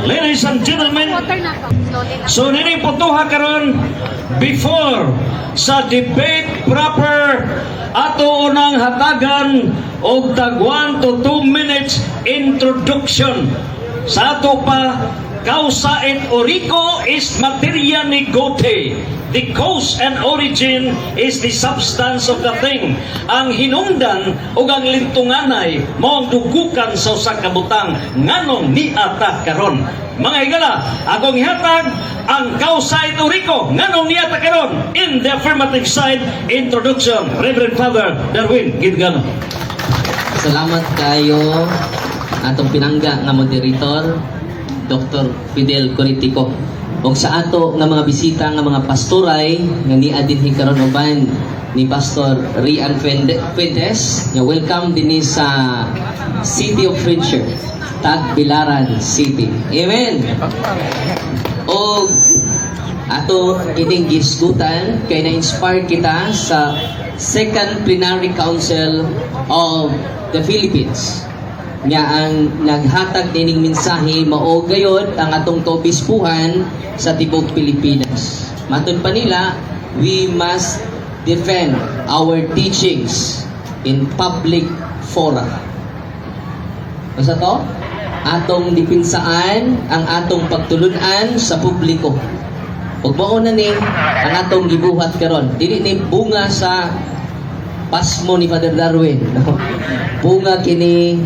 ladies and gentlemen, so nini putuha karon before sa debate proper ato unang hatagan og tag 1 to 2 minutes introduction sa ato pa causa et origo is materia negote. The cause and origin is the substance of the thing. Ang hinungdan o ang lintunganay mo ang dugukan sa usa ka butang nganong niata karon. Mga higala, akong ihatag ang causa et origo nganong niata karon. In the affirmative side, introduction, Reverend Father Darwin Gidgano. Salamat kayo atong pinangga nga moderator Dr. Fidel Coritico. Og sa ato nga mga bisita nga mga pastoray nga niya dinhi karon uban ni Pastor Rian Fuentes, nga welcome dinhi sa City of Friendship, Tagbilaran City. Amen. Og ato ining gisgutan kay na-inspire kita sa Second Plenary Council of the Philippines. Nga ang naghatag dining mensahe mao gayod ang atong kaobispuhan sa tibok Pilipinas. Matud pa nila, we must defend our teachings in public fora. Basta to? Atong dipinsaan ang atong pagtulunan sa publiko. Ug mao na ni ang atong gibuhat karon. Dili ni bunga sa pasmo ni Father Darwin. Bunga kini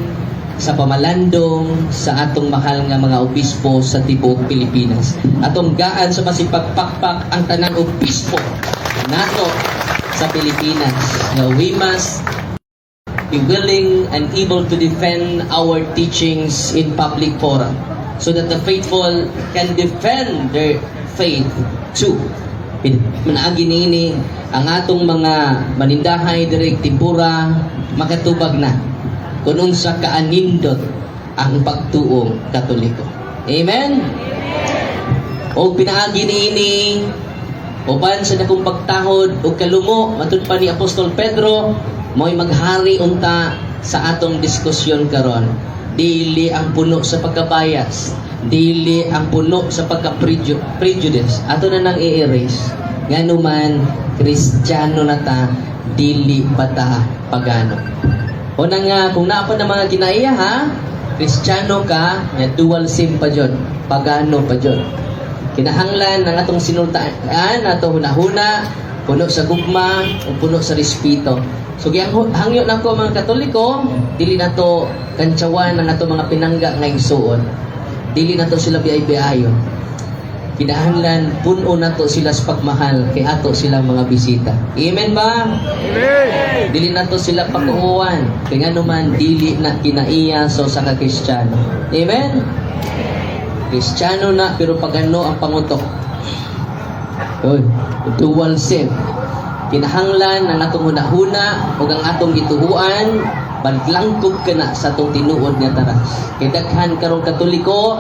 sa pamalandong sa atong mahal nga mga obispo sa tibok Pilipinas. Atong gaan sa masipagpakpak ang tanang obispo nato sa Pilipinas. Now, we must be willing and able to defend our teachings in public forum so that the faithful can defend their faith too. Manaagi niini ang atong mga manindahay direk Timpura makatubag na kung unsa kaanindot ang pagtuong Katoliko. Amen? O pinaagi niini uban sa dakong pagtahod o kalumo matud pa ni Apostol Pedro mo'y maghari unta sa atong diskusyon karon. Dili ang puno sa pagkabayas, dili ang puno sa pagka-prejudice. Ato na nang i-erase. Nganuman Kristiyano na ta, dili bata pagano. O nang kung naapa na mga kinaiya ha, Kristiyano ka, dual sim pa dyan, pagano pa dyan. Kinahanglan ng atong sinultaan, ato hunahuna, puno sa gugma, o puno sa respeto. So hangyo na ko mga Katoliko, dili na to kantsawan ng ato mga pinangga nga igsuon. Dili na to sila biyay-biyayo. Kinahanglan puno na to sila sa pagmahal kay ato silang mga bisita. Amen ba? Amen. Dili na to sila pag-uwan kay nganuman dili na kinaiya so sa Kristiyano. Amen. Kristiyano na pero pagano ang pangutok. Dual sim. Kinahanglan ng atong hunahuna ug ang atong gituhuan badlangkog kana sa atong tinuod nga taras. Kay daghan karong Katoliko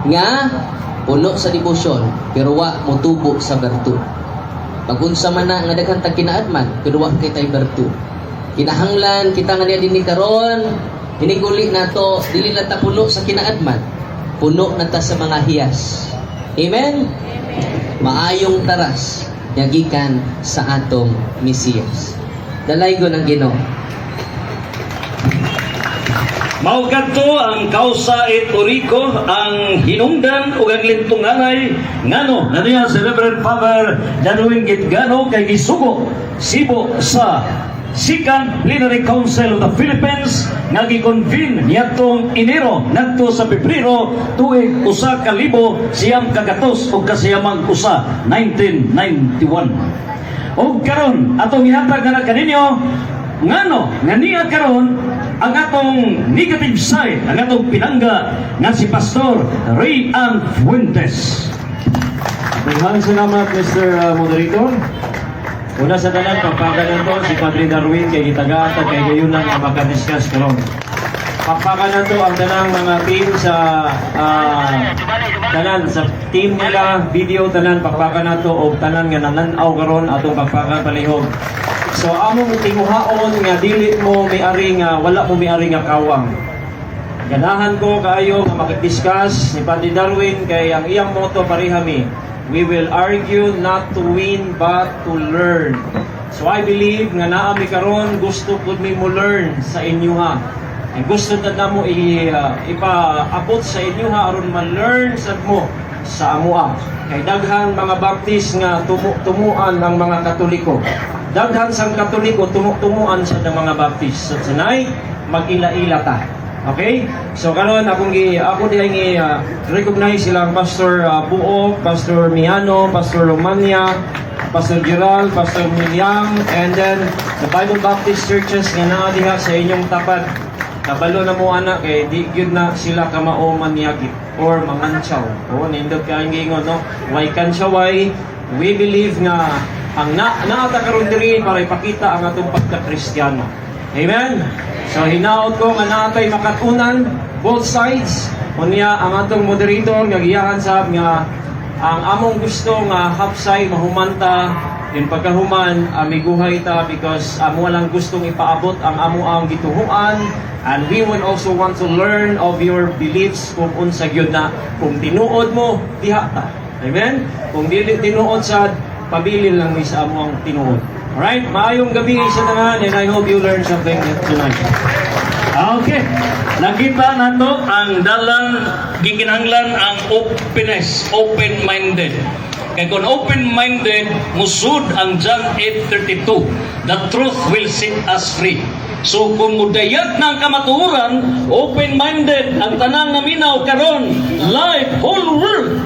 nga puno sa debosyon pero wa motubo sa bertu. Pag-unsa man na nga daghan tag kinaadman pero wa kay tay bertu. Kinahanglan kita nga dinhi karon hiniguli nato dili na ta puno sa kinaadman. Puno na ta sa mga hiyas. Amen. Maayong taras yagikan sa atong Mesiyas. Dalaygon ang Ginoo. Mao kadto ang causa et origo, ang hinungdan ug ang lintunganay ngano naniya si Reverend Father Darwin Gidgano kay gisugo sibo sa Second Plenary Council of the Philippines nga gi-convene niadtong Enero ngadto sa Pebrero tuig 1900 ug kasiyamang 1991. Og karon atong ihatag na kaninyo ngano nga niya karon ang atong negative side, ang atong pinangga nga si Pastor Rian Fuentes. Maraming salamat, Mr. Moderator. Una sa tanan, pagpakanan to si Padre Darwin kay gitagaan at kay gayunan nga makadiscuss karon. Pagpakanan to ang tanang mga team sa tanan sa team nila, video tanan pagpakanan to o tanan nga nananaw karon atong pagpakan palihog. So among tinguhaon nga dili mo may-ari nga wala mo may-ari nga kawang. Ganahan ko kaayo nga makidiscuss ni Padre Darwin kay ang iyang motto parihami, we will argue not to win but to learn. So I believe nga naa mi karon gusto pud mi mo learn sa inyo ha. Ang gusto na namo ipaabot sa inyo ha aron ma-learn sad mo sa amoa. Kay daghan mga baptist nga tumuan ang mga Katoliko. Daghan sang Katoliko tumuan sa mga baptist. So tonight mag-ila-ila ta. Okay? So karon ako diay recognize silang Pastor Buok, Pastor Miano, Pastor Romania, Pastor Gerald, Pastor Miliang, and then the Bible Baptist churches nga naa diha sa inyong tapat. Kabalo na mo anak kay di gyud na sila kamao manyagit or mangantsaw. O nindot ka ang gingon no. Why kansyaway? We believe nga ang naata karon diri para ipakita ang atong pagka-Kristiyano. Amen. So hinaot ko nga natay makatunan both sides. Unya ang atong moderator nga giyahan sab nga ang among gusto nga hapsay mahumanta in pagkahuman amiguhay ta because amo lang gustong ipaabot ang amo ang gituhuan and we would also want to learn of your beliefs kung unsa gyud na kung tinuod mo diha ta. Amen. Kung dili tinuod sa pabilin lang mi sa amo ang tinuod. Alright, maayong gabi sa tanan and I hope you learn something tonight. Okay. Nakita nato ang dalang gikinahanglan ang openness, open-minded. Kaya kung open-minded, musud ang John 8:32, the truth will set us free. So kung mudayat na ang kamatuoran, open-minded ang tanang naminaw karon, live, whole world.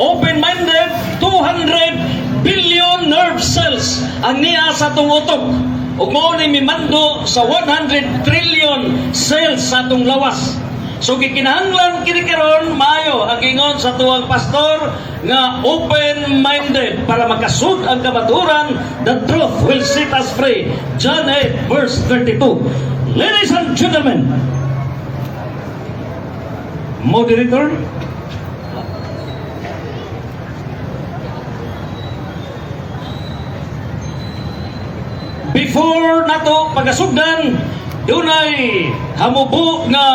Open-minded, 200 billion nerve cells ang niya sa itong utok. Ug mao ni mimando sa 100 trillion cells sa atong lawas. So gikinahanglan kini karon maayo ang ingon sa tuwang pastor nga open-minded para makasud ang kamatuoran, the truth will set us free. John 8 verse 32. Ladies and gentlemen, moderator, before nato pagasugdan, dunay hamubo nga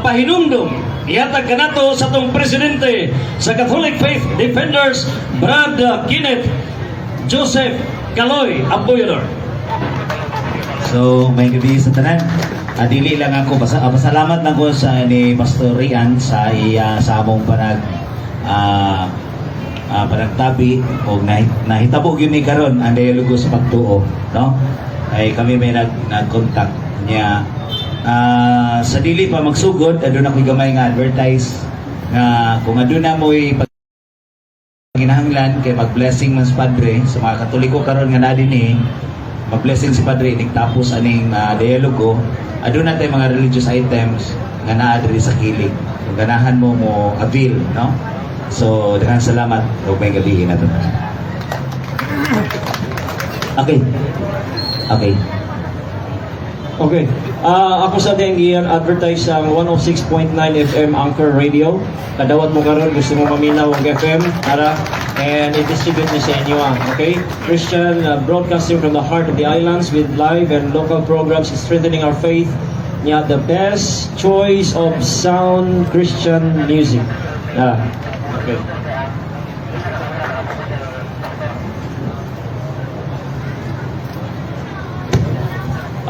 pahinumdum ihatag kanato sa tong presidente sa Catholic Faith Defenders, Brad Kenneth Joseph Caloy Apoyador. So, may gabi sa tanan. Dili lang ako, pasalamat lang ko sa ni Pastor Rian sa sa among panagtabi o nahitabo yun ni karon ang dialogo sa pagtuo, no? Ay kami may nag-contact niya sa dili pa magsugod aduna ko'y gamay nga advertise nga kung aduna mo'y ginahanglan kay mag-blessing man sa Padre sa mga Katoliko karon nga na dinhi mag-blessing si Padre nigtapos aning dialogo aduna tay mga religious items nga naa diri sa kilig kung ganahan mo avail, no? So, daghang salamat o may gabi na ito. Okay. Okay. Ako sa Dengian advertise sa 106.9 FM Anchor Radio. Kadawat mo karon gusto mo maminaw ang FM para and i-distribute na sa inyo. Okay? Christian broadcasting from the heart of the islands with live and local programs strengthening our faith. The best choice of sound Christian music. Okay.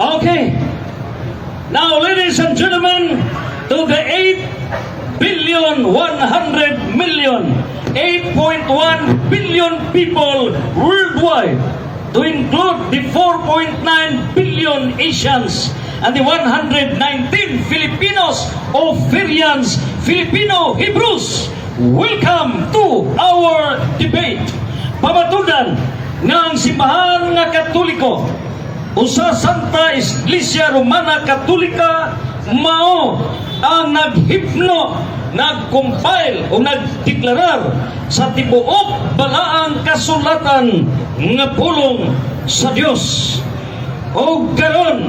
Okay. Now, ladies and gentlemen, to the 8.1 billion people worldwide, to include the 4.9 billion Asians and the 119 Filipinos o Syrians, Filipino Hebrews, welcome to our debate. Pamatudan ng simbahan nga Katoliko usa Santa Iglesia Romana Katolika mao ang naghipno, nagcompile o nagdeklarar sa tibuok balaang kasulatan nga pulong sa Dios. O karon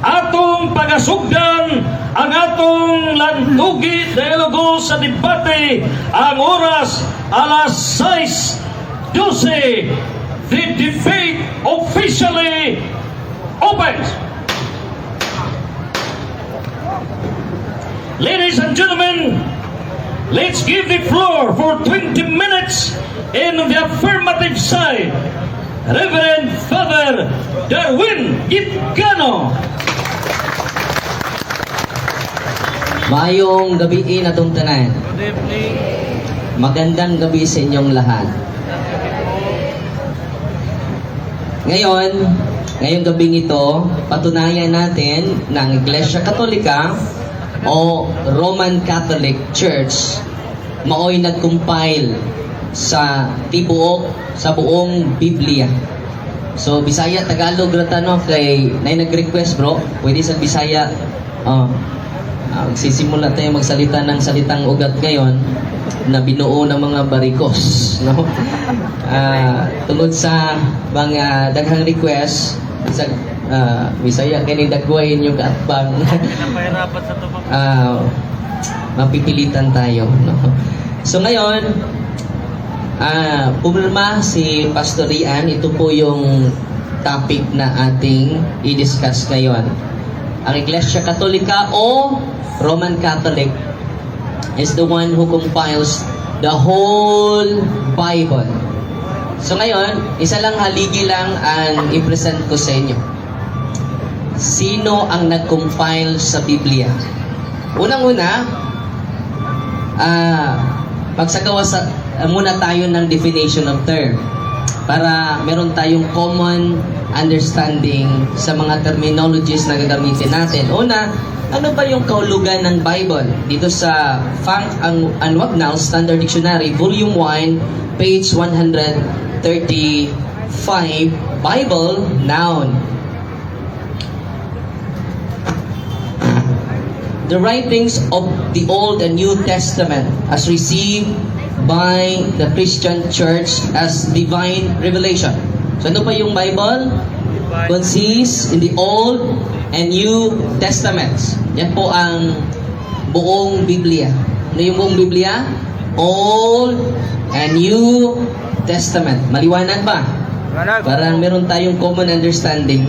atong pagasugdan ang atong lantugi dialogo sa debate ang oras alas 6:12. The debate officially opens. Ladies and gentlemen, let's give the floor for 20 minutes in the affirmative side, Reverend Father Darwin Gitgano. Mayong gabi atong tanan. Magandang gabi sa inyong lahat. Ngayong gabing ito, patunayan natin ng Iglesia Katolika o Roman Catholic Church maoy nag-compile sa buong Biblia. So Bisaya, Tagalog rata no kay nay nag-request bro, pwede sa Bisaya. Sisimula tayo magsalita ng salitang ugat ngayon na binuo ng mga barikos, no? Tungod sa mga daghang request sa Bisaya kini dagwayin yung kaatbang. Mapipilitan tayo, no? So ngayon, pumirma si Pastor Rian. Ito po yung topic na ating i-discuss ngayon. Ang Iglesia Katolika o Roman Catholic is the one who compiles the whole Bible. So ngayon, isa lang haligi lang ang i-present ko sa inyo. Sino ang nag-compile sa Biblia? Unang-una, magsagawa muna tayo ng definition of term para meron tayong common understanding sa mga terminologies na gagamitin natin. Una, ano ba yung kahulugan ng Bible? Dito sa Funk and Wagnall Standard Dictionary, Volume 1, page 135, Bible, noun. The writings of the Old and New Testament as received by the Christian Church as divine revelation. So ano pa yung Bible? Consists in the Old and New Testaments. Yan po ang buong Biblia. Ano yung buong Biblia? Old and New Testament. Maliwanag ba? Parang meron tayong common understanding.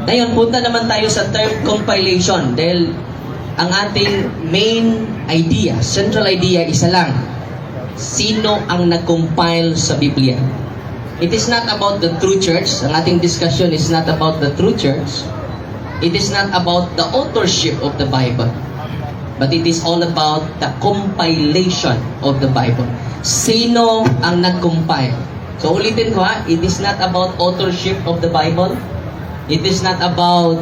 Ngayon, punta naman tayo sa term compilation dahil ang ating main idea, central idea, isa lang. Sino ang nag-compile sa Biblia? It is not about the true church. Ang ating discussion is not about the true church. It is not about the authorship of the Bible. But it is all about the compilation of the Bible. Sino ang nag-compile? So ulitin ko ha, it is not about authorship of the Bible. It is not about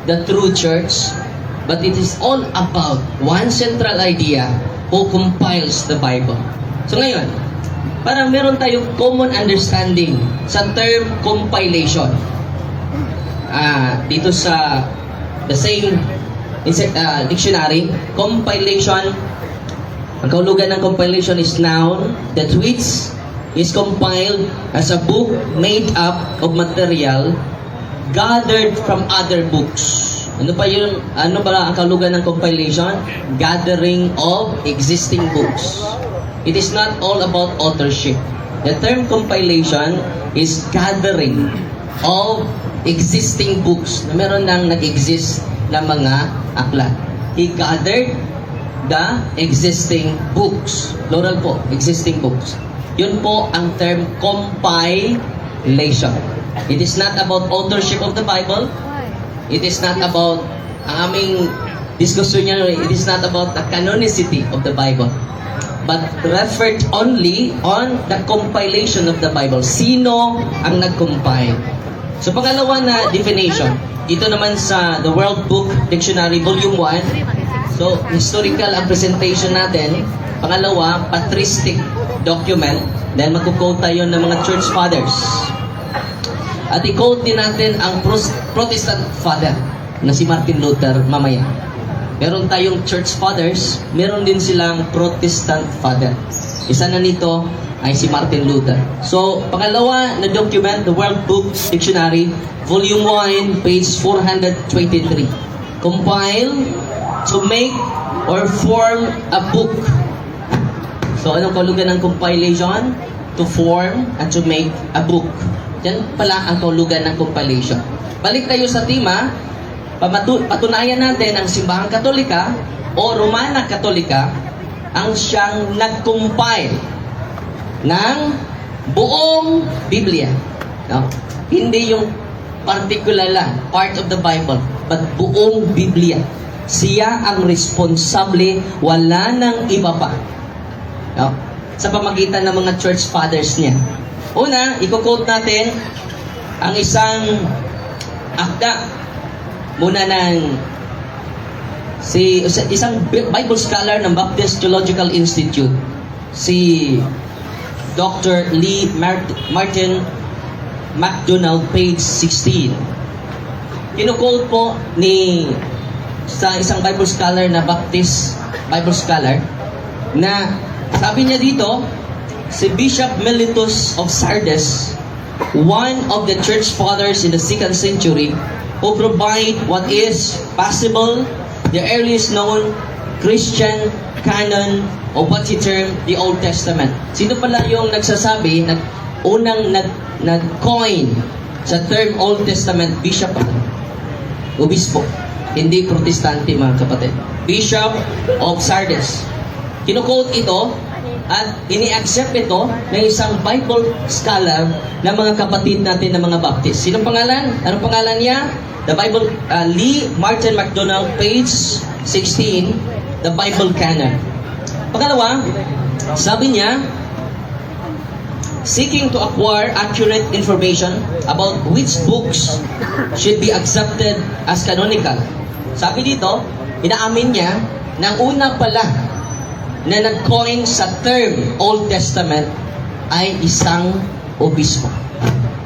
the true church. But it is all about one central idea who compiles the Bible. So ngayon, parang meron tayong common understanding sa term compilation. Dito sa the same dictionary, compilation, ang kahulugan ng compilation is noun that which is compiled as a book made up of material gathered from other books. Ano ba ang kahulugan ng compilation? Gathering of existing books. It is not all about authorship. The term compilation is gathering of existing books na meron nang nag-exist na mga aklat. He gathered the existing books. Plural po, existing books. Yun po ang term compilation. It is not about authorship of the Bible. It is not about, ang aming diskusyon niya, it is not about the canonicity of the Bible, but referred only on the compilation of the Bible. Sino ang nag-compile? So pangalawa na definition, dito naman sa The World Book Dictionary Volume 1, so historical ang presentation natin. Pangalawa, patristic document, dahil magkukode tayo ng mga church fathers. At i-quote din natin ang Protestant father na si Martin Luther mamaya. Meron tayong church fathers, meron din silang Protestant father. Isa na nito ay si Martin Luther. So, pangalawa na document, the World Book Dictionary, Volume 1, page 423. Compile, to make or form a book. So, anong kahulugan ng compilation? To form and to make a book. Yan pala ang kahulugan ng compilation. Balik tayo sa tema, patunayan natin ang simbahang Katolika o Romana Katolika ang siyang nag-compile ng buong Biblia. No? Hindi yung particular lang, part of the Bible, but buong Biblia. Siya ang responsable, wala nang iba pa. No? Sa pamagitan ng mga church fathers niya. Una, i-quote natin ang isang akda muna ng isang Bible scholar ng Baptist Theological Institute, si Dr. Lee Martin McDonald, page 16. Kino-quote po sa isang Bible scholar na Baptist Bible scholar na sabi niya dito, si Bishop Mellitus of Sardes, one of the church fathers in the 2nd century, who provide what is possible the earliest known Christian canon of what he termed the Old Testament. Sino pala yung nagsasabi, unang nag-coin sa term Old Testament? Bishop, obispo, hindi protestante mga kapatid. Bishop of Sardes. Kino-quote ito at ini-accept ito ng isang Bible scholar na mga kapatid natin na mga Baptist. Sino pangalan? Anong pangalan niya? The Bible, Lee Martin McDonald, page 16, The Bible Canon. Pangalawa, sabi niya, seeking to acquire accurate information about which books should be accepted as canonical. Sabi dito, inaamin niya na una pala na nag-coin sa term Old Testament ay isang obispo.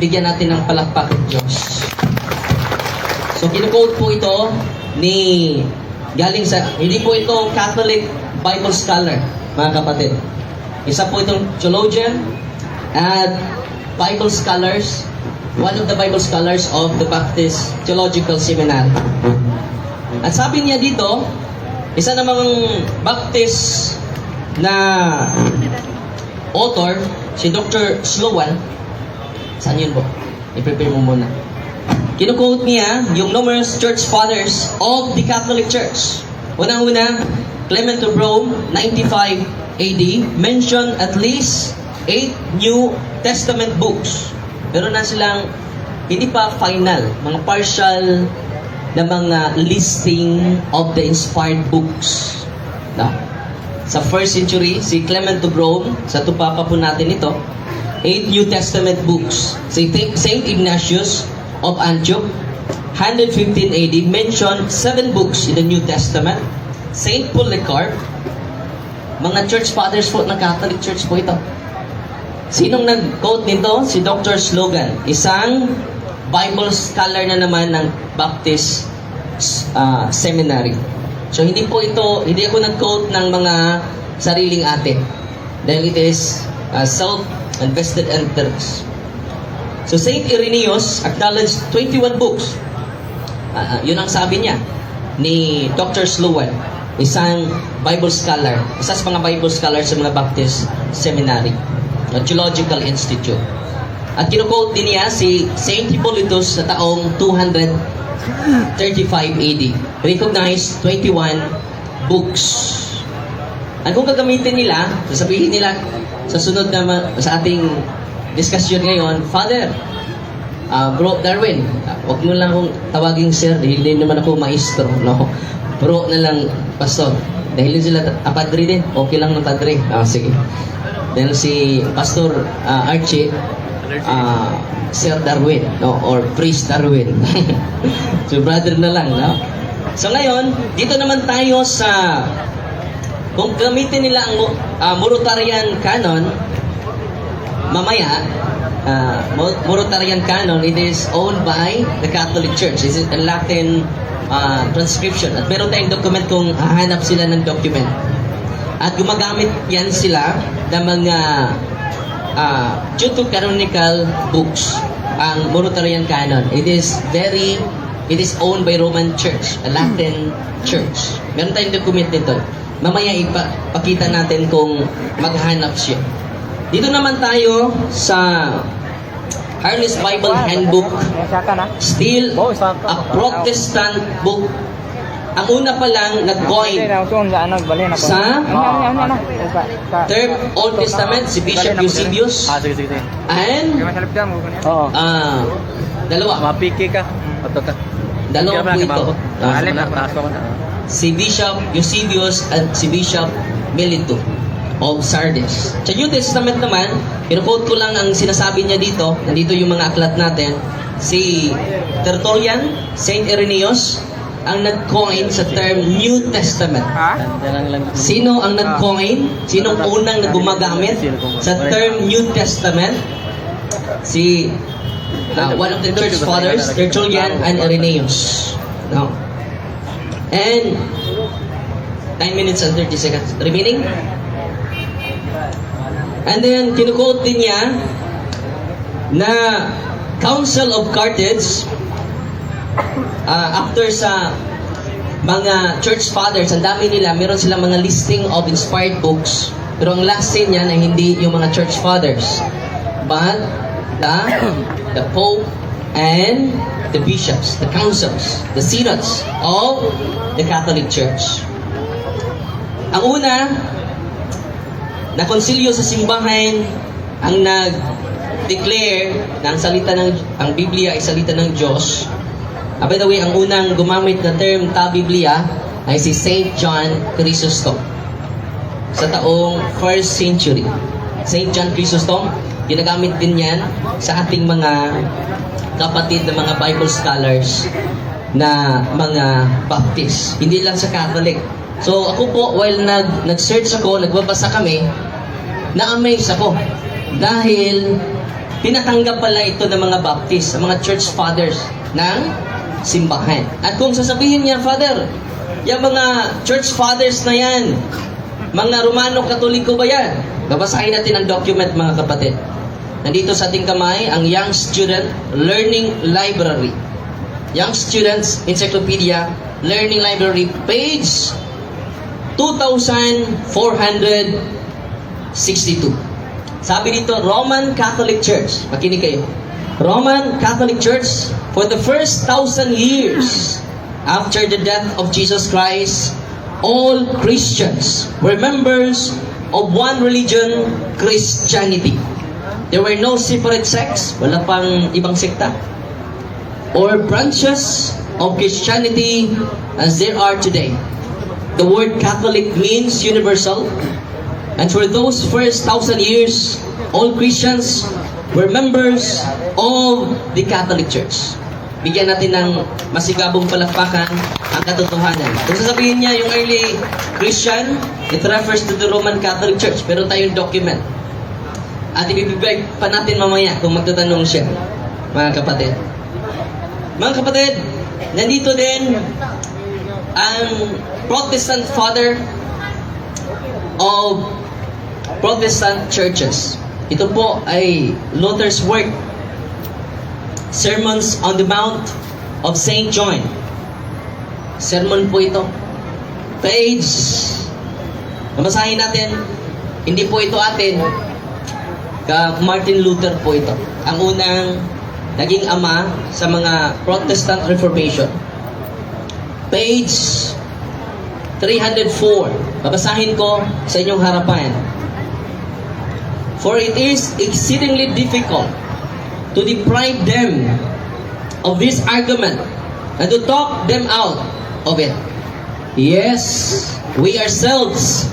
Bigyan natin ng palakpak ng Diyos. So, kinu-quote po ito galing sa, hindi po ito Catholic Bible scholar, mga kapatid. Isa po itong theologian at Bible scholars, one of the Bible scholars of the Baptist Theological Seminary. At sabi niya dito, isa namang Baptist na author, si Dr. Sloan. Saan yun po? I-prepare mo muna. Kinu-quote niya yung numerous church fathers of the Catholic Church. Unang-una, Clement of Rome, 95 AD, mentioned at least 8 New Testament books. Pero na silang hindi pa final, mga partial na mga listing of the inspired books. No? Sa 1st century, si Clement of Rome, sa tupapa po natin ito, 8 New Testament books. Si Saint Ignatius of Antioch, 115 AD, mentioned 7 books in the New Testament. Saint Polycarp, mga church fathers po ng Catholic Church po ito. Sinong nag-quote nito? Si Dr. Slogan, isang Bible scholar na naman ng Baptist Seminary. So hindi ako nag-quote ng mga sariling atin. Dahil it is self-invested entries. So Saint Irenaeus acknowledged 21 books. Yun ang sabi niya ni Dr. Sloan, isang Bible scholar, isa sa mga Bible scholars sa mga Baptist Seminary, Theological Institute. At kinu-quote din niya si Saint Hippolytus sa taong 235 AD. Recognized 21 books. At kung gagamitin nila, sasabihin nila sa sunod na sa ating discussion ngayon, Father, Bro Darwin, wag mo lang akong tawaging sir, dahil hindi naman ako maestro, no? Bro na lang, Pastor. Dahil sila padre din, okay lang ng padre. Sige. Dahil si Pastor Archie, Sir Darwin, no? Or Priest Darwin. So brother na lang, no? So ngayon, dito naman tayo sa, kung gamitin nila ang Muratorian Canon, mamaya, Muratorian Canon, it is owned by the Catholic Church. This is a Latin transcription. At meron tayong document kung hahanap sila ng document. At gumagamit yan sila ng mga Deuterocanonical books, ang Muratorian Canon. It is owned by Roman Church, a Latin Church. Meron tayong document nito. Mamaya ipakita natin kung maghanap siya. Dito naman tayo sa Harley's Bible Handbook, still a Protestant book, Ang una pa lang nag-coin sa term Old Testament si Bishop Eusebius and dalawa. Dalawa po ito. Si Bishop Eusebius at si Bishop Melito of Sardis. Sa New Testament naman, pinuquote ko lang ang sinasabi niya dito. Nandito yung mga aklat natin. Si Tertullian, Saint Irenaeus, ang nag-coin sa term New Testament. Sino ang nag-coin? Sinong unang gumagamit sa term New Testament? Si one of the church fathers, Tertullian and Irenaeus. No. And 9 minutes and 30 seconds remaining. And then, kinuquote din niya na Council of Carthage, after sa mga church fathers, ang dami nila, meron silang mga listing of inspired books, pero ang last say niya na hindi yung mga church fathers, but the Pope and the bishops, the councils, the synods of the Catholic Church. Ang una, na konsilyo sa simbahan ang nag-declare na ang Biblia ay salita ng Diyos. By the way, ang unang gumamit na term ta-Biblia ay si Saint John Chrysostom sa taong 1st century. Saint John Chrysostom, ginagamit din yan sa ating mga kapatid na mga Bible scholars na mga Baptist. Hindi lang sa Catholic. So ako po, while nag-search ako, nagbabasa kami, na-amaze ako. Dahil pinatanggap pala ito ng mga Baptist, mga church fathers ng simbahan. At kung sasabihin niya, Father, yung mga church fathers na yan, mga Romano Katoliko ba yan? Babasahin natin ang document, mga kapatid. Nandito sa ating kamay, ang Young Student Learning Library. Young Students Encyclopedia Learning Library, page 2,462. Sabi dito, Roman Catholic Church. Makinig kayo. Roman Catholic Church, for the first 1,000 years after the death of Jesus Christ, all Christians were members of one religion, Christianity. There were no separate sects, wala pang ibang sekta, or branches of Christianity as there are today. The word Catholic means universal, and for those first 1,000 years, all Christians were members of the Catholic Church. Bigyan natin ng masigabong palakpakan ang katotohanan. Kung sasabihin niya yung early Christian, it refers to the Roman Catholic Church. Pero tayong document. At ibibigay pa natin mamaya kung magtatanong siya, mga kapatid. Mga kapatid, nandito din ang Protestant father of Protestant churches. Ito po ay Luther's work, Sermons on the Mount of St. John. Sermon po ito. Page, namasahin natin, hindi po ito atin, ka Martin Luther po ito. Ang unang naging ama sa mga Protestant Reformation. Page 304. Babasahin ko sa inyong harapan. For it is exceedingly difficult to deprive them of this argument and to talk them out of it. Yes, we ourselves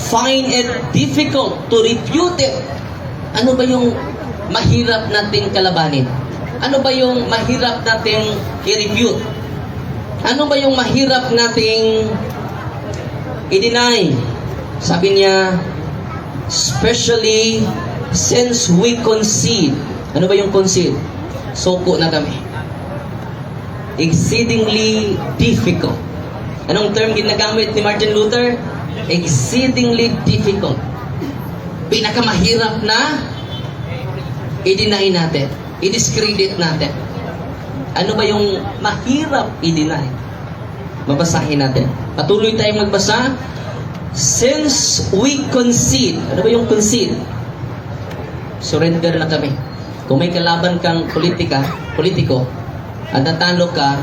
find it difficult to refute it. Ano ba yung mahirap nating kalabanin? Ano ba yung mahirap nating i-refute? Ano ba yung mahirap nating i-deny? Sabi niya, especially since we concede. Ano ba yung concede? Soko na kami. Exceedingly difficult. Anong term ginagamit ni Martin Luther? Exceedingly difficult. Pinakamahirap na i-deny natin. I-discredit natin. Ano ba yung mahirap i-deny? Babasahin natin. Patuloy tayong magbasa. Since we concede. Ano ba yung concede? Surrender na kami. Kung may kalaban kang politiko, at natalo ka,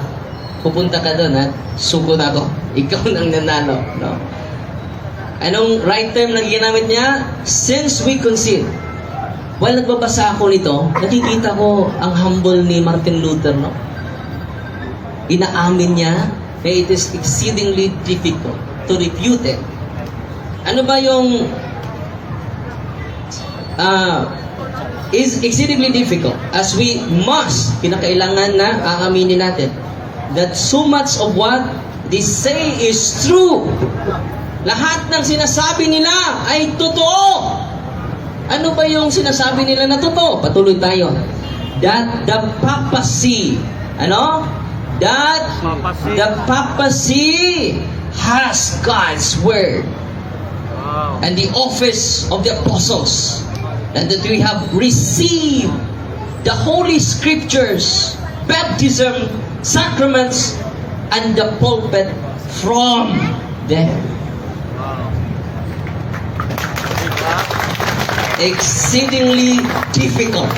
pupunta ka doon at sugod ako. Ikaw nang nanalo. No? Anong right term na ginamit niya? Since we concede. While nagbabasa ako nito, nakikita ko ang humble ni Martin Luther. No? Inaamin niya na it is exceedingly difficult to refute it. Ano ba yung is exceedingly difficult as we must, kinakailangan na aaminin natin that so much of what they say is true. Lahat ng sinasabi nila ay totoo. Ano ba yung sinasabi nila na totoo? Patuloy tayo. That the papacy, That the papacy has God's word and the office of the apostles, and that we have received the Holy Scriptures, baptism, sacraments, and the pulpit from them. Exceedingly difficult.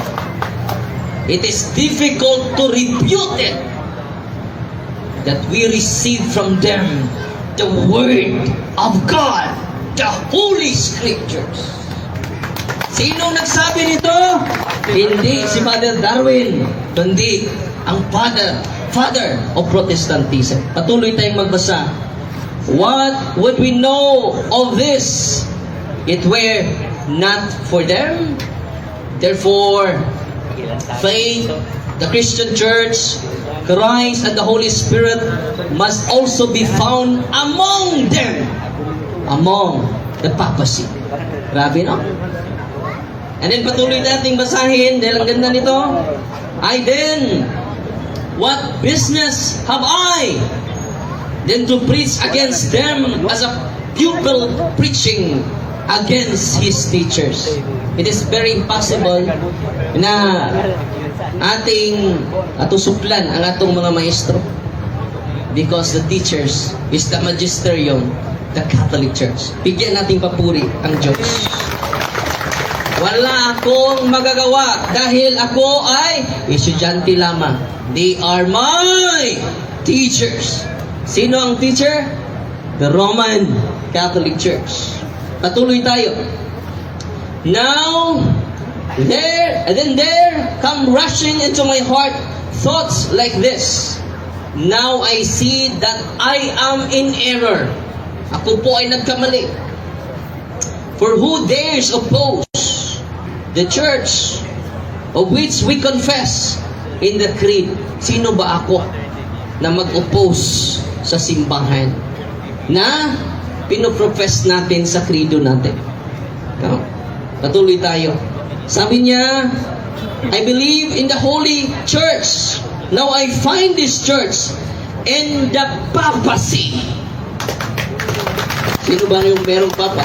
It is difficult to refute it. That we receive from them the Word of God, the Holy Scriptures. Sino nagsabi nito? Hindi si Father Darwin, kundi ang Father of Protestantism. Patuloy tayong magbasa. What would we know of this? It were not for them. Therefore, faith, the Christian Church, Christ and the Holy Spirit must also be found among them, among the papacy. Grabe, no? And then patuloy nating basahin dahil ang ganda nito. I then, what business have I then to preach against them as a pupil preaching against his teachers? It is very impossible na ating atusuplan ang atong mga maestro because the teachers is the magisterium, the Catholic Church. Bigyan nating papuri ang Diyos. Wala akong magagawa dahil ako ay estudyante lamang. They are my teachers. Sino ang teacher? The Roman Catholic Church. Patuloy tayo. Now, there come rushing into my heart thoughts like this. Now I see that I am in error. Ako po ay nagkamali. For who dares oppose the church of which we confess in the creed? Sino ba ako na mag-oppose sa simbahan na pinoprofess natin sa credo natin? No? Patuloy tayo. Sabi niya, I believe in the Holy Church. Now I find this church in the papacy. Sino ba yung merong papa?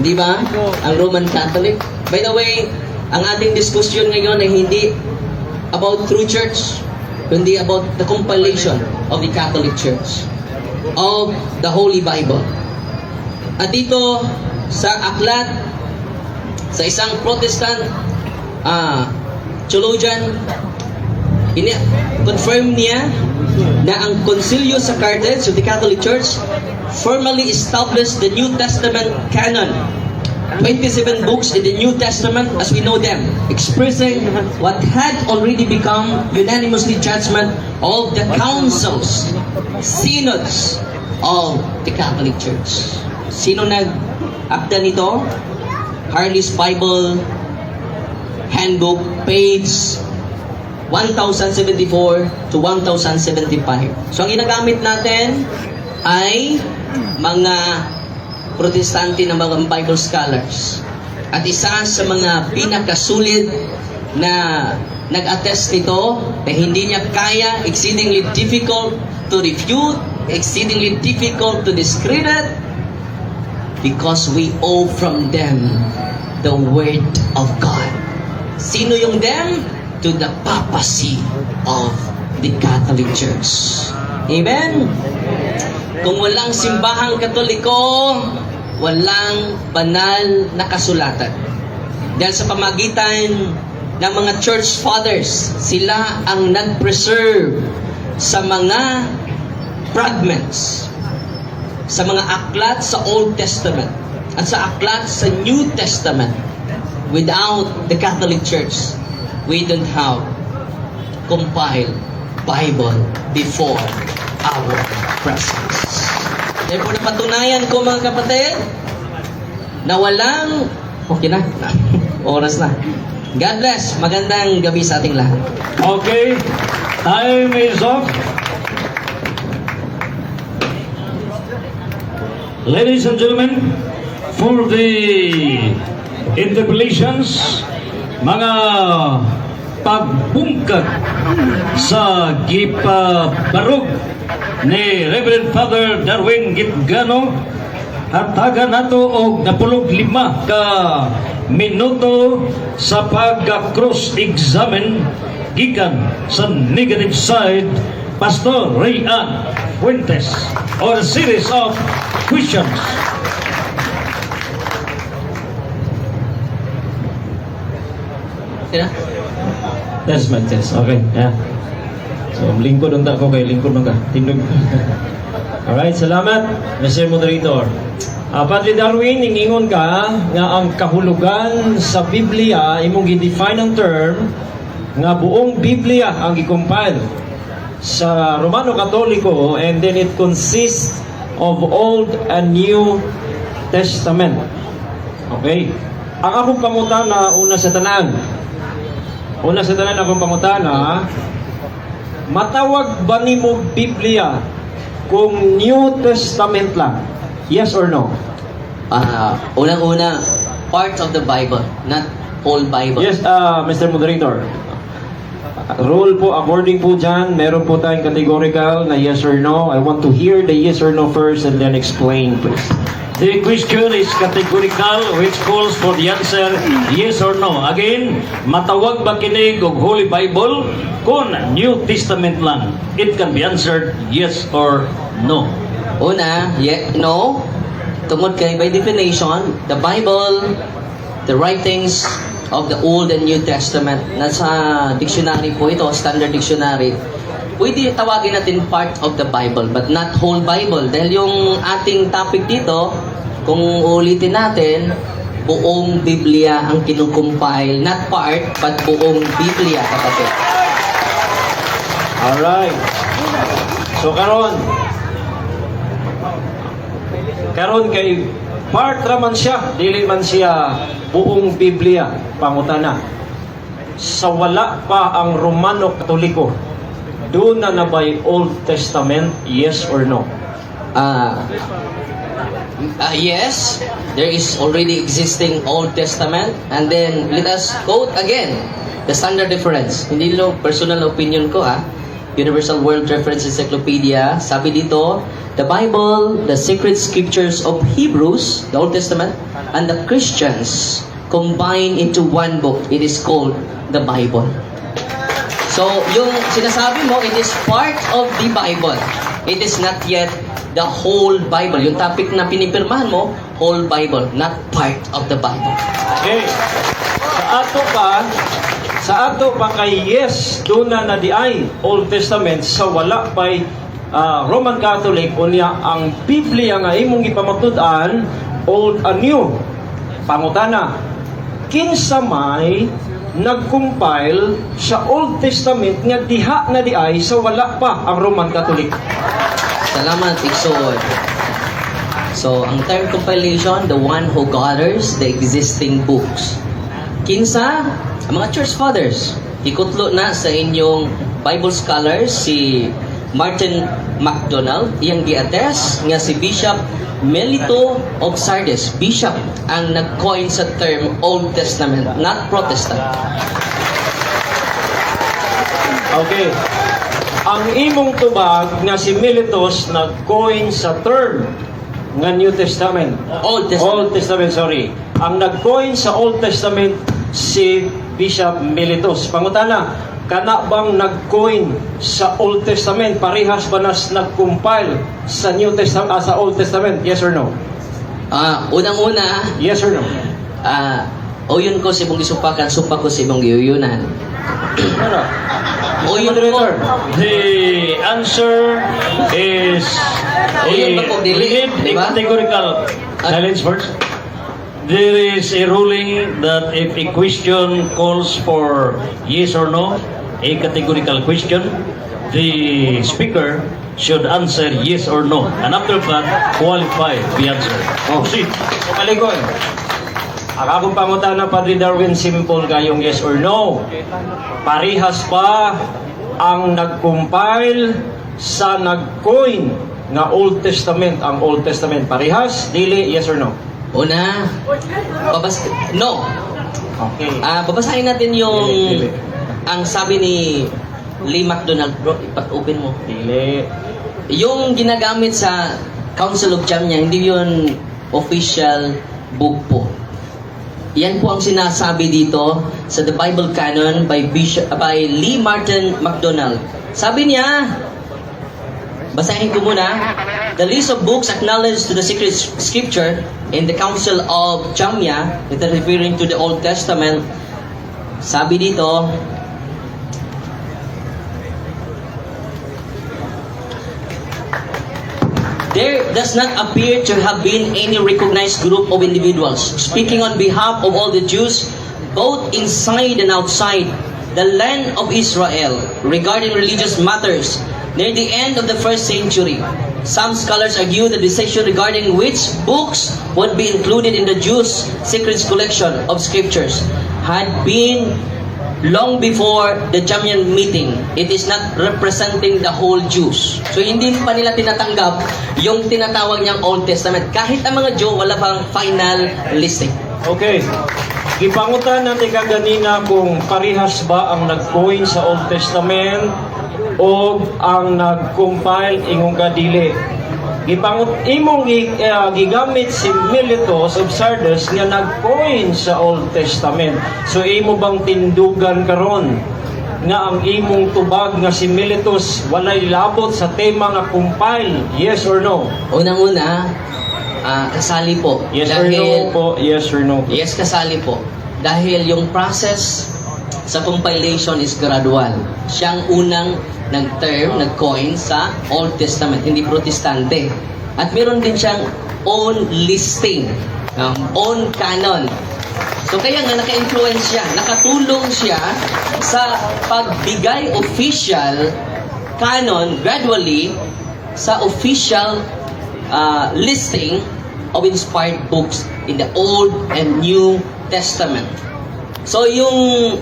Di ba? Ang Roman Catholic. By the way, ang ating diskusyon ngayon ay hindi about true church, kundi about the compilation of the Catholic Church, of the Holy Bible. At dito, sa aklat, sa isang Protestant theologian, confirm niya na ang Concilio sa Carthage of the Catholic Church formally established the New Testament canon. 27 books in the New Testament as we know them, expressing what had already become unanimously judgment of the councils, synods of the Catholic Church. Sino nag-akda nito? Harley's Bible Handbook, page 1074 to 1075. So ang ginagamit natin ay mga Protestante na mga Bible scholars. At isa sa mga pinakasulit na nag-attest nito na hindi niya kaya, exceedingly difficult to refute, exceedingly difficult to discredit, because we owe from them the Word of God. Sino yung them? To the papacy of the Catholic Church. Amen? Kung walang simbahang Katoliko, walang banal na kasulatan. Dahil sa pamagitan ng mga church fathers, sila ang nag-preserve sa mga fragments, sa mga aklat sa Old Testament at sa aklat sa New Testament. Without the Catholic Church, we don't have compiled Bible before our presence. Therefore, napatunayan ko mga kapatid na walang okay na, oras na. God bless. Magandang gabi sa ating lahat. Okay, time is up. Ladies and gentlemen, for the interpellations, mga pagbungkag sa gipabarog ni Reverend Father Darwin Gitgano, hatagan nato og napulog 5 ka minuto sa pag-cross-examine gikan sa negative side Pastor Ray Ann Fuentes, or a series of questions. Sina? Test man, test. Okay, yeah. So, lingkod unta ko kay lingkod nung ka. Tindog. Alright, salamat, Mr. Moderator. Padre Darwin, ningingon ka nga ang kahulugan sa Biblia, imong gi-define ang term nga buong Biblia ang gi-compile sa Romano Katoliko, and then it consists of Old and New Testament. Okay? Ang akong pangutana, una sa tanan akong pangutana, matawag ba nimo Biblia kung New Testament lang? Yes or no? Unang-una, part of the Bible, not whole Bible. Yes, Mr. Moderator. Rule po, according po dyan, meron po tayong categorical na yes or no. I want to hear the yes or no first and then explain, please. The question is categorical, which calls for the answer yes or no. Again, matawag ba kini og Holy Bible kung New Testament lang? It can be answered yes or no. Una, no. Tungod kay by definition, the Bible, the writings of the Old and New Testament, nasa dictionary po ito, standard dictionary, pwede tawagin natin part of the Bible, but not whole Bible. Dahil yung ating topic dito, kung ulitin natin, buong Biblia ang kinukumpile, not part, but buong Biblia, kapatid. Alright. So, karon kay part raman siya, dili man siya buong Biblia, pangutana. Sa wala pa ang Romano Katoliko, doon na nabay Old Testament, yes or no? Yes, there is already existing Old Testament, and then let us quote again the standard difference. Hindi lo personal opinion ko Universal World Reference Encyclopedia, sabi dito, the Bible, the sacred scriptures of Hebrews, the Old Testament, and the Christians combined into one book. It is called the Bible. So, yung sinasabi mo, it is part of the Bible. It is not yet the whole Bible. Yung topic na pinipirmahan mo, whole Bible, not part of the Bible. Okay. Sa ato pa kay yes, doon na nadiay Old Testament, sa wala pa'y Roman Catholic, unya ang Biblia nga imong ipamatud-an, Old and New. Pangutana, kinsa may nag-compile sa Old Testament nga diha na diay sa wala pa ang Roman Catholic? Salamat, Iksod. So, ang term compilation, the one who gathers the existing books. Kinsa? Ang mga church fathers. Ikutlo na sa inyong Bible scholars, si Martin MacDonald, iyang gi-attest nga si Bishop Melito of Sardis, Bishop, ang nag-coin sa term Old Testament, not Protestant. Okay. Ang imong tubag nga si Miletos nag-coin sa term nga New Testament. Old Testament. Old Testament, sorry. Ang nag-coin sa Old Testament si Bishop Miletos. Pangutana, kana bang nag-coin sa Old Testament? Parehas ba nas nag-compile sa New Testament, sa Old Testament? Yes or no? Unang-una, Yes or no? o yun ko si mong gisupakan, supa ko si mong giyuyunan. Ano? O yun Moderator. po. The answer is Yun ba po, dili? lead a Diba? categorical silence first. There is a ruling that if a question calls for yes or no, a categorical question, the speaker should answer yes or no, and after that, qualify the answer. Oh. Proceed. Kaligon. Ang akong pangutana, Padre Darwin, simple kayong yes or no. Parihas pa ang nag-compile sa nag-coin nga Old Testament. Ang Old Testament parihas, dili, yes or no? Una, no. Okay. Babasahin natin yung Dili. ang sabi ni Lee McDonald. Bro, ipat-open mo. Dili. Yung ginagamit sa Council of Jamnia, hindi yun official book po. Yan po ang sinasabi dito sa The Bible Canon by Lee Martin McDonald. Sabi niya, basahin ko muna, the list of books acknowledged to the sacred scripture in the Council of Jamnia, ito referring to the Old Testament, sabi dito, there does not appear to have been any recognized group of individuals speaking on behalf of all the Jews, both inside and outside the land of Israel, regarding religious matters near the end of the 1st century. Some scholars argue the decision regarding which books would be included in the Jews' sacred collection of scriptures had been long before the Jamnian meeting. It is not representing the whole Jews. So hindi pa nila tinatanggap yung tinatawag niyang Old Testament. Kahit ang mga Jew, wala pang final listing. Okay. Gipangutan natin kaganina kung parihas ba ang nag-coin sa Old Testament o ang nag-compile ingong kadili. Gigamit si Miletus of Sardis nga nag-coin sa Old Testament. So imo bang tindugan karon nga ang imong tubag nga si Miletus walay labot sa tema nga compile? Yes or no? Unang-una, kasali po. Yes or no po? Yes or no? Yes, kasali po. Dahil yung process sa compilation is gradual. Siyang unang nag-coin sa Old Testament, hindi protestante. At meron din siyang own listing, own canon. So kaya nga naka-influence siya, nakatulong siya sa pagbigay official canon gradually sa official listing of inspired books in the Old and New Testament. So yung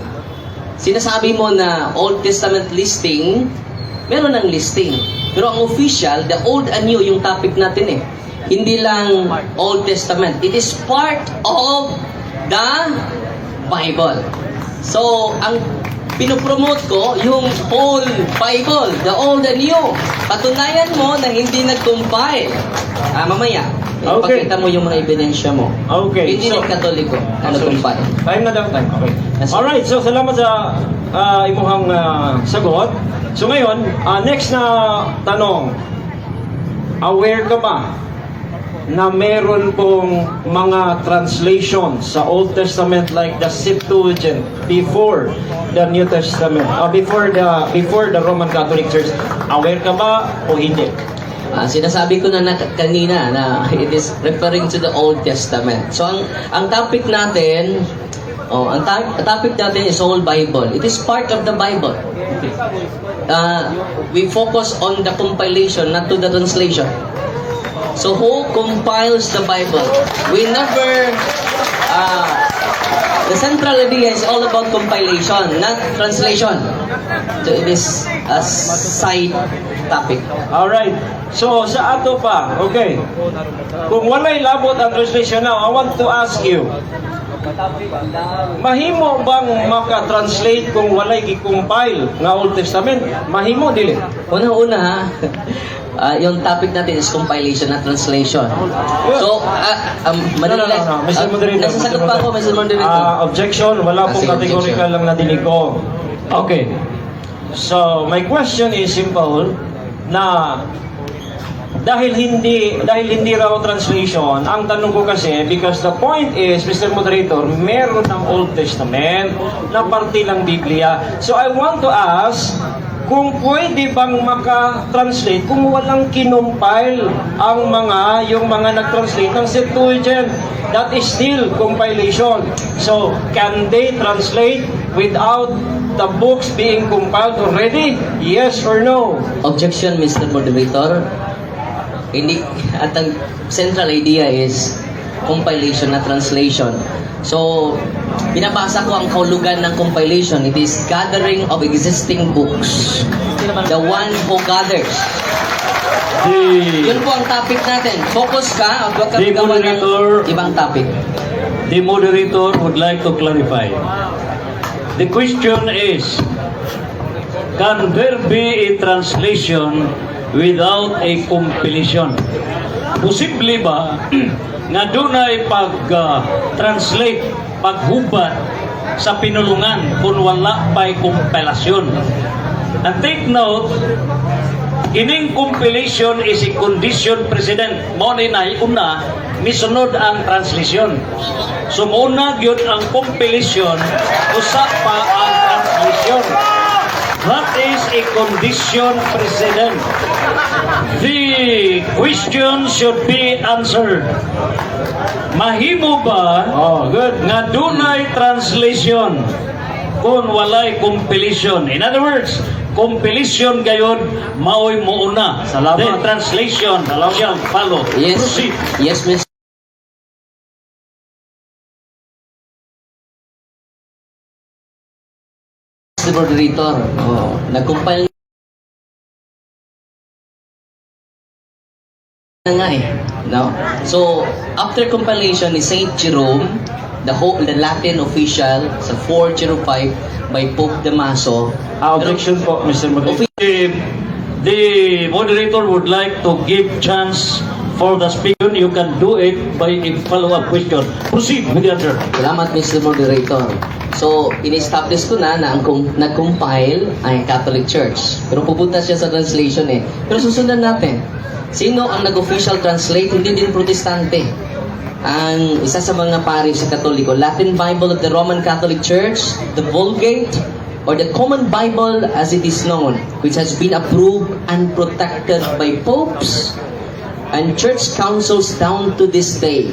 sinasabi mo na Old Testament listing, meron ng listing. Pero ang official, the Old and New, yung topic natin eh. Hindi lang Old Testament. It is part of the Bible. So, ang pinopromote ko, yung whole Bible, the Old and New. Patunayan mo na hindi nag-compile. Mamaya, Okay. ipakita mo yung mga ebidensya mo. Okay. Hindi nag-Katoliko na nag-compile. Time na daw, time. Okay. Yes, sir. Alright, so salamat sa imuhang sagot. So ngayon, next na tanong. Aware ka ba na meron pong mga translation sa Old Testament like the Septuagint before the New Testament, before the Roman Catholic Church? Aware ka ba o hindi? Sinasabi ko na kanina na it is referring to the Old Testament. So ang topic natin, ang topic natin is whole Bible. It is part of the Bible. We focus on the compilation, not to the translation. So who compiles the Bible? We never the central idea is all about compilation, not translation. So it is a side topic. Alright. So, sa ato pa, okay. Kung walay labot ang translation now, I want to ask you, mahimo bang maka-translate kung walay gi-compile nga Old Testament? Mahimo, dili? Una-una, yung topic natin is compilation, not translation. So, madali lang. No. Mr. Moderator. Nasasagot pa ako, Mr. Moderator. Objection, wala pong Sige, categorical lang nadinig ko. Okay. So, my question is simple, na dahil hindi raw translation, ang tanong ko kasi, because the point is, Mr. Moderator, meron ng Old Testament na parte ng Biblia. So I want to ask, kung pwede bang maka-translate kung walang kinumpile yung mga nag-translate ng Septuagint, that is still compilation. So, can they translate without the books being compiled already? Yes or no? Objection, Mr. Moderator. Hindi, at ang central idea is compilation na translation. So, binabasa ko ang kahulugan ng compilation. It is gathering of existing books. The one who gathers. Yun po ang topic natin. Focus ka at huwag ka The magawa ng moderator- ibang topic. The moderator would like to clarify. The question is, can there be a translation without a compilation? Posible ba nga dunay pag-translate, paghubad sa pinulungan kung wala pa'y kompilasyon? And take note, kining compilation is a condition precedent. Mo ni una, misunod ang translation. So muna gyud ang compilation, usa pa ang translation. That is a condition precedent. The question should be answered. Mahimo ba nga dunay translation kung walay compilation? In other words, compilation gayon maoy mouna. Salamat. Then translation shall follow. Yes, Proceed. yes, Mr. Moderator. Nag-compile na nga eh. No? So, after compilation ni Saint Jerome, the Latin official sa 405 by Pope Damaso. Objection po, Mr. Moderator. The moderator would like to give chance for the speaker. You can do it by a follow-up question. Proceed with the answer. Salamat, Mr. Moderator. So, in-establish ko na ang nag-compile ay Catholic Church. Pero pupunta siya sa translation eh. Pero susundan natin. Sino ang nag-official translate? Hindi din protestante. Ang isa sa mga pari sa Katoliko, Latin Bible of the Roman Catholic Church, the Vulgate, or the Common Bible as it is known, which has been approved and protected by popes and church councils down to this day.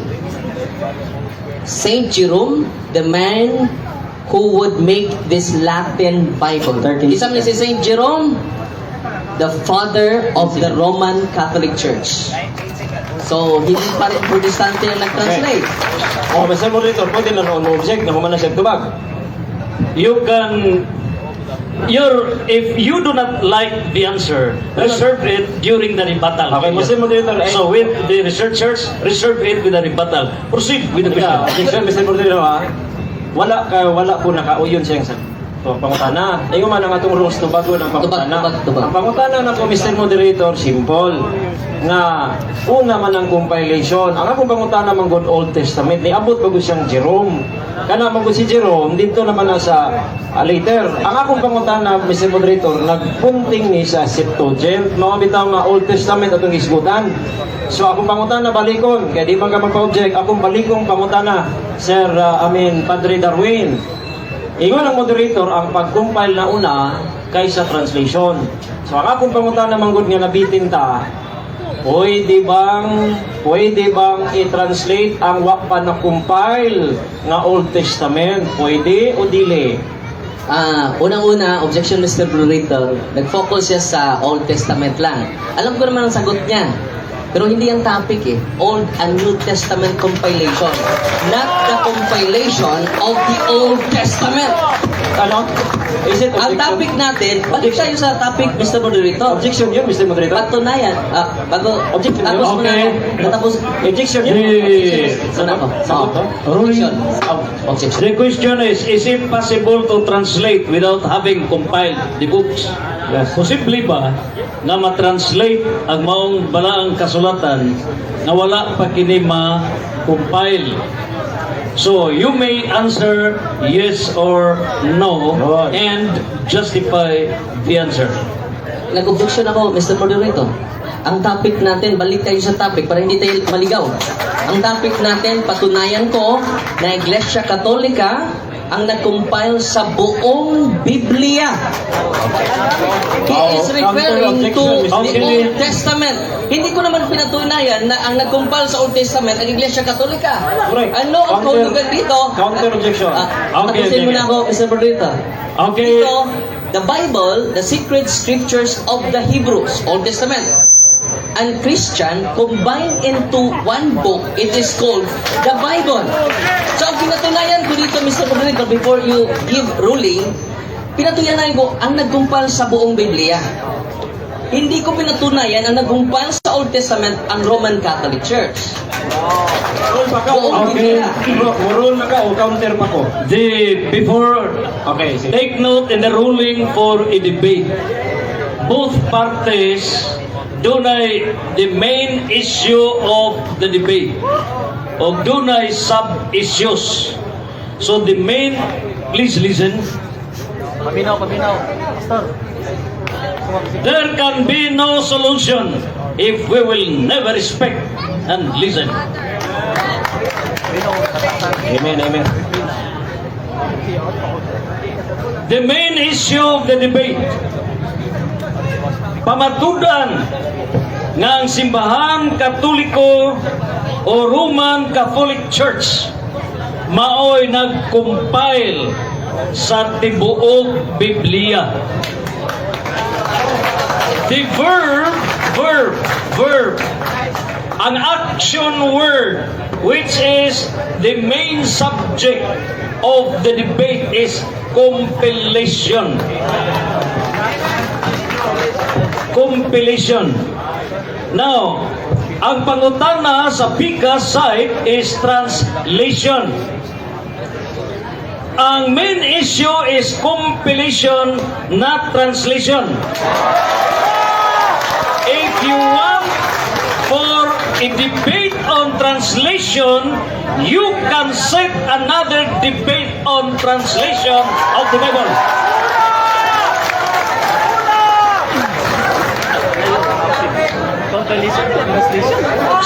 Saint Jerome, the man who would make this Latin Bible. Isa man si Saint Jerome, the father of the Roman Catholic Church. So, hindi pa rin protestante yung nag-translate. Mr. Moderator, pwede na noon mo-object na humana siya tubag. You can... if you do not like the answer, reserve it during the rebuttal. Okay, Mr. Moderator. So with the researchers, reserve it with the rebuttal. Proceed with the question. Objection, Mr. Moderator, ha? Wala po nakauyon siyang sa pangutana. Ayun man ang atong rules to bago ng pangutana. Tubag. Ang pangutana na po, Mr. Moderator, simple. Nga, una man ang compilation. Ang akong pangutana man good Old Testament, niabot bago siyang Jerome. Kana man si Jerome, dito naman na sa later. Ang akong pangutana, Mr. Moderator, nagpunting ni sa Septuagint. Mga bitaw nga Old Testament atong isgutan. So akong pangutana balikon, kaya di man ka magpa-object, akong balikong pangutana, Sir, Padre Darwin. Ingon ang moderator ang pag-compile na una kaysa translation. So ang akong pangutana manggod nga nabitin ta, pwede bang i-translate ang wa pa na compile nga Old Testament? Pwede o dili? Unang-una, objection, Mr. Moderator, nag-focus siya sa Old Testament lang. Alam ko naman ang sagot niya. Pero hindi ang topic eh. Old and New Testament compilation. Not the compilation of the Old Testament. Ano? Is it Ang topic natin, balik tayo sa topic, Mr. Moderator. Objection yun, Mr. Moderator? Patunayan. Bago, Objection yun? tapos muna. Okay. Natapos. Objection yun? Sana ko. Sagot ba? Objection. Objection. The question is it possible to translate without having compiled the books? Yes. Posible ba nga ma-translate ang maong balaang kasulatan na wala pa kini ma-compile? So, you may answer yes or no and justify the answer. Nag-objection ako, Mr. Moderator. ang topic natin, balik tayo sa topic para hindi tayo maligaw. Ang topic natin, patunayan ko na Iglesia Katolika ang nag-compile sa buong Biblia. He is referring to the Old Testament. Hindi ko naman pinatunayan na ang nag-compile sa Old Testament ang Iglesia Katolika. Correct. Ano ang kahulugan dito? Counter objection. Tapusin mo na ako, Mr. Bernardo. Okay. Dito, the Bible, the secret scriptures of the Hebrews, Old Testament, and Christian combined into one book. It is called the Bible. So, ang pinatunayan ko dito, Mr. Bernardo, before you give ruling, pinatunayan ko ang nagkumpal sa buong Biblia. Hindi ko pinatunayan ang nagkumpal sa Old Testament ang Roman Catholic Church. Buong Okay. Biblia. Murul na ka o counter pa ko. Before, Okay, sige. take note in the ruling for a debate. Both parties dunay the main issue of the debate. O dunay sub-issues. So the main, please listen. There can be no solution if we will never respect and listen. Amen, amen. The main issue of the debate, pamatudan nga ang simbahan Katoliko o Roman Catholic Church maoy nag-compile sa tibuok Biblia. The verb, ang action word, which is the main subject of the debate, is compilation. Compilation. Now, ang pangutana sa Pika site is translation. Ang main issue is compilation, not translation. If you want for a debate on translation, you can set another debate on translation of the Bible.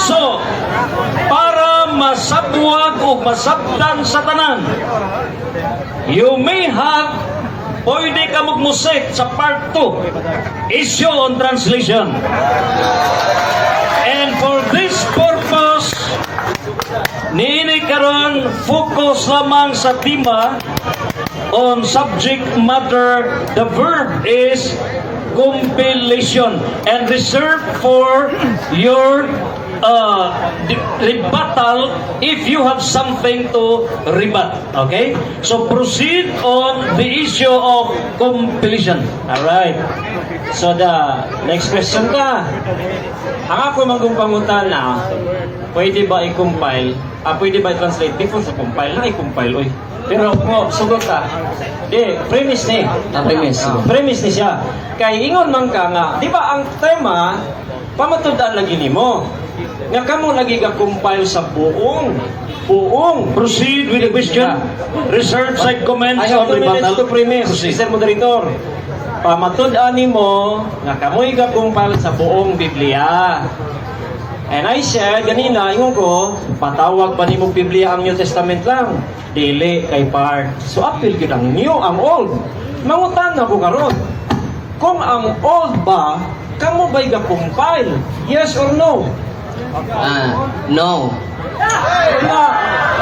So, para masabwag o masabdan sa tanan, you may have, pwede ka magmuset sa part 2, issue on translation. And for this purpose, niini karon focus lamang sa tema on subject matter. The verb is compilation, and reserve for your rebuttal if you have something to rebut. Okay? So proceed on the issue of compilation. Alright. So the next question ka. Ang ako magumpangutan na, pwede ba i-compile? Pwede ba i-translate? Before sa compile, na i-compile, oy. Pero mo, sugot ka. Premise ni. Premise ni siya. Kay ingon man ka nga, di ba ang tema, pamatudan lagi ni mo. Nga kamo lagi ka compile sa buong. Proceed with the question. Reserve side comments I have on 2 minutes to rebuttal. premise, Proceed. Mr. Moderator. Pamatud-an mo nga kamoy ka compile sa buong Biblia. And I said, ganina, ingon ko, patawag ba ni mo Biblia ang New Testament lang? Dili kay part. So, apil yun ang new, ang old. Mangutan na ko karon. Kung ang old ba, kamo ba'y ga-compile? Yes or no? No.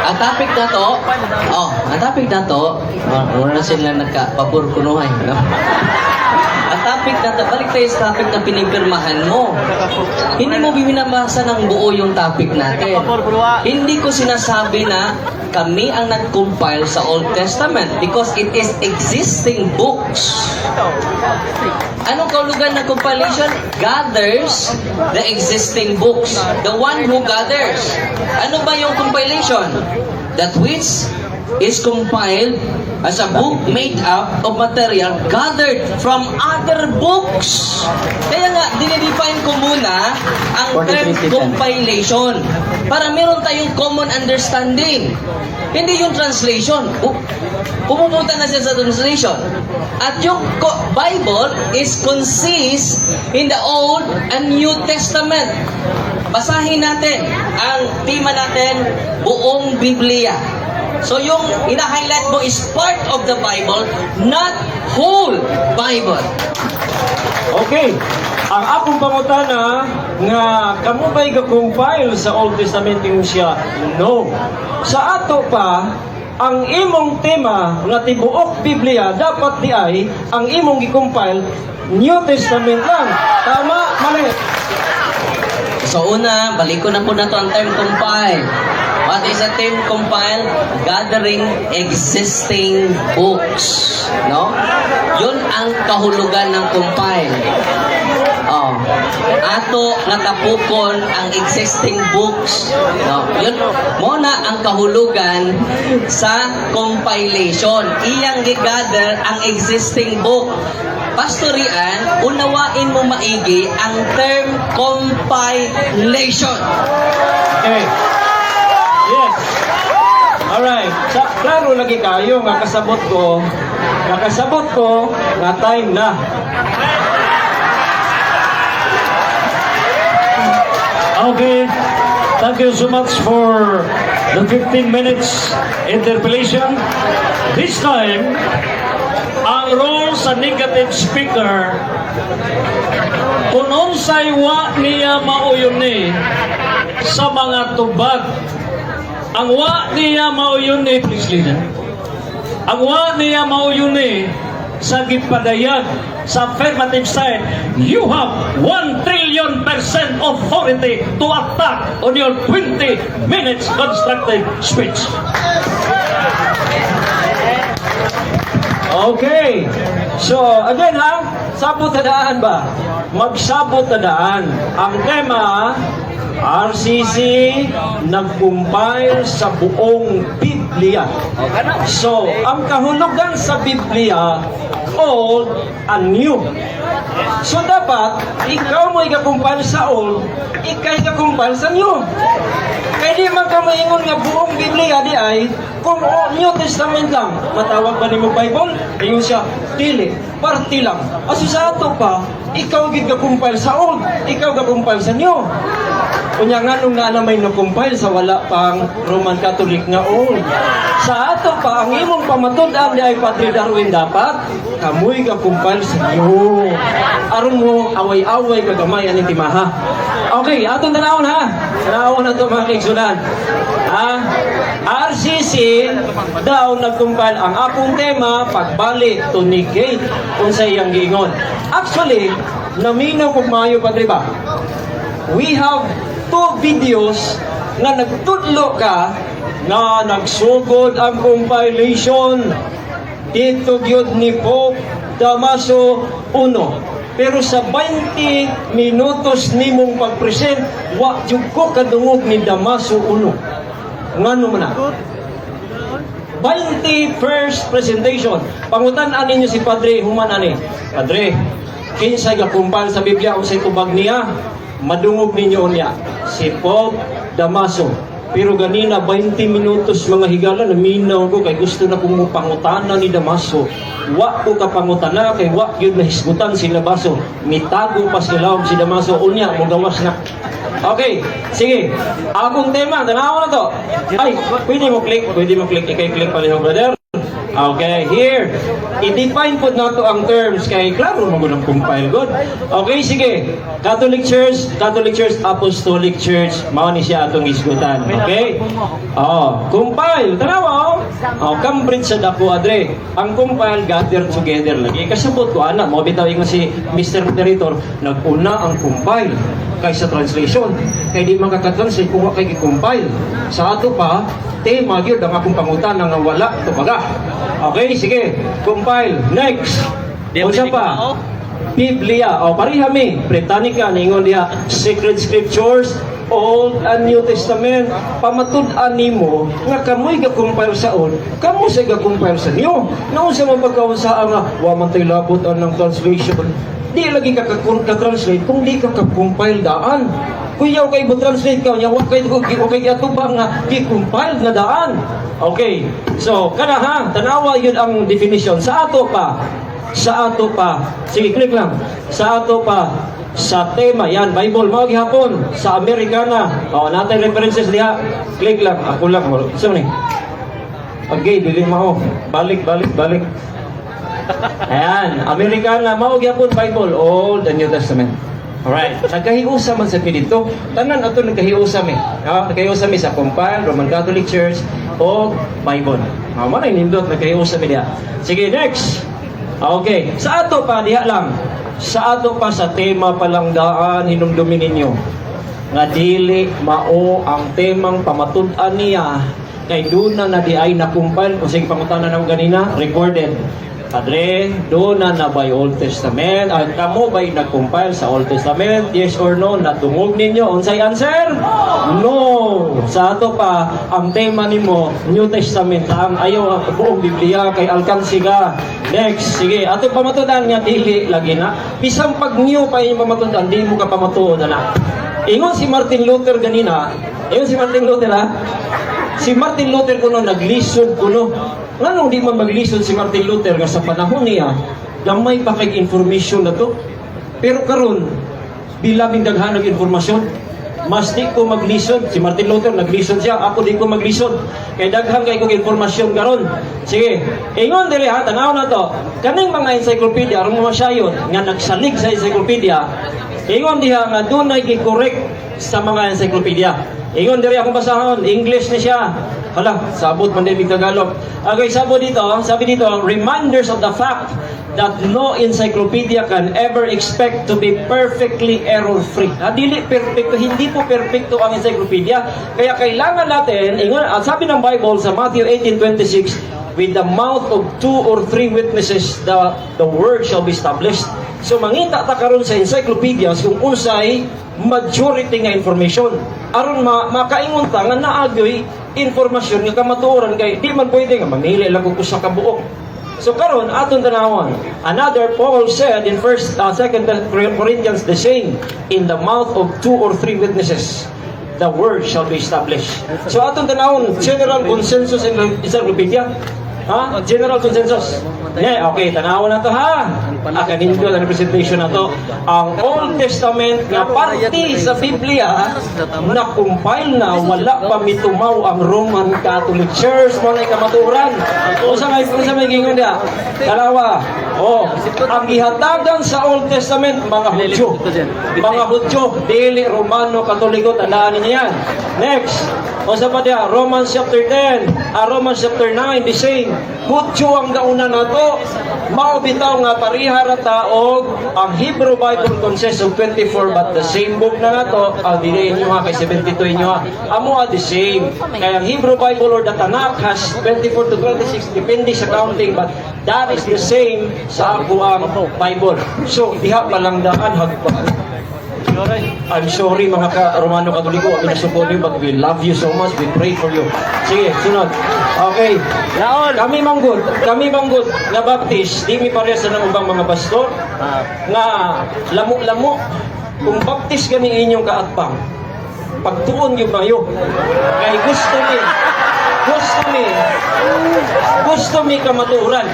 Ang topic na to, wala sila nagka-papurkunuhay. No? Ang topic na to, balik tayo sa topic na pinipirmahan mo. Hindi mo binabasa ng buo yung topic natin. Hindi ko sinasabi na kami ang nag-compile sa Old Testament because it is existing books. Anong kahulugan ng compilation? Gathers the existing books. The one who gathers. Ano ba yung compilation? That which is compiled as a book made up of material gathered from other books. Kaya nga, dinidefine ko muna ang term compilation para meron tayong common understanding. Hindi yung translation. Pumupunta na siya sa translation. At yung Bible is consists in the Old and New Testament. Basahin natin ang tema natin, buong Biblia. So yung ina-highlight mo is part of the Bible, not whole Bible. Okay. Ang akong pangutana nga kamo ba'y ga-compile sa Old Testament yung siya? No. Sa ato pa, ang imong tema nga tibuok Biblia dapat di ay ang imong gi-compile New Testament lang. Tama, mali. So una, balik ko na po na to ang term compile. What is a term compile? Gathering existing books. No? Yun ang kahulugan ng compile. Oh. Ato natapukon ang existing books. No? Yun muna ang kahulugan sa compilation. Iyang gi-gather ang existing book. Pastorian, unawain mo maigi ang term compilation. Okay. Yes. Alright. Klaro lagi kayo nga kasabot ko nga time na. Okay, thank you so much for the 15 minutes interpellation. This time, ang role sa negative speaker, kung unsay wa niya mauyuni sa mga tubag, ang wa niya mauyuni, please listen, ang wa niya mauyuni sa gipadayag sa affirmative side, you have 1 trillion % authority to attack on your 20 minutes constructive speech. Okay. So, again ha, sabot na daan ba? Magsabot na daan. Ang tema, RCC nag-compile sa buong Biblia. So, ang kahulugan sa Biblia, Old and New. So, dapat, ikaw mo ikakumpile sa Old, ikaw ikakumpile sa New. Kaya di man ka maingon nga buong Biblia di ay, kung New Testament lang, matawag ba ni mo Bible? Ayun siya, dili, party lang. Aso sa ato pa, ikaw gid ka-compile sa Old, ikaw ka-compile sa New. Kunya nga nung na may no-compile sa wala pang Roman Catholic nga Old. Sa ato pa, ang imong pamatud-an di ay Padre Darwin dapat, kamoy ka-compile sa New. Aron mo, away-away kagamay aning timaha. Okay, atong tanawon ha. Tanawon na ito mga kaigsunan. RCC daw nag-compile ang akong tema pagbalik to negate kung sa iyang giingon. Actually, naminaw kung maayo pa ba? We have 2 videos na nagtudlo ka na nagsugod ang compilation dito gyud ni Pope Damaso I. Pero sa 20 minutos nimong pag-present, wa jud ko kadungog ni Damaso I. Ngano man na? 21st presentation. Pangutan-an ninyo si Padre Human ani. Padre, kinsay ga-compile sa Biblia unsay tubag niya? Madungog ninyo niya. Si Pope Damaso. Pero ganina 20 minutos mga higala naminaw ko kay gusto na kong pangutana ni Damaso. Wa ko kapangutana kay wa gyud nahisgutan si Damaso. Mitago pa sila si Damaso unya mo gawas na. Okay, sige. Akong tema, tanaw na to. Ay, pwede mo click. I-click pa rin, brother. Okay, here. I-define po na to ang terms kay klaro mo ng compile God. Okay, sige. Catholic Church, Apostolic Church, mao ni siya atong isgutan. Okay? Compile. Tanaw Cambridge sa dako adre. Ang compile gather together lagi. Kasabot ko ana, mo bitaw nga si Mr. Moderator, naguna ang compile kaysa translation. Kay di makaka-translate kung kay compile. Sa ato pa, tema gyud ang akong pangutan nga wala tumaga. Okay, sige. Compile. Next. Unsa pa? Biblia. Parihami. Britannica ningon diha Sacred Scriptures Old and New Testament. Pamatud-an nimo nga kamoy ga-compile sa Old, kamo sa ga-compile sa New. Naon sa mga pagkaunsa nga wa man tay labot ang translation. Di lagi ka ka-translate kung di ka ka-compile daan. Kuyaw kay mo-translate ka, wa kay atubang nga di-compile na daan. Okay. So, kana ha, tanawa yun ang definition. Sa ato pa, sige, click lang. Sa ato pa, sa tema, yan, Bible, mga gihapon, sa Amerikana. O, natin references diha. Click lang, ako lang. So, ni. Okay, dili mo. Balik. Ayan, Amerikana, mga gihapon, Bible, Old and New Testament. Alright, nagkahiusa man sa dito. Tanan ato nagkahiusa mi. Nagkahiusa mi sa Compile, Roman Catholic Church, o Bible. Manay nindot, nagkahiusa mi diha. Sige, next. Okay, sa ato pa, diha lang. Sa ato pa sa tema palangdaan, hinumdumin ninyo. Nga dili mao ang temang pamatud-an niya kay doon na di ay nakumpal. Kung sige pangutanan ng ganina, recorded. Padre, doon na by Old Testament. Kamo ba'y nag-compile sa Old Testament? Yes or no? Natungog ninyo. Unsay answer? No! Sa ato pa, ang tema nimo New Testament. Ang ayaw ang buong Biblia kay alkansi ka. Next, sige. Ato pamatudan nga dili lagi na. Bisang pag new pa yung pamatudan, di mo ka pamatuon na. Ingon si Martin Luther ganina. Ingon si Martin Luther ha? Si Martin Luther kuno naglisod kuno. Nganong di man maglisod si Martin Luther nga sa panahon niya, gamay pa kay information na to. Pero karon, bilabing daghan ng informasyon, mas di ko maglisod. Si Martin Luther naglisod siya, ako di ko maglisod. Kay daghan kay kong informasyon karon. Sige, ingon diri ha, tanaw na to. Kaning mga encyclopedia aron mo masayon nga nagsalig sa encyclopedia. Ingon diha nga dunay gi-correct sa mga encyclopedia. Ingon diri akong basahon, English ni siya. Hala, sabot man din Tagalog. Okay, sabot dito, sabi dito, reminders of the fact that no encyclopedia can ever expect to be perfectly error-free. Dili perfecto, hindi po perfecto ang encyclopedia. Kaya kailangan natin, ingon, sabi ng Bible sa Matthew 18:26, with the mouth of 2 or 3 witnesses, the word shall be established. So mangita ta karon sa encyclopedias kung unsay majority nga information. Aron makaingon ta nga naagyoy informasyon nga kamatuoran kay di man pwede nga mamili lang kung usa ka buok. So karon aton tanawon. Another Paul said in 2 Corinthians the same, in the mouth of 2 or 3 witnesses the word shall be established. So aton tanawon general consensus in encyclopedia. Ha? General consensus. Yeah, okay, tanawon na to ha. Kanindot ang presentation na to. Ang Old Testament nga parte sa Biblia na compile na wala pa mitumaw ang Roman Catholic Church mo na kamaturan. O sa may gingon dia. Dalawa. Ang ihatagan sa Old Testament mga Hudyo. Mga Hudyo, dili Romano Katoliko, tandaan niyo yan. Next. O sa pa dia, Romans chapter 10, Romans chapter 9, the same. Hudyo ang gauna na to. Mao bitaw nga parihara taog ang Hebrew Bible consists of 24 but the same book na nato dili inyo ha kay 72 inyo ha amo the same kaya ang Hebrew Bible or the Tanakh has 24 to 26 depende sa counting but that is the same sa ako ang Bible. So diha pa lang daan hagpa. I'm sorry mga Romano Katoliko, kami nasupport you but we love you so much, we pray for you. Sige, sunod. Okay. Kami manggod nga baptist, di mi parehas sa ubang mga pastor nga lamo-lamo. Kung baptist gani inyong kaatpang, pagtuon gyud kayo. Kay gusto mi kamatuoran.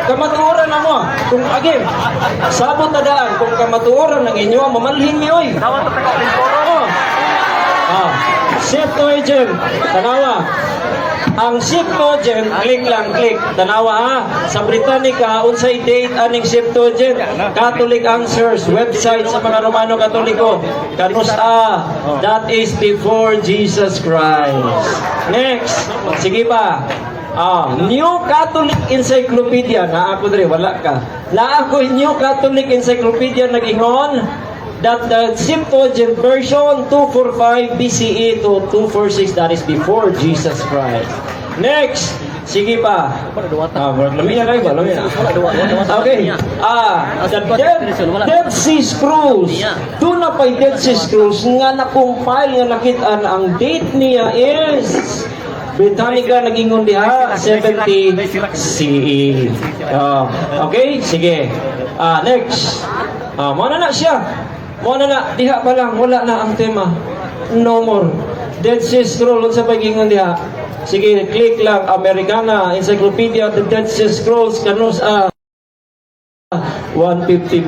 Kamatuoran na mo. Kung again, sabot na daan, kung kamatuoran ng inyo, mamalhin mi oy. Septuagint, tanawa. Ang Septuagint, click lang, click. Tanawa ha. Sa Britannica, unsay date aning Septuagint? Catholic Answers, website sa mga Romano Katoliko. Kanusta? That is before Jesus Christ. Next. Sige pa. New Catholic Encyclopedia na ako dre wala ka. Na ako New Catholic Encyclopedia nag-ingon that the Septuagint version 245 BCE to 246 that is before Jesus Christ. Next, Sige pa. Lamia kayo ba? Lamia. Okay. Dead Sea Scrolls. Doon na pa'y Dead Sea Scrolls nga na-compile nga nakitaan ang date niya is Britannica nagingon diha 70 CE. Okay, sige. Next. Muna na siya. Muna na, diha pa lang, wala na ang tema. No more. Dead Sea Scroll, sa pagingon diha. Sige, click lang, Americana, Encyclopedia of the Dead Sea Scrolls, kanus 150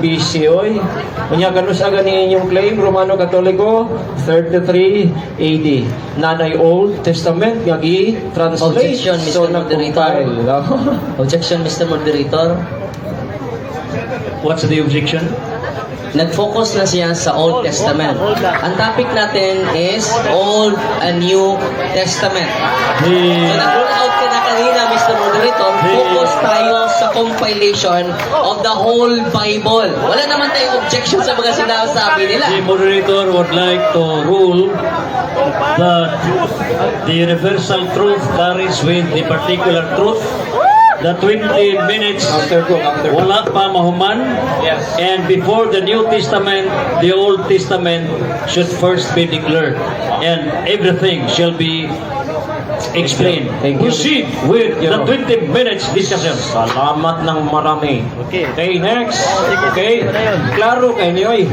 BC, oy. Kanya kanus gani inyong claim, Romano Katoliko, 33 AD. Nanay Old Testament, nga gi-translate. Objection, Mr. Moderator. Objection, Mr. Moderator. What's the objection? Nag-focus na siya sa Old Testament. Ang topic natin is Old and New Testament. So nag-rule out ka na kanina, Mr. Moderator. Focus tayo sa compilation of the whole Bible. Wala naman tayong objection sa mga sinasabi nila. The moderator would like to rule that the universal truth carries with the particular truth. The 20 minutes wala pa mahuman. Yes. And before the New Testament, the Old Testament should first be declared. And everything shall be explained. Thank you. Proceed with the 20 minutes discussion. Salamat ng marami. Okay, next. Okay. Klaro kay ni, oy.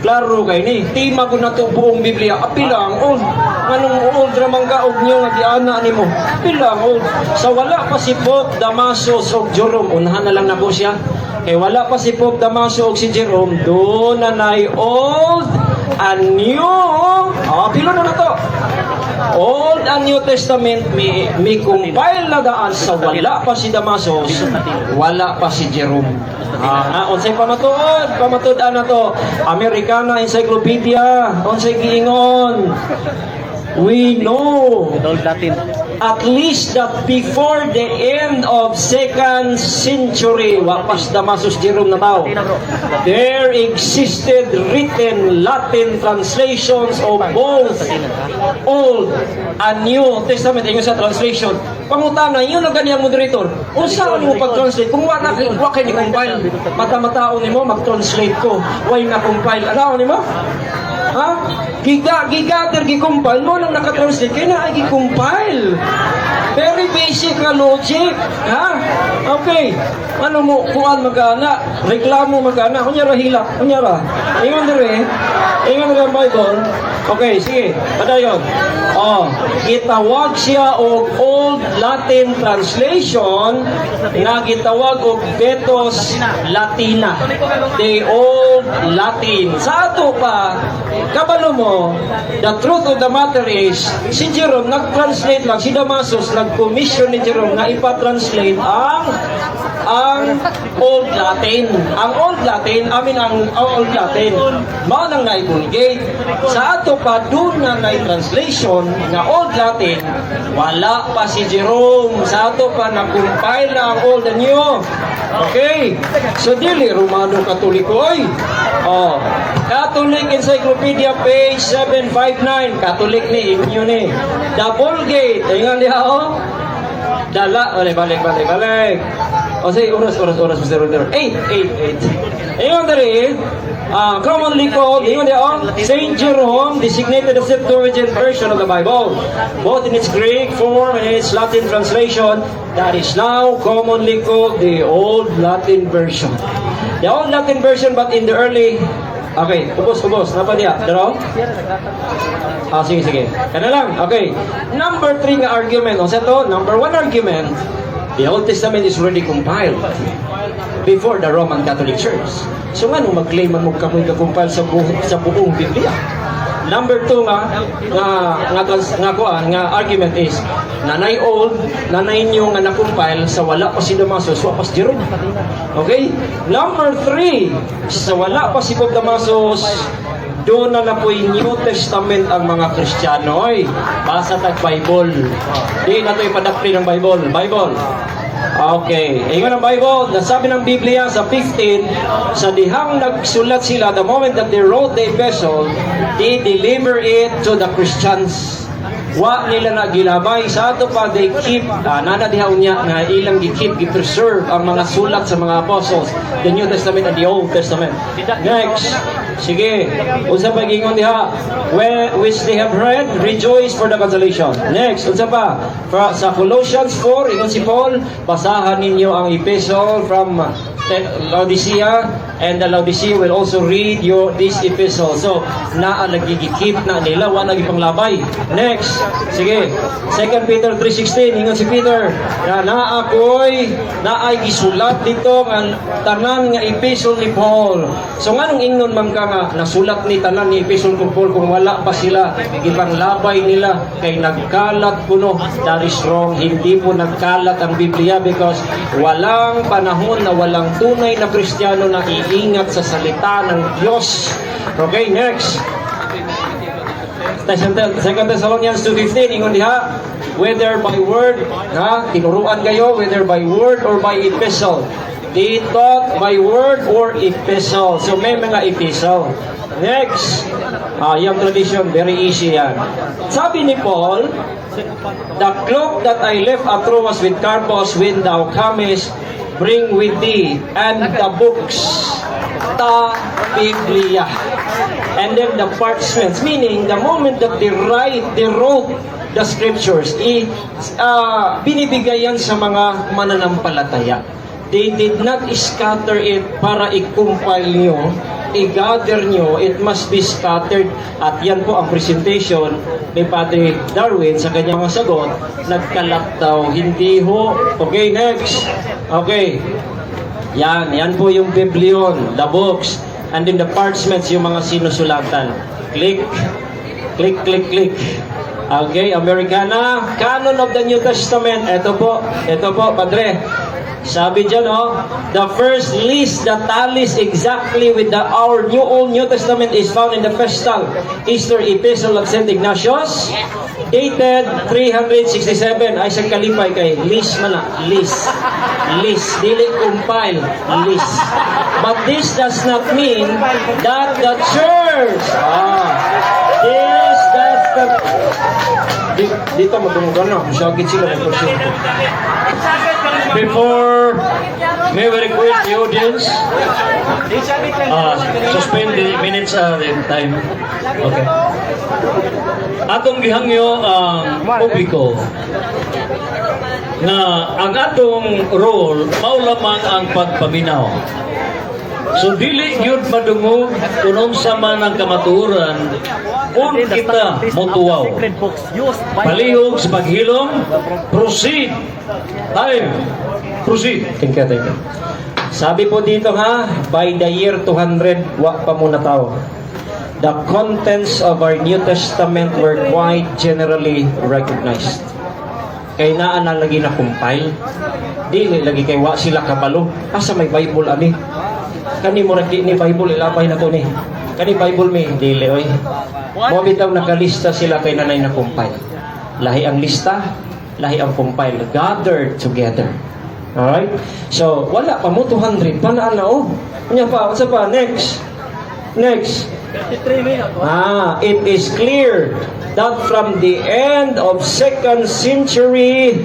Klaro kay ni. Tima ko na to buong Biblia. Apila ang old. Anong old ramang gaog nyo nga giana ni mo? Apila ang old. Sa wala pa si Pope Damasus o Jerome. Unahan na lang na po siya. Kay wala pa si Pope Damaso o si Jerome. Doon na na'y old and new. Apila na to. Old and New Testament may compile na daan sa wala pa si Damaso, wala pa si Jerome. Unsay pamatuod na to. Americana Encyclopedia, unsay giingon. We know at least that before the end of 2nd century, wapas Damasus Jerome na tao, there existed written Latin translations of both Old and New Testament. Ingon sa translation. Pangutana, yun ang ganyan moderator. O saan mo pag-translate? Kung wala kayo ni-compile, mata-matao ni mo, mag-translate ko. Why na-compile? Ano ni mo? Ha? Gigather, gi-compile mo lang nakatranslate. Kaya na ay gi-compile. Very basic na logic. Ha? Okay. Ano mo, kuan magana, reklamo magana, kunyara hilak, kunyara. Ingon dire ang Bible. Okay, sige. Padayon. Gitawag siya og Old Latin Translation na gitawag og Vetus Latina. The Old Latin. Sa ato pa, kabalo mo, the truth of the matter is, si Jerome nag-translate lang, si Damasus nag-commission ni Jerome na ipa-translate ang Old Latin. Ang Old Latin, ang Old Latin, mao nang naibulgate. Sa ato pa, doon na translation nga Old Latin, wala pa si Jerome. Sa ato pa, nag-compile na ang Old and New. Okay? So, dili, Romano Katoliko, oy. Catholic Encyclopedia, page 759. Catholic ni, inyo ni. The Vulgate. Tingnan diha, balik. O sige, oras, Mr. Rodero. 8. Ayun dari, commonly called, Saint Jerome, designated the Septuagint version of the Bible, both in its Greek form and its Latin translation, that is now commonly called the Old Latin version. The Old Latin version, but in the early... Okay, ubos, napa diya? Daro? Sige. Kana lang, okay. Number 3 nga argument. O sa to, number 1 argument, the Old Testament is already compiled before the Roman Catholic Church. So nga nung mag-claim mo kamoy ka-compile sa buong Biblia. Number 2 nga argument is nanay old, nanay nyo nga na-compile sa wala pa si Damasus, wapas Jerome. Okay? Number 3, sa wala pa si Pope Damasus, doon na po'y New Testament ang mga Kristiyano. Oy, basa tag-Bible. Di na ito'y padakri ng Bible. Okay. Ingon ang Bible, nasabi ng Biblia sa 15, sa dihang nagsulat sila, the moment that they wrote the epistle, they deliver it to the Christians. wa nila na gilabay sa ato pa they keep nanadihaw niya nga ilang gi-keep gi-preserve ang mga sulat sa mga apostles, the New Testament and the Old Testament. Next, sige, unsa pa gingon diha, which they have read, rejoice for the consolation. Next, unsa pa, sa Colossians 4 ingon si Paul, basahan ninyo ang epistle from Laodicea, and the Laodicea will also read this epistle. So, nagigikip na nila, wala panglabay. Next, sige, 2 Peter 3:16, ingon si Peter, naay gisulat dito ang tanan nga epistle ni Paul. So, nganong ingnon man ka nga, nasulat ni tanan ni epistle kung Paul, kung wala pa sila, ipanglabay nila, kay nagkalat kuno, that is wrong. Hindi po nagkalat ang Biblia because walang panahon na walang tunay na Kristiyano na iingat sa salita ng Diyos. Okay, next. 2 Thessalonians 2:15, ingon diha, whether by word, tinuruan kayo, whether by word or by epistle. They taught by word or epistle. So may mga epistle. Next, yung tradition, very easy yan. Sabi ni Paul, the cloak that I left at Troas with Carpus when thou comest, bring with thee, and the books, the Biblia, and then the parchments, meaning the moment that they wrote the scriptures, binibigay yan sa mga mananampalataya. They did not scatter it para i-compile nyo, i-gather nyo, it must be scattered. At yan po ang presentation ni Padre Darwin sa kanyang mga sagot, nagkalat daw, hindi ho. Okay, next. Okay. Yan po yung Biblion, the books, and then the parchments, yung mga sinusulatan. Click, click, click, click. Okay, Americana, Canon of the New Testament. Ito po, Padre. Sabi dyan, the first list that tallies exactly with our Old New Testament is found in the Festal Easter Epistle of St. Ignatius, dated 367. Ay, sa kalipay kay list man na. List, dili compile, list. But this does not mean that the church, dito matunggan na, sakit sila ng person. Before, may we request the audience suspend the minutes and time. Okay. Atong gihangyo ang publiko na ang atong role mao lamang ang pagpaminaw. So dili gyud madungog kunon sa man ang kamatuoran kung kita motuwaw. Palihog sa paghilom, proceed. Time. Proceed. Thank you. Sabi po dito by the year 200, wa pa muna tao. The contents of our New Testament were quite generally recognized. Kay naa na lagi na compile. Dili lagi kay wa sila kabalo. Asa may Bible ani? Kani mo raki ni Bible ilapay na to ni. Kani Bible mi dili oy. Mo bitaw nakalista sila kay nanay na compile. Lahi ang lista, lahi ang compile, gathered together. Alright? So, wala pa mo 200 pa na Kanya pa, what's pa? Next. It is clear that from the end of 2nd century,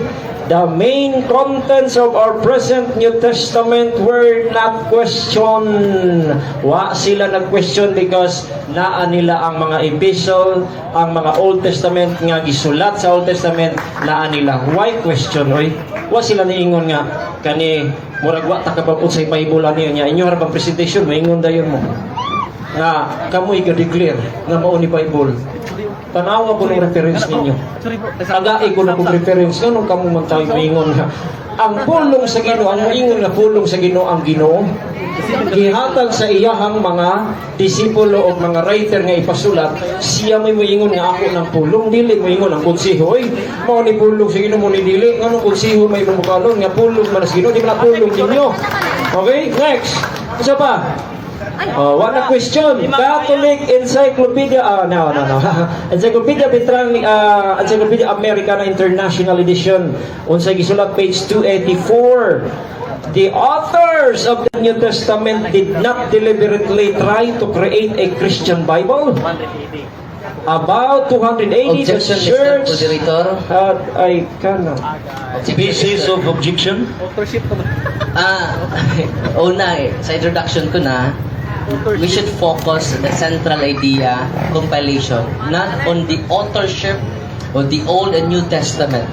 the main contents of our present New Testament were not questioned. Wa sila nag-question because naa nila ang mga epistle, ang mga Old Testament nga gisulat sa Old Testament, naa nila. Why question, oy? Wa sila niingon nga, kani, murag wa takabapot sa Bible niya, inyo harapang presentation, maingon dayon mo. Nga, kamoy ga-declare nga mao ni Bible. Tanawa ko ng reference ninyo. Tagai ko na kong reference. Ganun ka mo man tayo maingon nga. Ang pulong sa Ginoo, ang maingon na pulong sa Ginoo ang Ginoo, gihatag sa iyahang mga disipulo o mga writer nga ipasulat, siya may maingon nga ako ng pulong, dili maingon ang konseho. Oy, mao ni pulong sa Ginoo mo ni dili. Nganong konseho may mamukalon nga pulong man sa Ginoo, di man pulong ninyo. Okay, next. Isa pa. What a question. Catholic Encyclopedia. No. Encyclopedia Encyclopedia Americana International Edition. Unsay gisulat page 284. The authors of the New Testament did not deliberately try to create a Christian Bible. About 280 the Objection, Mr. church Moderator. had I cannot. Basis of objection. Una, sa introduction ko na, we should focus the central idea, compilation, not on the authorship of the Old and New Testament,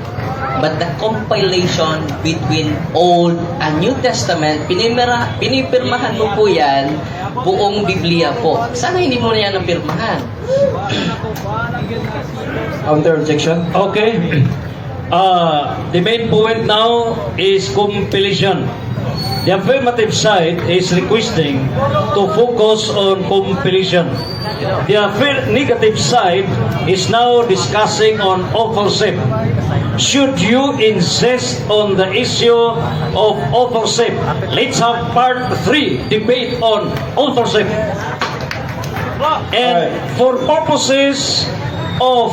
but the compilation between Old and New Testament. Pinipirmahan mo po yan, buong Biblia po. Sana hindi mo na yan ang pirmahan. Counter objection. Okay. The main point now is compilation. The affirmative side is requesting to focus on compilation. The negative side is now discussing on authorship. Should you insist on the issue of authorship? Let's have part 3, debate on authorship. And for purposes of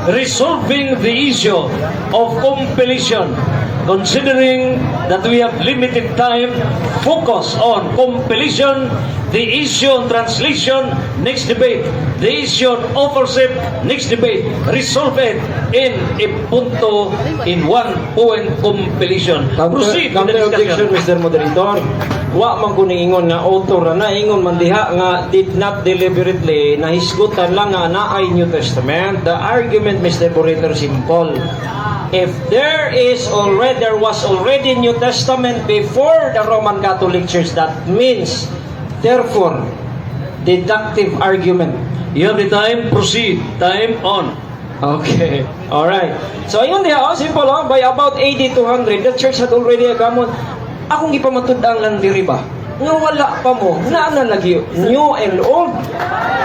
resolving the issue of compilation, considering that we have limited time, focus on compilation, the issue on translation, next debate, the issue on authorship, next debate, resolve it in a punto, in 1 point compilation. Proceed with the Counter objection, discussion. Mr. Moderator. Wa man ko ingon nga author na ingon man diha nga did not deliberately nahisgutan lang nga naay New Testament. The argument, Mr. Moderator, simple. If there was already New Testament before the Roman Catholic Church, that means, therefore, deductive argument. You have the time, proceed. Time on. Okay. Alright. So, yun diha, simple, by about AD 200, the church had already agamon. Akong ipamatud-ang lang diri ba? Nga wala pa mo, na lagi, new and old.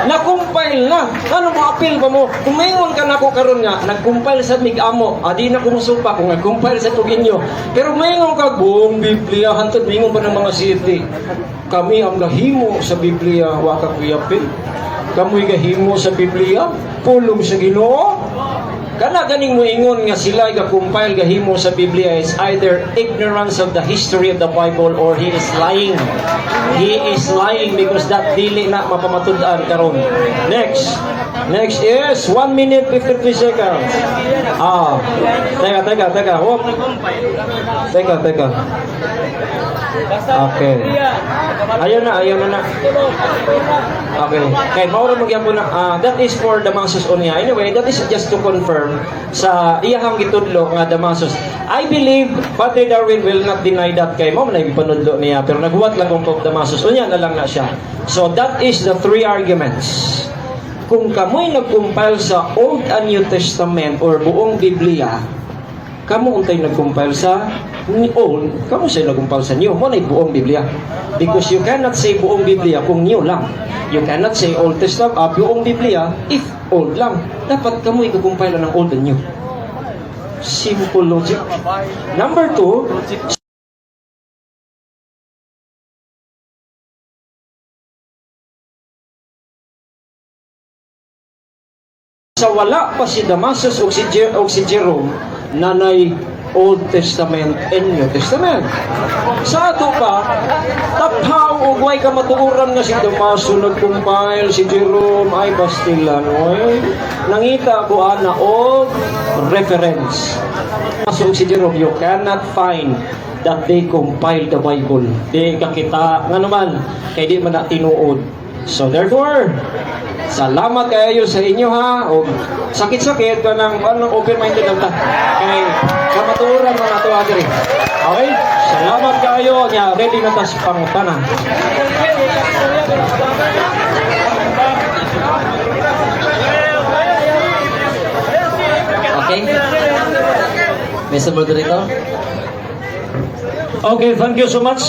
Na-compile na. Ano mo, appeal pa mo? Kung mayroon ka na ako karon nga, nag-compile sa mig-amo, di na kumusulpa kung nag-compile sa tuginyo. Pero mayroon ka, buong Biblia, hantod mayroon pa ng mga city. Kami ang gahimo sa Biblia, waka kuyapin. Kamoy gahimo sa Biblia, pulong sa Ginoo. Kana ganing mo ingon nga sila ga-compile gahimo sa Biblia is either ignorance of the history of the Bible or he is lying. He is lying because that dili na mapamatud-an karon. Next. Next is 1 minute 53 seconds. Teka. Hop. Teka. Okay. Ayun na. Okay. Kay mauro magyapon na that is for Damasus Unya. Anyway, that is just to confirm sa iyahang gitudlo nga Damasus. I believe Padre Darwin will not deny that kay mo man ipanudlo niya pero naghuwat lang kung Damasus Unya na lang na siya. So that is the 3 arguments. Kung kamoy nag-compile sa Old and New Testament or buong Biblia, kamo untay nag-compile sa Old, kamo say nag-compile sa New, mo na buong Biblia. Because you cannot say buong Biblia kung New lang. You cannot say Old Testament, buong Biblia if Old lang. Dapat kamo i-compile ng Old and New. Simple logic. Number 2, sa wala pa si Damasus o si Jerome nanay Old Testament and New Testament. Sa ato pa, taphaw o guay ka matuuran nga si Damaso nag-compile, si Jerome ay bastilan. Oy, nangita ko na old reference. So si Jerome, you cannot find that they compiled the Bible. Di ka kita, nga naman, kay di man na tinuod. So therefore, salamat kayo sa inyo ha. O sakit-sakit ka ng open-minded lang ta. Kay kamaturan mga ito adiri. Okay? Salamat kayo. Ready na tas pangutanan. Okay? Mr. Moderator? Okay, thank you so much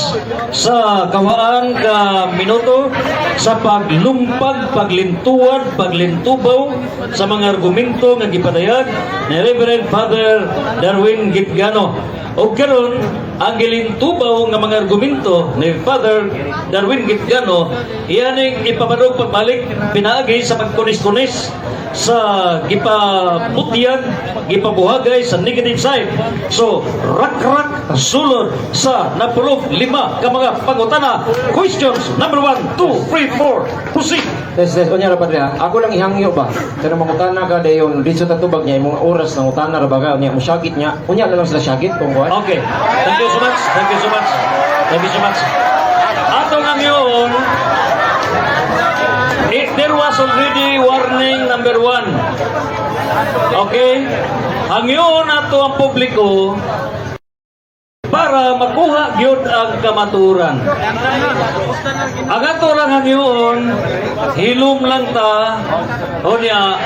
sa kawaan ka minuto sa paglumpag, paglintuad, paglintubaw sa mga argumento nga gipadayag ni Reverend Father Darwin Gitgano. O karon ang gilintubaw nga mga argumento ni Father Darwin Gitgano iyaning ipapadog pagbalik pinaagi sa pagkunis-kunis sa gipaputyan, gipabuhagay sa negative side. So, rak-rak sulod sa napulog 5 ka mga pangutana. Questions number 1, 2, 3, 4. Proceed. Test. Kunya ra padre ha. Ako lang ihangyo ba. Pero mangutana ka dayon dito sa tubag niya imong oras nang utana ra baga niya mo syagit niya. Unya na lang sila syagit kung kuan. Okay. Thank you so much. Thank you so much. Thank you so much. Ato nga ngayon, there was already warning number 1. Okay? Hangyon ato ang publiko para makuha gyud ang kamaturan. Ang ato lang hangyon, hilom lang ta o niya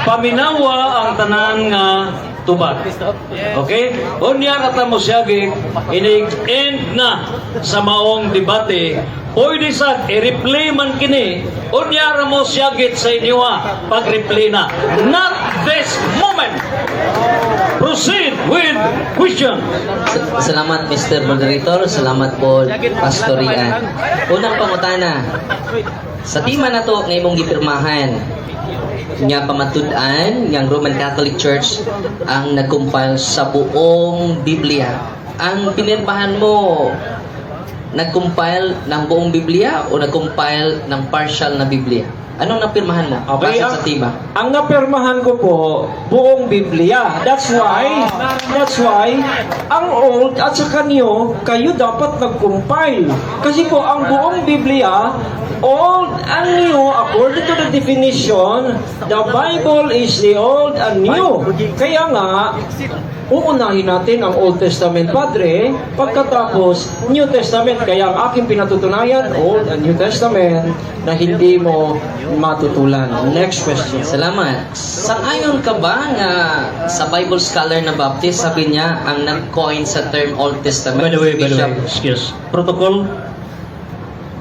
paminawa ang tanan nga tubag. Okay? Unya kata mo siyagit, ini-end na sa maong debate. Pwede sa i-replay man kini, unya ra mo siyagit sa inyo pag-replay na. Not this moment. Proceed with question. Salamat Mr. Moderator, salamat po Pastor Ian. Unang pangutana, sa tima na to ngayong gipirmahan, nga pamatud-an ng Roman Catholic Church ang nag-compile sa buong Biblia. Ang pinirmahan mo, nag-compile ng buong Biblia o nag-compile ng partial na Biblia? Anong napirmahan mo? Okay, Base sa tiba. Ang napirmahan ko po, buong Biblia. That's why, ang old at saka new, kayo dapat nag-compile. Kasi po, ang buong Biblia, old and new, according to the definition, the Bible is the old and new. Kaya nga, uunahin natin ang Old Testament, Padre, pagkatapos New Testament. Kaya ang aking pinatutunayan, Old and New Testament, na hindi mo matutulan. Next question. Salamat. Sang-ayon ka ba nga sa Bible scholar na Baptist, sabi niya, ang nag-coin sa term Old Testament? By the way, Bishop. excuse. Protocol,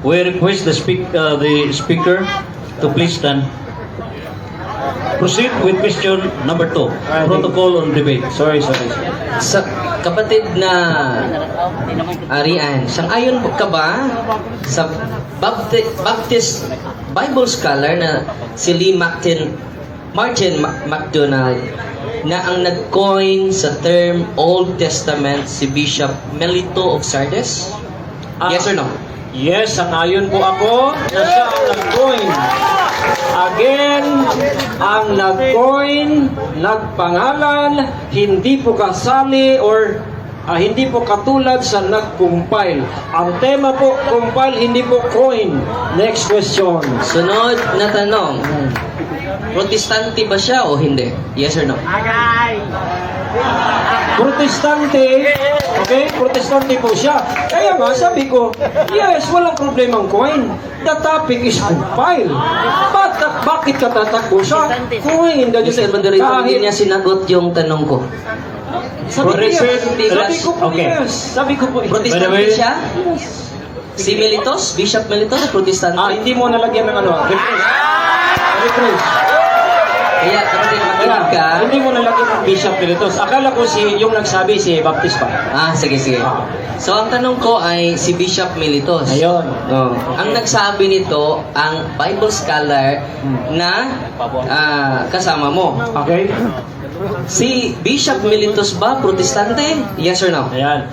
we request the speaker to please stand. Proceed with question number 2. Protocol on debate. Sorry. Sa kapatid na Arian, sang-ayon ka ba sa Baptist Bible scholar na si Lee Martin MacDonald na ang nag-coin sa term Old Testament si Bishop Melito of Sardes? Yes or no? Yes, sangayon po ako na siya ang nag-coin. Again, ang nag-coin, nagpangalan, hindi po kasali or hindi po katulad sa nag-compile. Ang tema po, compile, hindi po coin. Next question. Sunod na tanong. Protestante ba siya o hindi? Yes or no? Protestante, okay? Protestante po siya. Kaya nga, sabi ko, yes, walang problemang coin. The topic is compile. Bakit katatakbo siya? Coin. Mr. Moderator, hindi niya sinagot yung tanong ko. Sabi ko po, Okay. yes. Sabi ko po, By the Protestante way- siya? Si Melitos? Bishop Melitos? Protestante? hindi mo nalagyan ng ano, refresh. Kaya kapatid, makinig ka. Hindi mo nalagyan ng Bishop Pilitos. Akala ko yung nagsabi si Baptist pa. Sige. So, ang tanong ko ay si Bishop Melitos. Ayun. Oh. Ang nagsabi nito, ang Bible scholar na kasama mo. Okay? Si Bishop Melitos ba protestante? Yes or no? Ayan.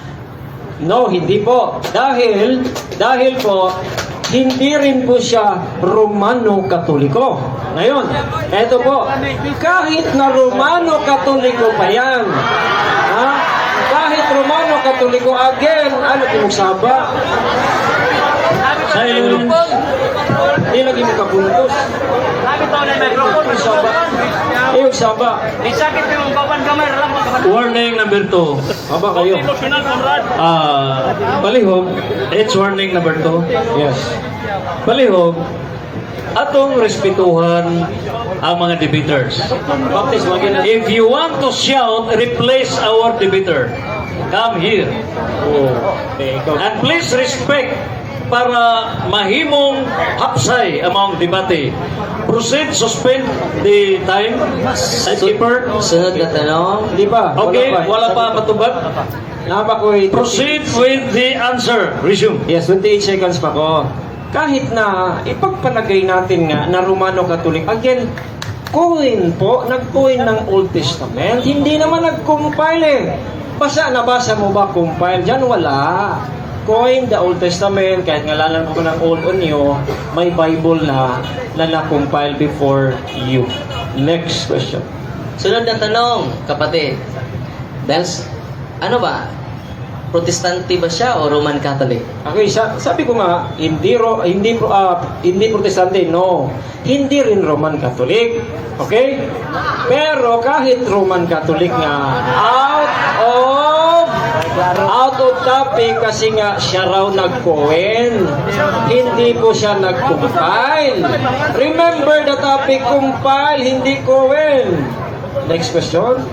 No, hindi po. Dahil po, hindi rin po siya Romano-Katoliko. Ngayon, eto po, kahit na Romano-Katoliko pa yan, kahit Romano-Katoliko, again, ano yung saba? Silence. Hindi lagi mo kapuntos. Yung saba. Yung saba. Warning number 2. Aba kayo. Palihog, it's warning number 2. Yes. Palihog, atong respetuhan ang mga debaters. Baptist, wag yun na. If you want to shout, replace our debater. Come here. Okay, ikaw. And please respect para mahimong hapsay ang mga debate. Proceed, suspend the time. Timekeeper. Sunod na tanong. Di ba? Okay, wala pa matubag. Napa ko Proceed with the answer. Resume. Yes, 28 seconds pa ko. Kahit na ipagpalagay natin nga na Romano-Katolik, again, coin po, nag-coin ng Old Testament, hindi naman nag-compile eh. Nabasa mo ba compile? Diyan wala. coined the Old Testament, kahit ngalalan ko ng Old o New, may Bible na na-compile before you. Next question. Sunod na tanong, kapatid. Ano ba? Protestante ba siya o Roman Catholic? Okay, sabi ko nga, hindi Protestante, no. Hindi rin Roman Catholic. Okay? Pero kahit Roman Catholic nga, out of topic kasi nga siya raw nag-coin. Hindi po siya nag-compile. Remember the topic, compile, hindi coin. Next question.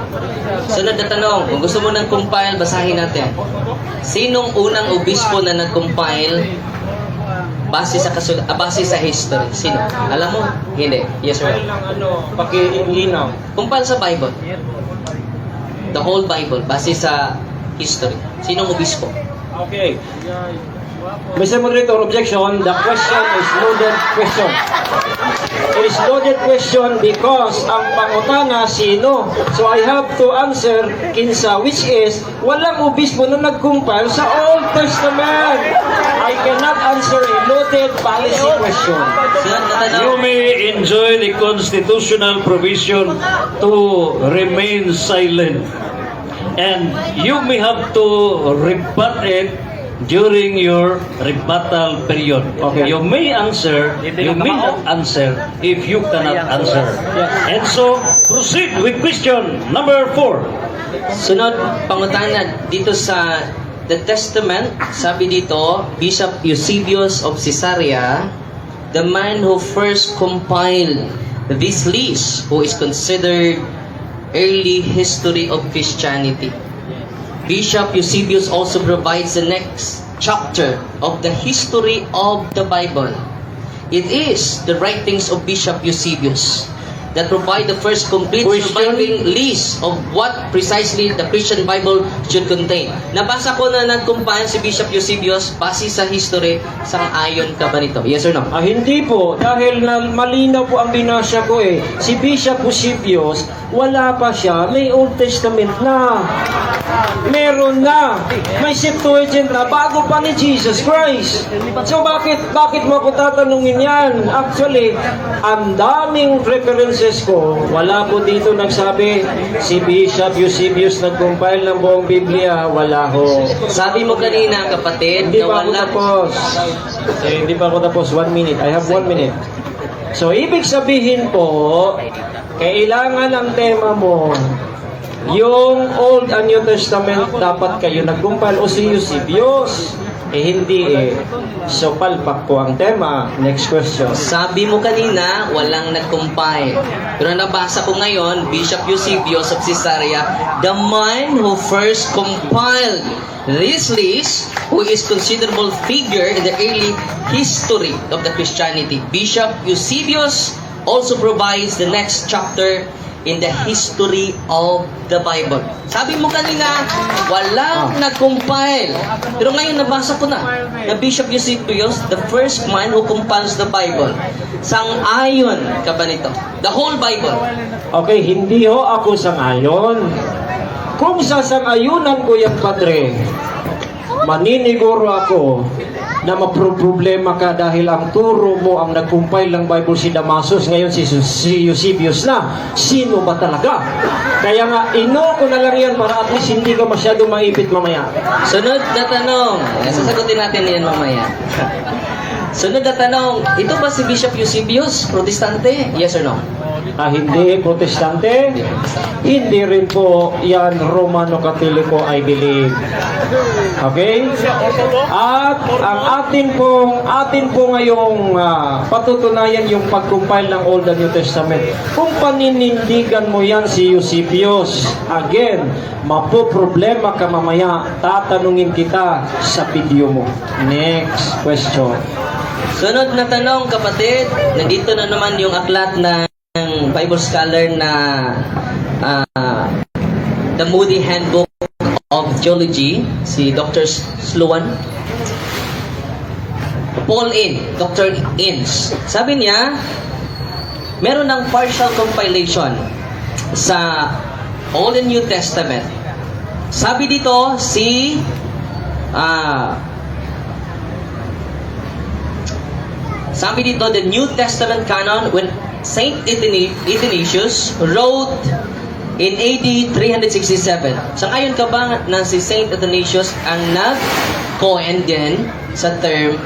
Sunod na tanong, kung gusto mo ng compile, basahin natin. Sinong unang obispo na nag-compile base sa history? Sino? Alam mo? Hindi. Yes or no? Pakilinaw. Compile sa Bible. The whole Bible, base sa history. Sinong obispo? Okay. Mr. Moderator, objection. The question is loaded question. It is loaded question because ang pangutana sino. So I have to answer kinsa, which is walang obispo na nag-compile sa Old Testament. I cannot answer a loaded policy question. Sunod na tanong. You may enjoy the constitutional provision to remain silent. And you may have to rebut it during your rebuttal period. Okay. You may answer, you may not answer if you cannot answer. And so, proceed with question number 4. Sunod, pangutana dito sa The Testament, sabi dito, Bishop Eusebius of Caesarea, the man who first compiled this list, who is considered early history of Christianity. Bishop Eusebius also provides the next chapter of the history of the Bible. It is the writings of Bishop Eusebius that provide the first complete surviving list of what precisely the Christian Bible should contain. Nabasa ko na nag-compile si Bishop Eusebius base sa history, sang-ayon ka ba nito? Yes or no? Hindi po, dahil malinaw po ang binasya ko eh. Si Bishop Eusebius, wala pa siya, may Old Testament na. Meron na. May Septuagint na bago pa ni Jesus Christ. So bakit mo ako tatanungin yan? Actually, ang daming references ko, wala po dito nagsabi si Bishop Eusebius nag-compile ng buong Biblia. Wala ho. Sabi mo kanina, kapatid, Hindi na pa ako wala... tapos. Hindi pa ako tapos. 1 minute. I have 1 minute. So, ibig sabihin po, kailangan ang tema mo, yung Old and New Testament, dapat kayo nag-compile o si Eusebius. Hindi eh. So, palpak po ang tema. Next question. Sabi mo kanina, walang nag-compile. Pero nabasa ko ngayon, Bishop Eusebius of Caesarea, the man who first compiled this list, who is considerable figure in the early history of the Christianity. Bishop Eusebius also provides the next chapter in the history of the Bible. Sabi mo kanina, walang nag-compile. Pero ngayon nabasa ko na Bishop Eusebius, the first man who compiles the Bible. Sang-ayon ka ba nito? The whole Bible. Okay, hindi ho ako sang-ayon. Kung sasang-ayunan ko yan, Padre, maniniguro ako na maproblema ka dahil ang turo mo ang nag-compile ng Bible si Damasus, ngayon si Eusebius na. Sino ba talaga? Kaya nga, ko na lang yan para at least hindi ka masyado maipit mamaya. Sunod na tanong. Sasagutin natin yan mamaya. Sunod na tanong, ito ba si Bishop Eusebius, Protestante? Yes or no? Hindi Protestante, hindi rin po yan Romano Katoliko, I believe. Okay? At ang atin po ngayong patutunayan yung pag-compile ng Old and New Testament. Kung paninindigan mo yan si Eusebius, again, mapoproblema ka mamaya, tatanungin kita sa video mo. Next question. Sunod na tanong, kapatid. Nandito na naman yung aklat ng Bible scholar na The Moody Handbook of Theology, si Dr. Sloan. Dr. Inns. Sabi niya, meron ng partial compilation sa Old and New Testament. Sabi dito, si Sabi dito, the New Testament canon when Saint Athanasius wrote in AD 367. Sa ngayon ka ba na si Saint Athanasius ang nag-coin din sa term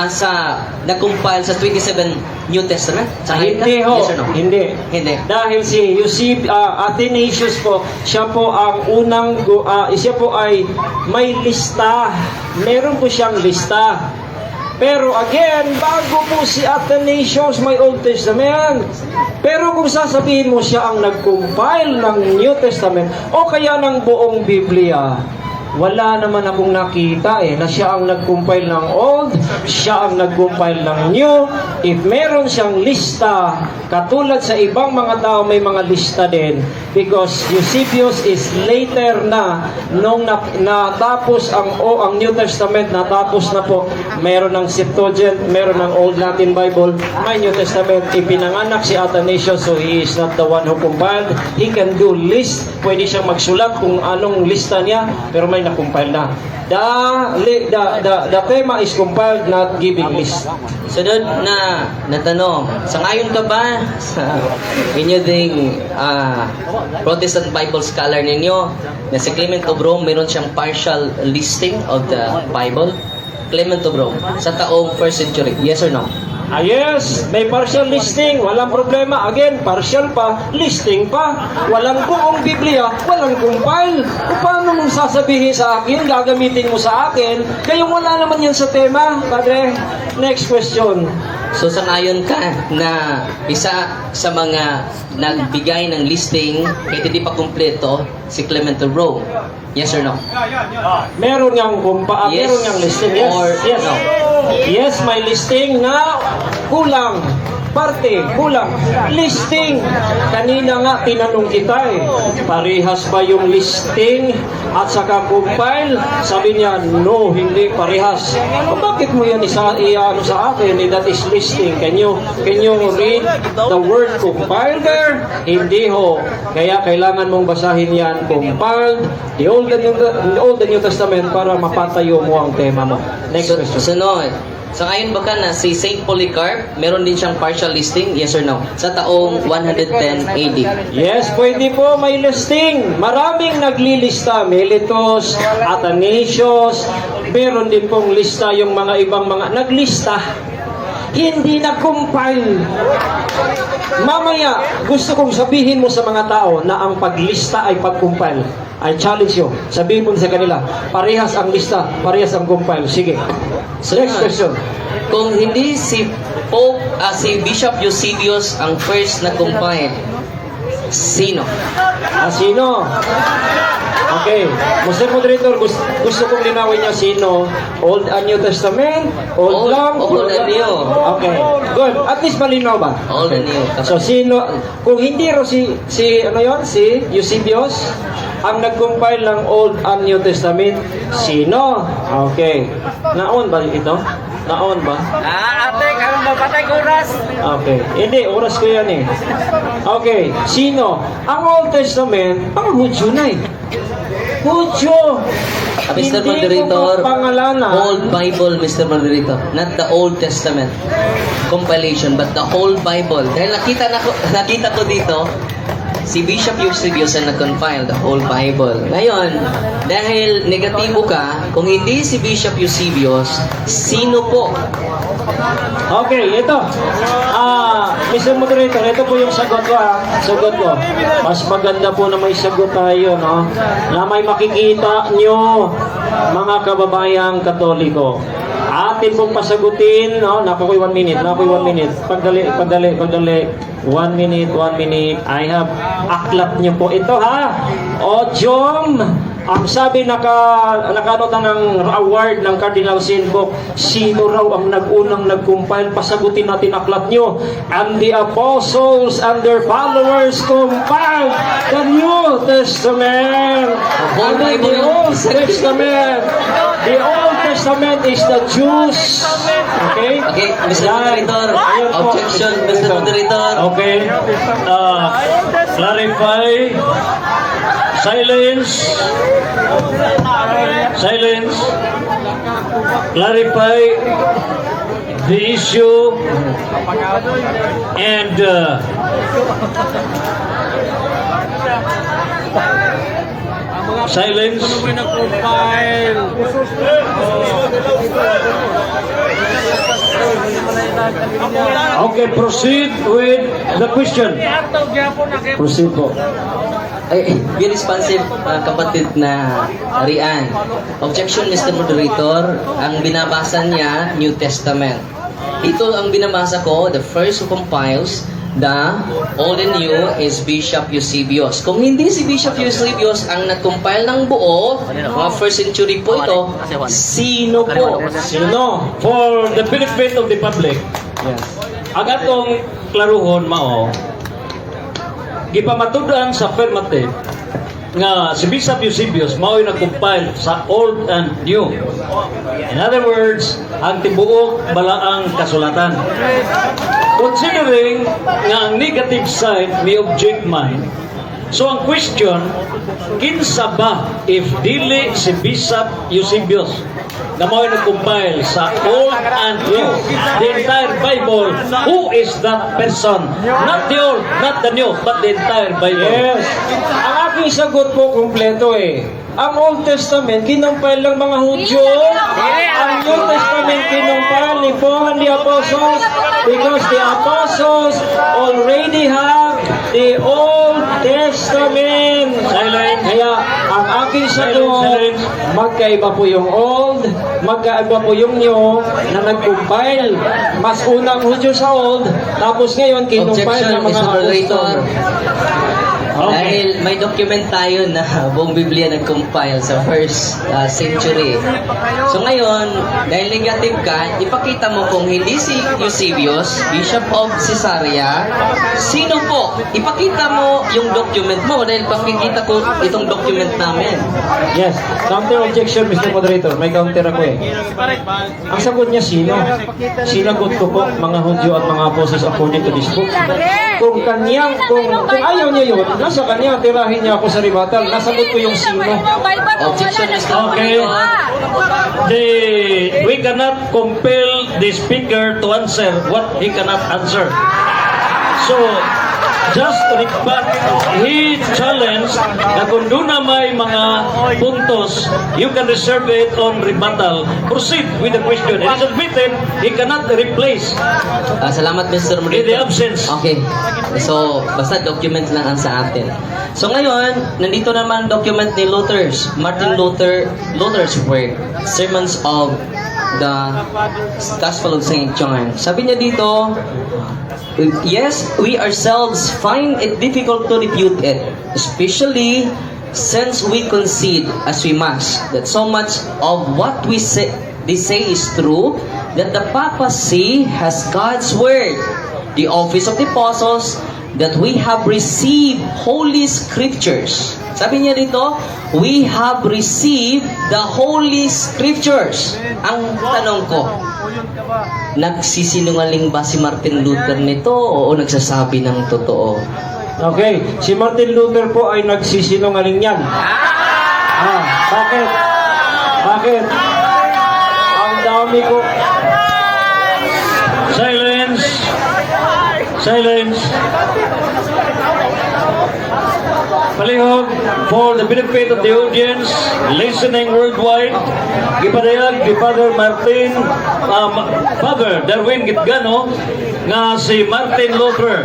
sa nag-compile sa 27 New Testament? Sa ngayon ka? Hindi ho, Yes or no? hindi. Hindi. Dahil si Athanasius po, siya po ang unang, siya po ay may lista. Meron po siyang lista. Pero again, bago po si Athanasius may Old Testament. Pero kung sasabihin mo siya ang nag-compile ng New Testament o kaya ng buong Biblia, wala naman akong nakita na siya ang nag-compile ng Old, siya ang nag-compile ng New. If meron siyang lista, katulad sa ibang mga tao may mga lista din, because Eusebius is later na, nung natapos ang New Testament, natapos na po, meron ng Septuagint, meron ng Old Latin Bible, may New Testament, ipinanganak si Athanasius, so he is not the one who compiled. He can do list, pwede siyang magsulat kung anong lista niya, pero may na-compile na. The tema is compiled, not giving list. Sunod na natanong, sangayon ka ba sa inyo ding Protestant Bible scholar ninyo na si Clement of Rome meron siyang partial listing of the Bible? Clement of Rome sa taong 1st century, yes or no? Yes, may partial listing, walang problema. Again, partial pa, listing pa. Walang buong Biblia, walang compile. O paano mong sasabihin sa akin, gagamitin mo sa akin, kaya wala naman yan sa tema, Padre? Next question. So sangayon ka na isa sa mga nagbigay ng listing kahit hindi pa kumpleto si Clement of Rome? Yes or no? Meron ngang Yes meron ngang listing. Yes, or yes. no? Yes, may listing na kulang. Kulang. Listing. Kanina nga, tinanong kita parehas ba yung listing at saka compile? Sabi niya, no, hindi parehas. Bakit mo yan sa akin? That is listing. Can you read the word compile there? Hindi ho. Kaya kailangan mong basahin yan, compiled, the Old and New Testament para mapatayo mo ang tema mo. Next question. Sunod. Sa ngayon ba ka na si Saint Polycarp, meron din siyang partial listing, yes or no? Sa taong 110 AD. Yes, pwede po, may listing. Maraming naglilista. Miletus, Athanasius, meron din pong lista yung mga ibang mga naglista. Hindi na-compile. Mamaya, gusto kong sabihin mo sa mga tao na ang paglista ay pag-compile. I challenge you. Sabihin mo sa kanila, parehas ang lista, parehas ang compile. Sige. Next question. Kung hindi si si Bishop Eusebius ang first na compile, sino? Sino? Okay. Mr. Moderator, gusto kong linawin niya sino. Old and New Testament? Old lang? Old and New. Okay. Good. At least malinaw ba? Old and New. So sino, kung hindi ro si Eusebius, ang nag-compile ng Old and New Testament, sino? Okay. Naon ba ito? Naon ba? Ate, karon ba patay oras? Okay. Hindi, oras ko yan Okay. Sino? Ang Old Testament, ang Hudyo na Hudyo! Mr. Hindi Moderator, ko pangalanan. Old Bible, Mr. Moderator. Not the Old Testament compilation, but the whole Bible. Dahil nakita ko dito, si Bishop Eusebius ang nag-compile the whole Bible. Ngayon, dahil negatibo ka, kung hindi si Bishop Eusebius, sino po? Okay, ito. Mr. Moderator, ito po yung sagot ko Sagot ko. Mas maganda po na may sagot tayo, no? Na may makikita nyo, mga kababayang Katoliko. Atin pong pasagutin, no? Nakukoy 1 minute. Pagdali. 1 minute. I have aklat nyo po ito, ha? Odyom. Ang sabi nakanutan ng award ng Cardinal Sinbok, sino raw ang nag-unang nag-compile? Pasagutin natin aklat nyo. And the apostles and their followers compiled the New Testament. whole And then Bible. the Old Testament. The Old Testament is the Jews. Okay? Okay, Mr. Yan. Moderator. Ayan po, Objection, Mr. Moderator. Okay. Clarify. Silence. Clarify. the issue and silence. Okay, proceed with the question. Proceed po. Ay, be responsive, kapatid na Rian. Objection, Mr. Moderator. Ang binabasa niya, New Testament. Ito ang binabasa ko, the first who compiles the Old and New is Bishop Eusebius. Kung hindi si Bishop Eusebius ang nag-compile ng buo, mga first century po ito, sino po? Sino? For the benefit of the public, Yes. ang atong klaruhon mao, gipamatudan sa affirmative nga si Bishop Eusebius mao'y nag-compile sa Old and New. In other words, ang tibuok balaang kasulatan. Considering nga ang negative side may object mind, so ang question, kinsa ba if dili si Bishop Eusebius na mao'y nag-compile sa Old and New, the entire Bible, who is that person? Not the Old, not the New, but the entire Bible. Yes. Ang aking sagot po kumpleto eh. Ang Old Testament, kinumpile ng mga Hudyo. Ang New Testament, kinumpile ni Paul and the Apostles because the Apostles already have the Old Testament. Silence. Kaya ang aking sagot, Silence. magkaiba po yung Old, magkaiba po yung New na nag-compile. Mas unang Hudyo sa Old, tapos ngayon kinumpile Objection, ng mga Mr. Moderator. Apostles. Dahil may document tayo na buong Biblia nag-compile sa first century. So ngayon, dahil negative ka, ipakita mo kung hindi si Eusebius, Bishop of Caesarea, sino po? Ipakita mo yung document mo dahil pakikita ko itong document namin. Yes, counter objection, Mr. Moderator. May counter ako eh. Ang sagot niya sino? Sinagot ko po mga Hudyo at mga apostles according to this book. Kung ayaw niya yun, nasa kanya, tirahin niya ako sa rebuttal. Nasagot ko yung sino. Objection, Mr. Okay. We cannot compel the speaker to answer what he cannot answer. So, just to rebut, he challenged na kung doon na may mga puntos, you can reserve it on rebuttal. Proceed with the question. It is admitted, he cannot replace Salamat, Mr. in the Moderator. absence. Okay. So, basta document lang ang sa atin. So ngayon, nandito naman ang document ni Martin Luther's work, Sermons of the Gospel of St. John. Sabi niya dito, yes, we ourselves find it difficult to refute it, especially since we concede, as we must, that so much of what they say is true, that the papacy has God's word, the office of the apostles, that we have received holy scriptures. Sabi niya dito, we have received the holy scriptures. Ang tanong ko, nagsisinungaling ba si Martin Luther nito o nagsasabi ng totoo? Okay, si Martin Luther po ay nagsisinungaling yan. Bakit? Bakit? Ang dami ko... Silence. Silence. Palihog, for the benefit of the audience listening worldwide, gipadayag ni Father Martin, Father Darwin Gitgano, nga si Martin Luther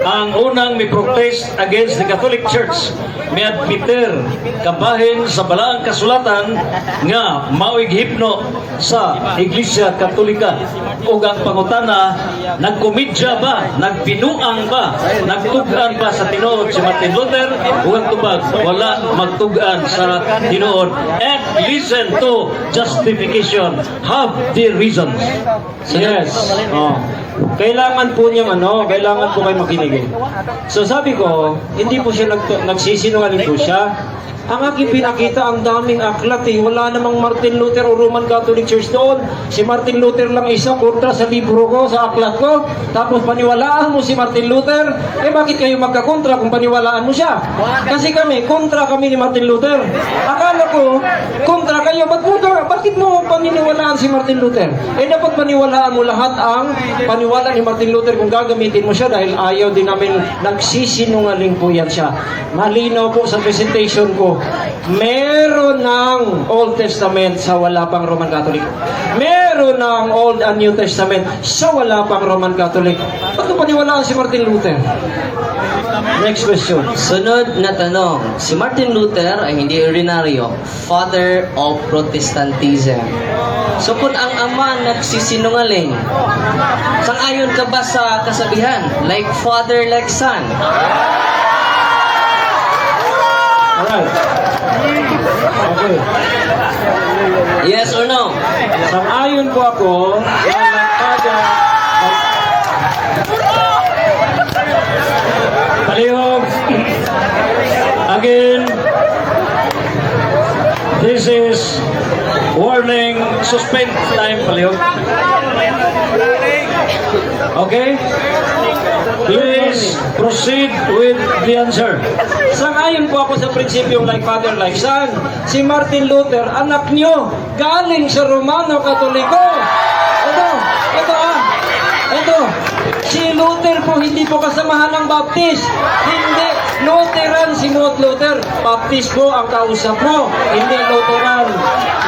ang unang may protest against the Catholic Church. May admiter kabahin sa balaang kasulatan nga mao'y hipno sa Iglesia Katolika. Ug ang pangutana, nagkomedya ba, nagpinuang ba, nagtugan ba sa tinuod si Martin Luther? Ug ang tubag, wala magtugan sa tinuod. And listen to justification. Have the reasons. Yes. Kailangan po niyang kailangan po kayo makinig eh. So sabi ko, hindi po siya nagsisinungaling po siya. Ang aking pinakita, ang daming aklat eh. Wala namang Martin Luther o Roman Catholic Church doon. Si Martin Luther lang isa, kontra sa libro ko, sa aklat ko. Tapos paniwalaan mo si Martin Luther. Eh bakit kayo magkakontra kung paniwalaan mo siya? Kasi kontra kami ni Martin Luther. Akala ko, kontra kayo. Bakit mo paniniwalaan si Martin Luther? Dapat paniwalaan mo lahat ang paniwala ni Martin Luther kung gagamitin mo siya dahil ayaw din namin nagsisinungaling po yan siya. Malinaw po sa presentation ko, meron ng Old Testament sa wala pang Roman Catholic. Meron ng Old and New Testament sa wala pang Roman Catholic. Ba't paniwalaan si Martin Luther? Next question. Sunod na tanong, si Martin Luther ay hindi ordinaryo, father of Protestantism. So kung ang ama nagsisinungaling, sang-ayon ka ba sa kasabihan? Like father, like son? Alright. Okay. Yes or no? Sang-ayon po ako na nagpada Palihog. Again, this is warning, suspend time, Palihog. Okay? Please proceed with the answer. Sang-ayon po ako sa prinsipyong like father, like son. Si Martin Luther, anak nyo, galing sa Romano Katoliko. Ito. Si Luther po, hindi po kasamahan ng Baptist. Hindi. Lutheran si Luther. Baptist po ang kausap mo. Hindi Lutheran.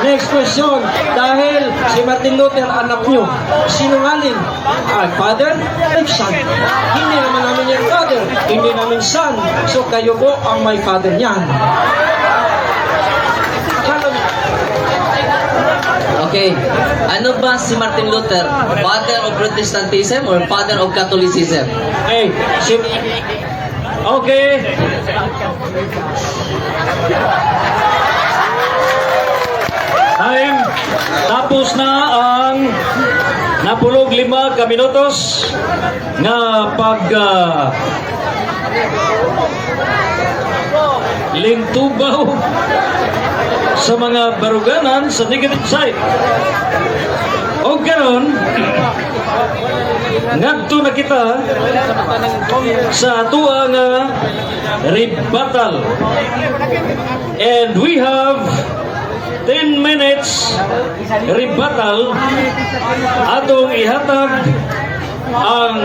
Next question. Dahil si Martin Luther, anak nyo, sinungaling. Father, like son. Hindi naman namin yung father. Hindi namin son. So kayo po ang may father niyan. Okay. Ano ba si Martin Luther? Father of Protestantism or father of Catholicism? Okay. Okay. Time. Tapos na ang napulog 5 ka minutos nga pag lingtubaw sa mga baruganan sa negative side. O karon, ngadto na kita sa atuang rebuttal. And we have 10 minutes rebuttal atong ihatag ang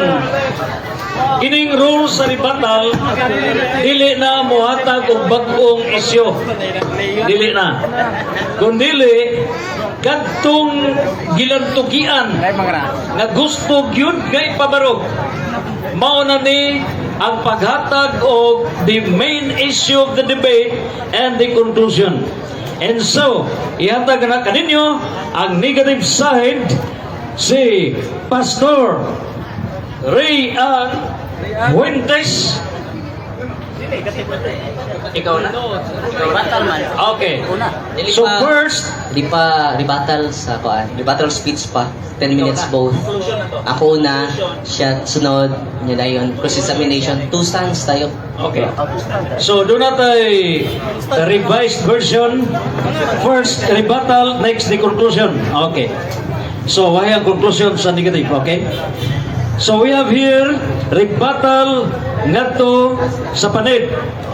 kining rule sa rebuttal. Dili na mohatag og bag-ong isyu, dili na, kundili kadtong gilantugian nga gusto gyud kay pabarog, mao na ni ang paghatag og the main issue of the debate and the conclusion. And so, ihatag na kaninyo ang negative side, si Pastor Ray Fuentes. Ikaw na? Rebuttal man. Okay. Dili So pa- first, Di pa rebuttal sa kuan. Rebuttal speech pa. 10 minutes both. Ako na, siya sunod, niya dayon. Cross-examination. 2 stands tayo. okay. So do not a revised version. First rebuttal, next the conclusion. Okay. So why ang conclusion sa negative, okay? So we have here rebuttal ngadto sa panid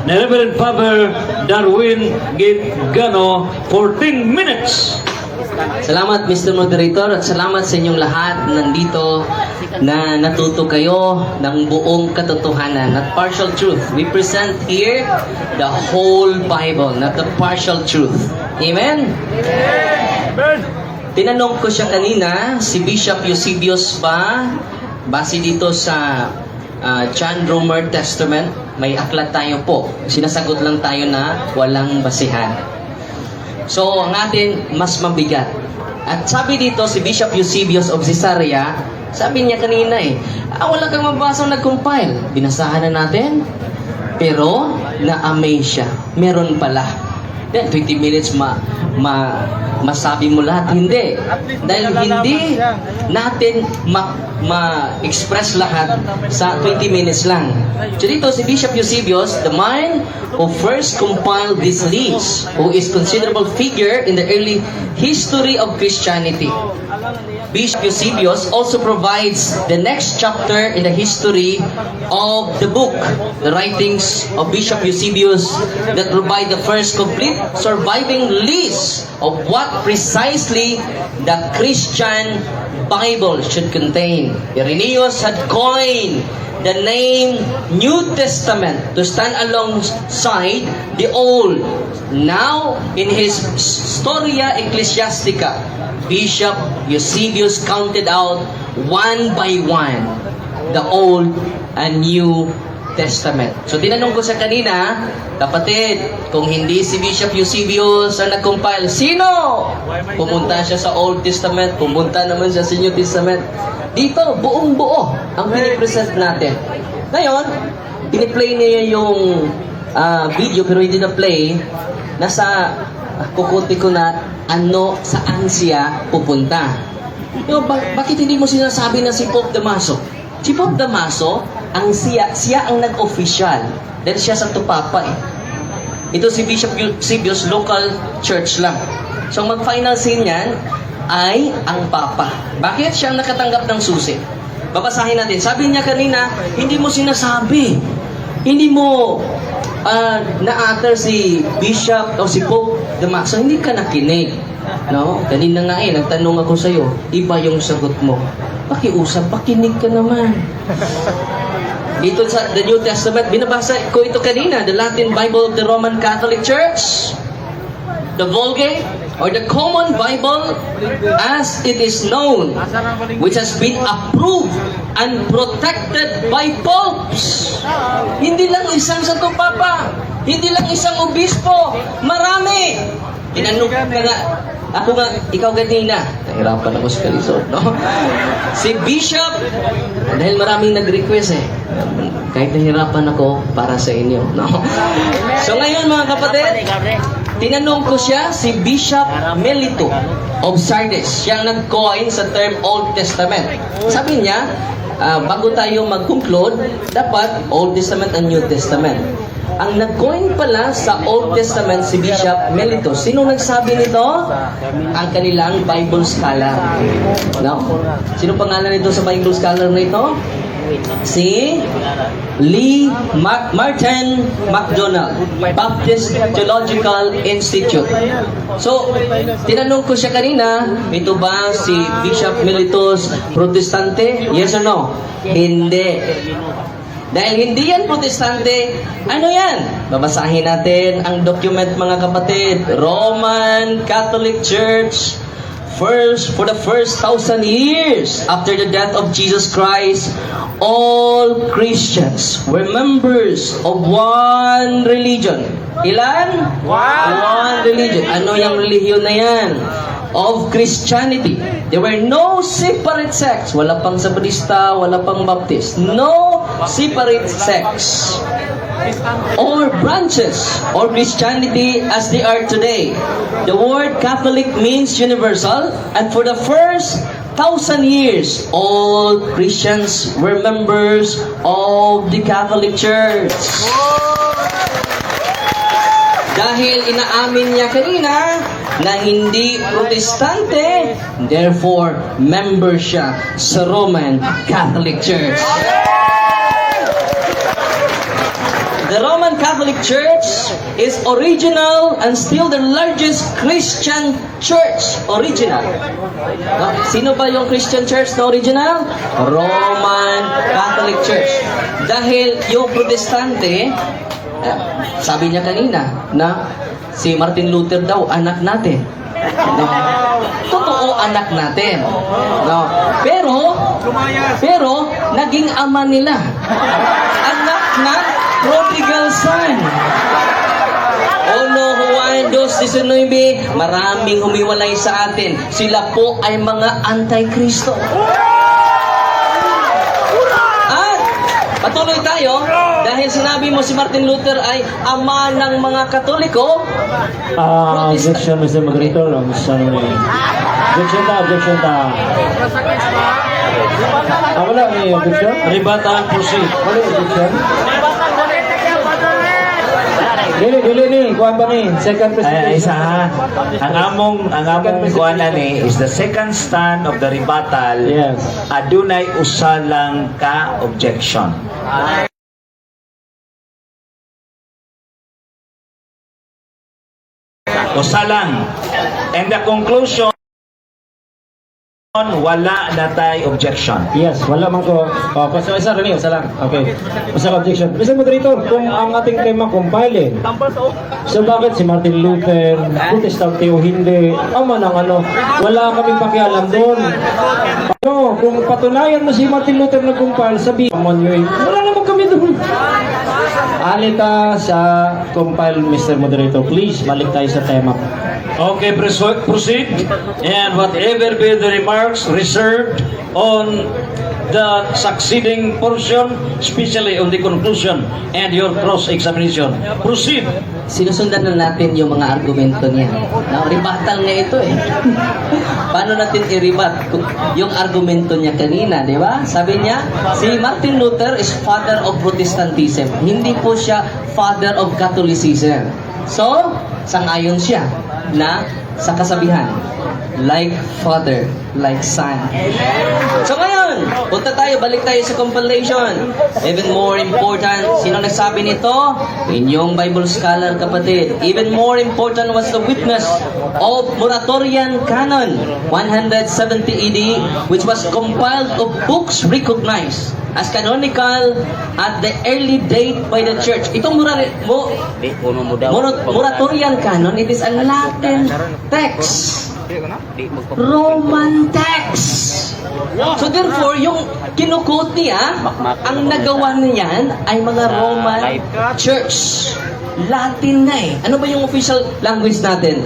ni Reverend Father Darwin Gitgano, 14 minutes. Salamat Mr. Moderator at salamat sa inyong lahat nandito na natuto kayo ng buong katotohanan, not partial truth. We present here the whole Bible, not the partial truth. Amen? Tinanong ko siya kanina, si Bishop Eusebius ba, base dito sa John Romer Testament, may aklat tayo po. Sinasagot lang tayo na walang basihan. So, ang atin, mas mabigat. At sabi dito, si Bishop Eusebius of Caesarea, sabi niya kanina wala kang mabasang nag-compile. Binasahan na natin, pero na-amaze siya. Meron pala. Then, 20 minutes masabi mo lahat. Hindi. Dahil hindi natin ma-express lahat sa 20 minutes lang. So dito, si Bishop Eusebius, the man who first compiled this list, who is considerable figure in the early history of Christianity. Bishop Eusebius also provides the next chapter in the history of the book, the writings of Bishop Eusebius, that provide the first complete surviving list of what precisely the Christian Bible should contain. Irenaeus had coined the name New Testament to stand alongside the Old. Now, in his Historia Ecclesiastica, Bishop Eusebius counted out one by one the Old and New Testament. So tinanong ko sa kanina, kapatid, kung hindi si Bishop Eusebius ang nag-compile, sino? Pumunta siya sa Old Testament, pumunta naman siya sa New Testament. Dito, buong buo ang pinipresent natin. Ngayon, piniplay niya yung video pero hindi na play. Nasa kukuti ko na ano, saan siya pupunta. Bakit hindi mo sinasabi na si Pope Damaso? Si Pope Damaso, siya ang nag-official dahil siya sa Tupapa eh. Ito si Bishop Eusebius, local church lang. So mag-final scene niyan ay ang Papa. Bakit siya ang nakatanggap ng susi? Babasahin natin. Sabi niya kanina, hindi mo sinasabi. Hindi mo na-utter si Bishop o si Pope Damaso. Hindi ka nakinig. No? Kanina nga nagtanong ako sa'yo, iba yung sagot mo. Pakiusap, pakinig ka naman. Dito sa the New Testament, binabasa ko ito kanina, the Latin Bible of the Roman Catholic Church, the Vulgate, or the Common Bible, as it is known, which has been approved and protected by popes. Hindi lang isang Santo Papa, hindi lang isang obispo, marami. Tinanong ka nga, ako nga, ikaw kanina, nahirapan ako sa kalisod, no? Si Bishop, dahil maraming nag-request kahit nahirapan ako para sa inyo, no? So ngayon mga kapatid, tinanong ko siya, si Bishop Melito of Sardis. Siya ang nag-coin sa term Old Testament. Sabi niya, bago tayo mag-conclude, dapat Old Testament and New Testament. Ang nag-coin pala sa Old Testament si Bishop Melito. Sino nagsabi nito? Ang kanilang Bible scholar. No? Sino pangalan nito sa Bible scholar na ito? Si Martin MacDonald, Baptist Theological Institute. So, tinanong ko siya kanina, ito ba si Bishop Melito's protestante? Yes or no? Hindi. Dahil hindi yan protestante, ano yan? Babasahin natin ang document mga kapatid. Roman Catholic Church, for the first 1,000 years after the death of Jesus Christ, all Christians were members of one religion. Ilan? One religion. Ano yung relihiyon na yan? Of Christianity. There were no separate sects. Wala pang Sabadista, wala pang Baptist. No separate sects or branches or Christianity as they are today. The word Catholic means universal, and for the first 1,000 years, all Christians were members of the Catholic Church. Dahil inaamin niya kanina na hindi protestante, therefore, member siya sa Roman Catholic Church. The Roman Catholic Church is original and still the largest Christian church. Original. Sino ba yung Christian church na original? Roman Catholic Church. Dahil yung protestante, sabi niya kanina na si Martin Luther daw anak natin. No. Totoo anak natin. No. Pero naging ama nila. Anak na prodigal son. Ono Juan 2:19, maraming humiwalay sa atin. Sila po ay mga anti-Kristo. Patuloy tayo, dahil sinabi mo si Martin Luther ay ama ng mga Katoliko. Objection, Mr. Moderator. Objection ta. Wala ni objection? Rebuttal proceed. Wala objection? Dili ni. kuha ba ni? Second Ay, presentation. isa ha. Ang among kuan ni is the second stand of the rebuttal. Yes. Adunay usa lang ka objection. Usa lang. And the conclusion, wala na tay objection. Yes, wala man ko. Oh, kasi isa rin isa lang. Okay. Isa objection. Mr. Moderator, kung ang ating tema compiling, so bakit si Martin Luther, Protestante o hindi, man ang ano, wala kaming pakialam doon. Ano, kung patunayan mo si Martin Luther na compile, sabi, wala naman kami doon. Alita sa compile, Mr. Moderator. Please, balik tayo sa tema. Okay, proceed. And whatever be the remarks reserved on the succeeding portion, especially on the conclusion and your cross-examination. Proceed. Sinusundan na natin yung mga argumento niya. No, rebuttal nga ito eh. Paano natin i-rebut yung argumento niya kanina, di ba? Sabi niya, si Martin Luther is father of Protestantism. Hindi po siya father of Catholicism. So, sangayon siya na sa kasabihan, like father, like son. So ngayon, punta tayo, balik tayo sa compilation. Even more important, sino nagsabi nito? Inyong Bible scholar kapatid. Even more important was the witness of Muratorian Canon 170 AD, which was compiled of books recognized as canonical at the early date by the church. Itong Muratorian Canon, it is a Latin text. Roman text. So therefore, yung kinukot niya, ang nagawa niyan ay mga Roman Church. Latin na eh. Ano ba yung official language natin?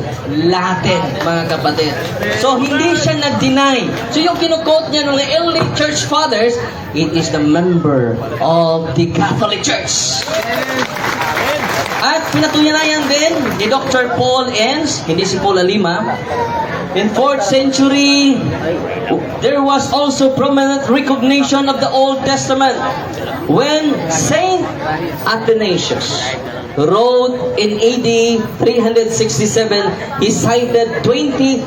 Latin, mga kapatid. So hindi siya nag-deny. So yung kinukot niya ng early church fathers, it is the member of the Catholic Church. At pinatunayan din ni Dr. Paul Enns, hindi si Paul Alima, in 4th century, there was also prominent recognition of the Old Testament when Saint Athanasius wrote in AD 367, he cited 27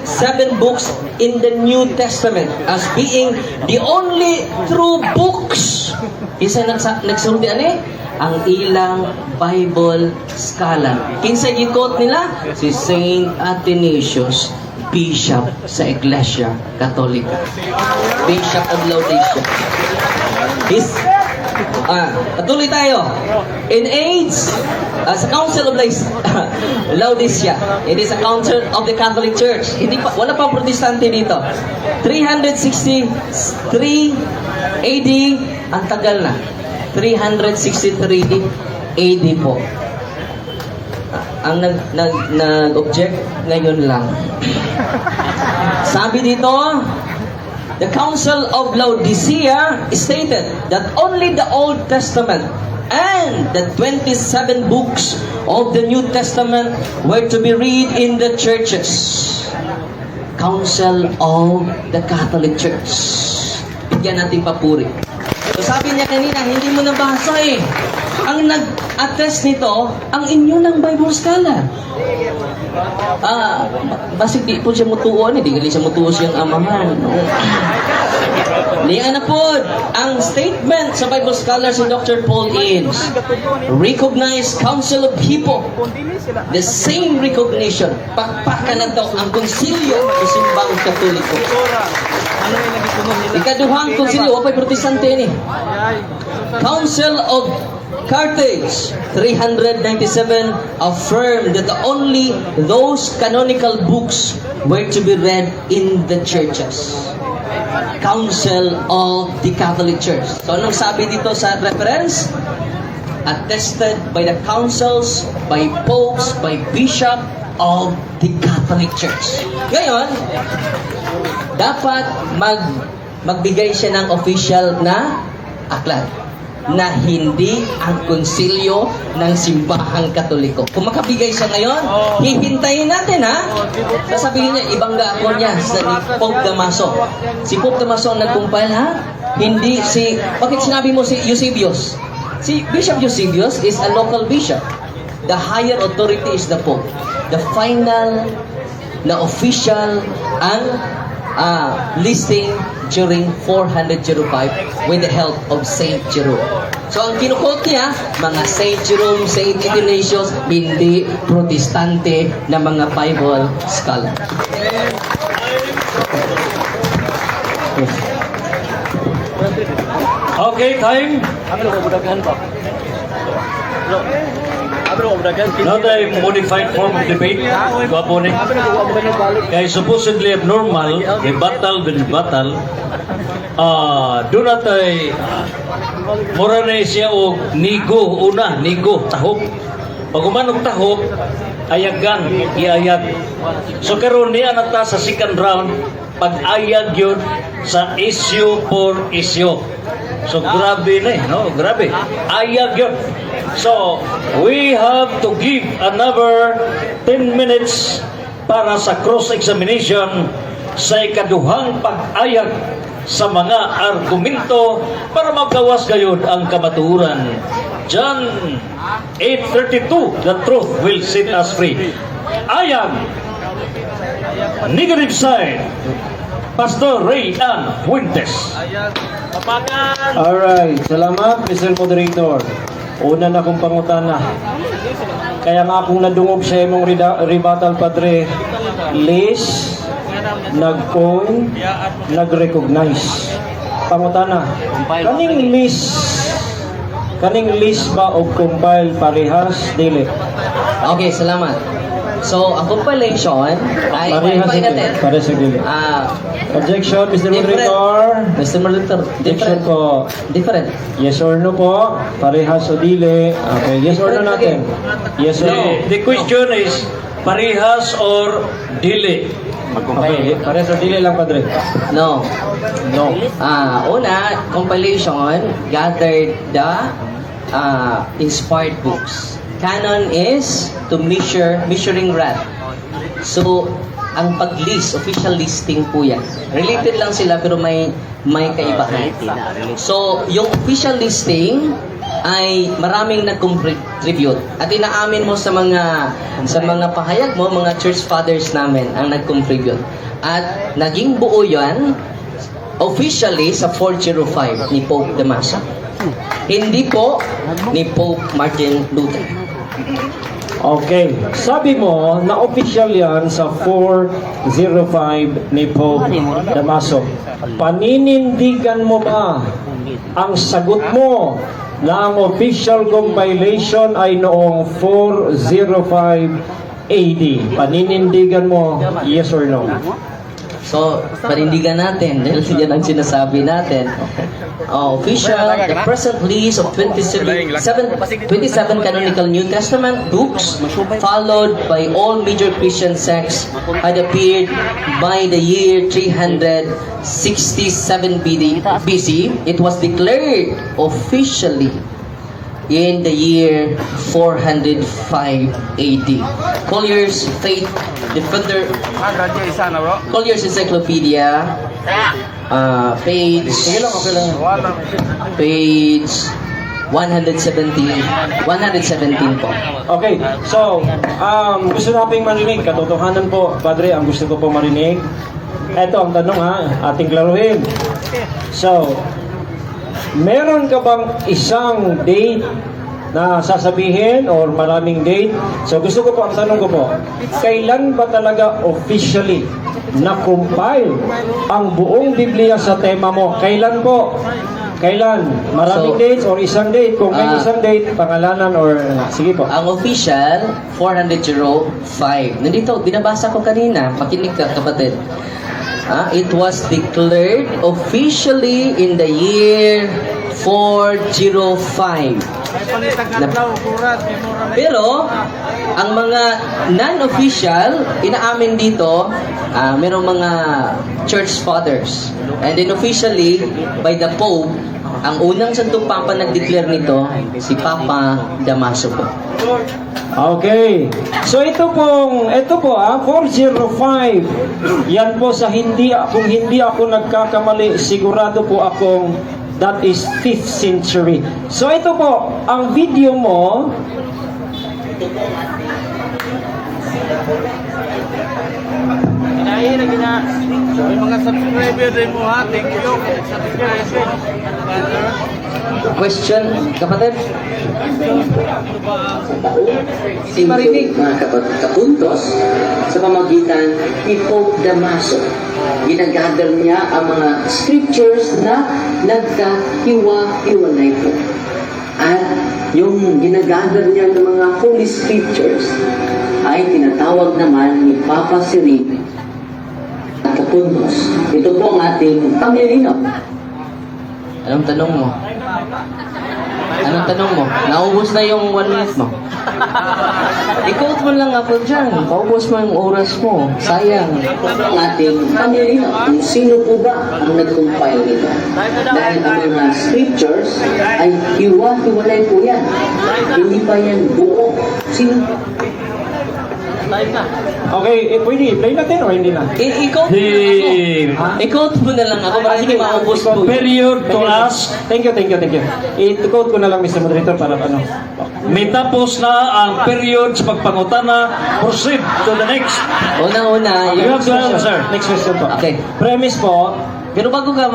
books in the New Testament as being the only true books. Isa nagsulti ani ang ilang Bible scholar. Kinsa gikot nila? Si Saint Athanasius, Bishop sa Iglesia Katolika. Bishop of Laodicea. Patuloy tayo. In age, sa Council of Laodicea, it is a council of the Catholic Church. Wala pa protestante dito. 363 AD, ang tagal na. 363 AD po. Ang nag-object ngayon lang. Sabi dito, the Council of Laodicea stated that only the Old Testament and the 27 books of the New Testament were to be read in the churches. Council of the Catholic Church. Bigyan natin papuri. So sabi niya kanina, hindi mo nabasa eh. Ang nag-attest nito, ang inyo ng Bible scholar. Basig di po siya mutuon, hindi gali siya mutuon siyang amahan. Liyan na po, ang statement sa Bible scholar si Dr. Paul Enns, recognized council of people, the same recognition, pakpakan na daw ang konsilyo ng simbang Katoliko. Ikaduhang konsilyo, wapay protestante ni. Council of Carthage, 397, affirmed that only those canonical books were to be read in the churches. Council of the Catholic Church. So anong sabi dito sa reference? Attested by the councils, by popes, by bishop of the Catholic Church. Ngayon, dapat magbigay siya ng official na aklat na hindi ang konsilyo ng simbahang Katoliko. Kung makabigay siya ngayon, hihintayin natin ha. Sasabihin niya, ibangga ako niya sa ni Pope Damaso. Si Pope Damaso ang nag-compile ha. Hindi si, bakit sinabi mo si Eusebius? Si Bishop Eusebius is a local bishop. the higher authority is the Pope. The final na official ang listing during 405 with the help of Saint Jerome. So ang kinukot niya, mga Saint Jerome, Saint Ignatius, hindi protestante na mga Bible scholar. Okay, time. Not a modified form of debate. Gwapo ni. Kaya supposedly abnormal, rebuttal with rebuttal. Do not ay mura na siya o nigo una, nigo, tahop. Pag umanong tahop, ayagan, iayag. So karon niya nata sa second round, pag-ayag yun sa issue for issue. So grabe na no? Grabe. Ayag yun. So, we have to give another 10 minutes para sa cross-examination sa ikaduhang pag-ayag sa mga argumento para magawas gayon ang kamaturan. John 8:32, the truth will set us free. Ayag, negative side, Pastor Ray Ann Fuentes. Alright, salamat Mr. Moderator. Una na kong pangutana. Kaya nga akong nadungog sa imong rebuttal, Padre, list, nag-coin, nag-recognize. Pangutana, kaning list ba o compile parehas, dili? Okay, salamat. So, ang compilation ay Parehas i-verify ito, natin. parehas sa dili. Objection, Mr. Moderator. Mr. Moderator, Objection different. po. Different. Yes or no po? Parehas o dili? Okay, yes or no natin? Yes or no? The question is parehas or dili. Okay, parehas o dili lang, Padre? No. No. Una, compilation gathered the inspired books. Canon is to measuring rod. So, ang pag-list, official listing po yan. Related lang sila pero may kaibahan. So, yung official listing ay maraming nag-contribute. At inaamin mo sa mga pahayag mo, mga church fathers namin ang nag-contribute. At naging buo yan officially sa 405 ni Pope Damaso. Hindi po ni Pope Martin Luther. Okay. Sabi mo na official yan sa 405 ni Pope Damaso. Paninindigan mo ba ang sagot mo na ang official compilation ay noong 405 AD? Paninindigan mo, yes or no? So, panindigan natin dahil yan ang sinasabi natin. Official, the present list of 27 canonical New Testament books followed by all major Christian sects had appeared by the year 367 BC. It was declared officially in the year 405 AD. Collier's Faith Defender, Collier's Encyclopedia, page 117 po. Okay, so, gusto nating marinig, katotohanan po, Padre, ang gusto ko po marinig. Ito ang tanong ha, ating klaruhin. So, meron ka bang isang date na sasabihin or maraming date? So gusto ko po, ang tanong ko po, kailan ba talaga officially na-compile ang buong Biblia sa tema mo? Kailan po? Kailan? Maraming So, dates or isang date? Kung may isang date, pangalanan or... sige po. Ang official, 405. Nandito, binabasa ko kanina. Makinig ka, kapatid. It was declared officially in the year 405. Pero, ang mga non-official, inaamin dito, merong mga church fathers. And then officially, by the Pope, ang unang Santong Papa nag-declare nito, si Papa Damaso po. Okay. So ito po 405. Yan po sa kung hindi ako nagkakamali, sigurado po akong that is 5th century. So ito po, ang video mo May mga subscriber din mo ha. Thank you. Question, kapatid? Si Marinig. Mga kapuntos sa pamagitan ni Pope Damaso. Ginagather niya ang mga scriptures na nagkahiwa-hiwalay po. At yung ginagather niya ng mga holy scriptures ay tinatawag naman ni Papa Cyril at kapuntos. Ito po ang ating paglilinaw. Anong tanong mo? Anong tanong mo? Naubos na yung 1 minute mo. I-quote mo lang ako dyan. Paubos mo yung oras mo. Sayang. Ang ating paglilinaw kung sino po ba ang nag-compile nito. Dahil ang mga scriptures ay hiwa-hiwalay po yan. Hindi pa yan buo. Sino? Okay, pwede i-play natin o hindi na? I-quote The I-quote mo na lang ako para hindi maubos mo. period to us, Thank you. I-quote ko na lang, Mr. Moderator, para ano. may tapos na ang period sa pagpangutana, proceed to the next. Una-una, You yung... have to answer. Next question po. Okay. Premise po, Pero bago ka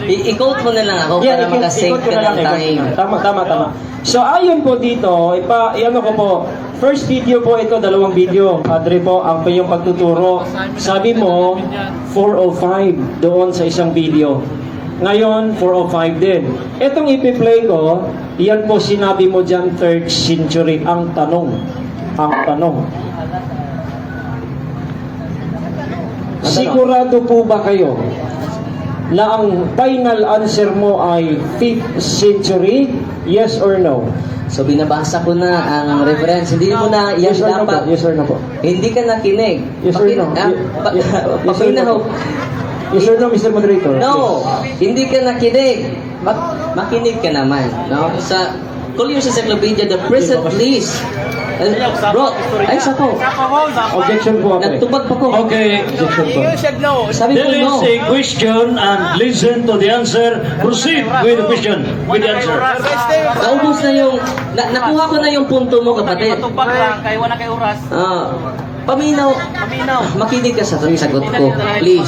i-quote mo na lang ako para makasave ikot ko ka na lang, ng time. Tama. So, ayon po dito, i-ano ko po, first video po ito, 2 video. Padre po, ang yung pagtuturo. Sabi mo, 405 doon sa isang video. Ngayon, 405 din. Itong ipi-play ko, yan po sinabi mo dyan, 3rd century. Ang tanong. Sigurado po ba kayo na ang final answer mo ay 5th century? Yes or no? So binabasa ko na ang reference. Hindi mo na yan Yes or no po? dapat. Yes or no po? Hindi ka nakinig. Yes or no? Yes or no po? Yes or no, Mr. Moderator? No, hindi ka nakinig. Makinig ka naman. No? Sa Collier's Encyclopedia, the present list. Bro, ay sa ko. Objection po ako. Nagtubag pa ko. Okay, Objection po. Sabi ko there no. is a question and listen to the answer. Proceed with the question, with the answer. Naubos na yung, nakuha ko na yung punto mo, kapatid. Paminaw. Makinig ka sa sagot ko, please.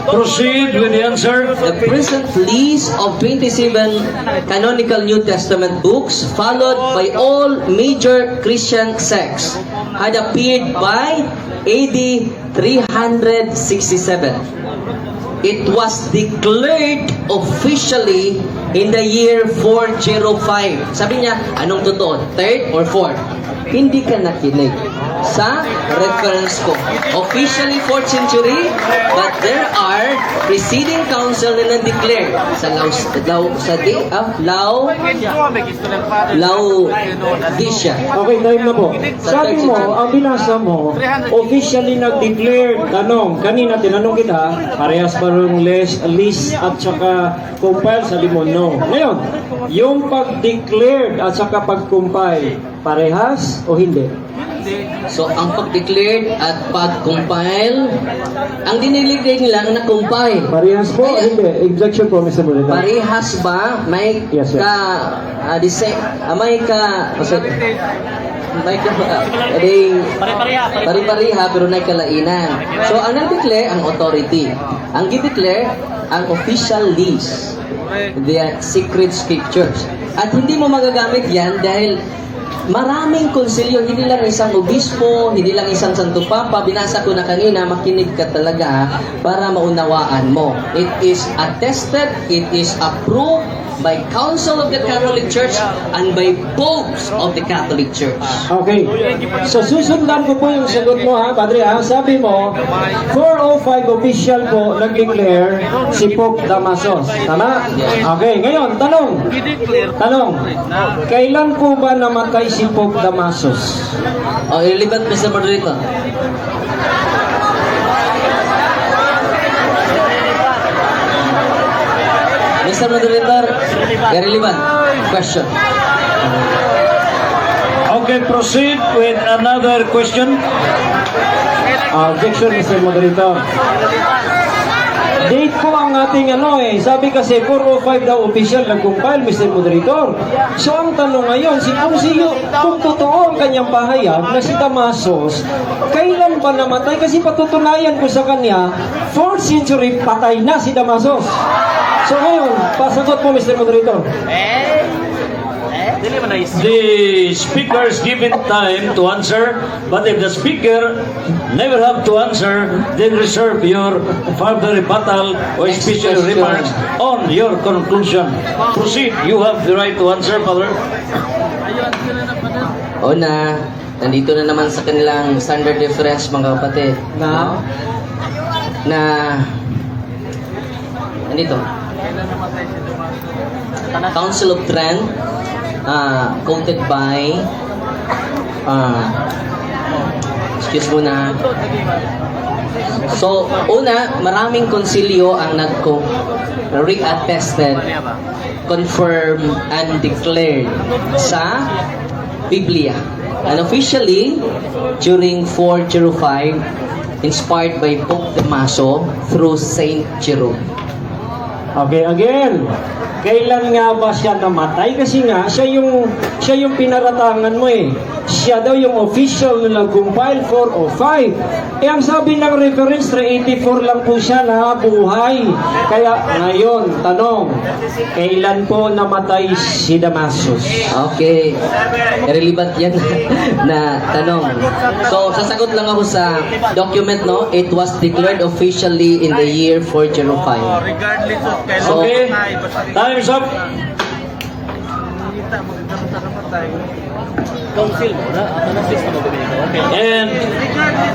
Proceed with the answer. The present list of 27 canonical New Testament books, followed by all major Christian sects, had appeared by AD 367. It was declared officially in the year 405. Sabi niya, anong totoo? 3rd or 4th? Hindi ka nakinig sa reference ko. Officially 4th century, but there are preceding council na nag-declare sa Laodicea. Okay, time na po. Sabi mo, ang binasa mo, officially nag-declare, kanina tinanong kita, parehas ba yung list at saka compile? Sabi mo, no. Ngayon, yung pag-declared at saka pag-compile, parehas o hindi? So, ang pag-declared at pag-compile, ang diniligay nila ang na-compile. Parehas po o hindi? Objection po, Mr. Moderator. Parehas ba? May Yes, yes. pari-pariha pero may kalainan. So, ang nag-declare, ang authority. Ang gi-declare, ang official list. The secret scriptures. At hindi mo magagamit yan dahil maraming konsilyo, hindi lang isang obispo, hindi lang isang santo papa. Binasa ko na kanina, makinig ka talaga para maunawaan mo. It is attested, it is approved by Council of the Catholic Church and by popes of the Catholic Church. Okay. So susundan ko po yung sagot mo ha, Padre ha. Sabi mo, 405 official po nag-declare si Pope Damaso. Tama? Okay. Ngayon, tanong. Kailan po ba namatay si Pope Damasus? Oh, irrelevant, Mr. Moderator. Mr. Moderator, irrelevant. Question. Okay, proceed with another question. Objection, Mr. Moderator. Date po ang ating sabi kasi 405 daw official nag-compile, Mr. Moderator. So ang tanong ngayon, kung totoo ang kanyang pahayag na si Damasos, kailan ba namatay? Kasi patutunayan ko sa kanya, 4th century patay na si Damasos. So ngayon, pasagot po, Mr. Moderator. The speaker is given time to answer, but if the speaker never have to answer, then reserve your further rebuttal or Next special question. remarks on your conclusion. Proceed. You have the right to answer, Father. Una, nandito na naman sa kanilang standard difference mga kapatid. Na? Nandito. Council of Trent, quoted by, excuse muna. So, una, maraming konsilyo ang re-attested, confirmed, and declared sa Biblia. And officially, during 405, inspired by Pope Damaso through Saint Jerome. Okay, again. Kailan nga ba siya namatay? Kasi nga, siya yung pinaratangan mo eh. Siya daw yung official na nag-compile 405. Ang sabi ng reference, 384 lang po siya nabuhay. Kaya ngayon, tanong, kailan po namatay si Damasus? Okay. Irrelevant yan na tanong. So, sasagot lang ako sa document, no? It was declared officially in the year 405. Regardless of kailan So, Okay. patay, basta Time's up. kita mo kita sa namatay. Council, ano system mo okay. And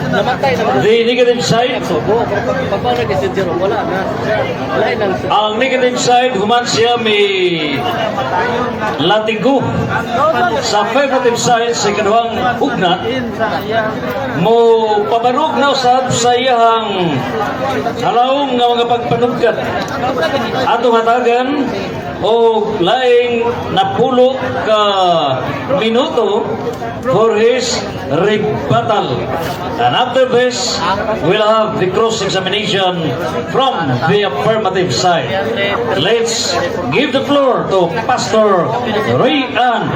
Namatay the negative side, Paano kasi Jerome? Wala na. Wala nang ang negative side, human siya may latigo. Sa affirmative side, sa ikaduhang ugnat, mo pabarog na usab sa iyahang halaong nga mga pagpanugkat. Atong hatagan o laing napulo ka minuto for his rebuttal. And after this, we'll have the cross-examination from the affirmative side. Let's give the floor to Pastor Ray Ann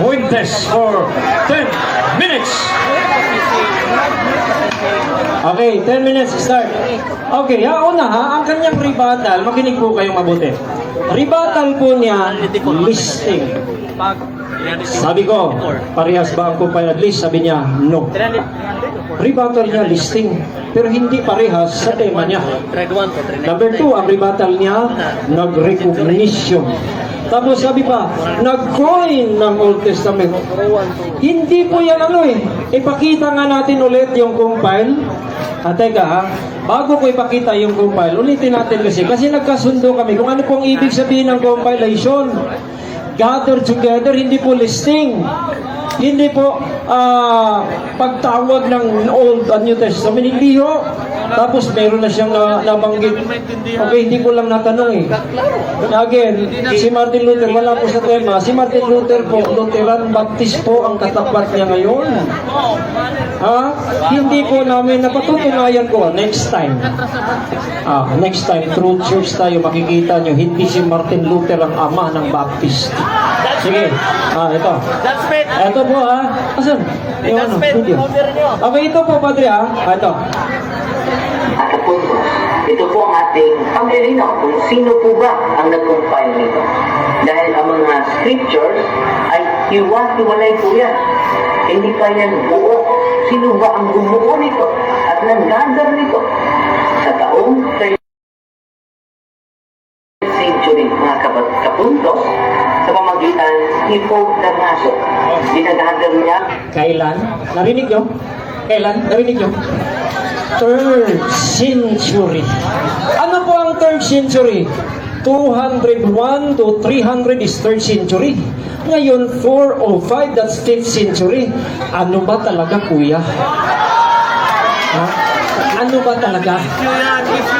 Fuentes for 10 minutes. Okay, 10 minutes start. Okay, una ang kanyang rebuttal, makinig po kayong mabuti. Rebuttal po niya, listing. Sabi ko, parehas ba ang compile at list? Sabi niya, no. Rebuttal niya, listing. Pero hindi parehas sa tema niya. Number 2, ang rebuttal niya, nag-recognition. Tapos sabi pa, nag-coin ng Old Testament. Hindi po yan ipakita nga natin ulit yung compile. Teka bago ko ipakita yung compile, ulitin natin kasi nagkasundo kami kung ano pong ibig sabihin ng compilation. Gather together, hindi po listing. Hindi po pagtawag ng Old and New Testament. Hindi ho. Tapos meron na siyang nabanggit. Okay, hindi ko lang natanong Again, si Martin Luther, wala po sa tema. Si Martin Luther po, Lutheran Baptist po ang katapat niya ngayon. Hindi po namin napatutunayan ko. Next time. Next time, through church tayo, makikita nyo, hindi si Martin Luther ang ama ng Baptist. Sige. Ito. Ito po Asan? Yung video. Okay, ito po, Padre Ito. At puntos, ito po ang ating paglilinaw kung sino po ba ang nag-compile nito. Dahil ang mga scriptures ay hiwa-hiwalay po yan. Hindi pa yan buo. Sino ba ang bumuo nito at nag-gather nito sa taong 3rd century, mga kapuntos, sa pamagitan ni Pope Damaso. Ginag-gather niya. Kailan? Narinig nyo? Kailan? Narinig nyo? 3rd century. Ano po ang 3rd century? 201 to 300 is 3rd century. Ngayon, 405, that's 5th century. Ano ba talaga, kuya? Ano ba talaga?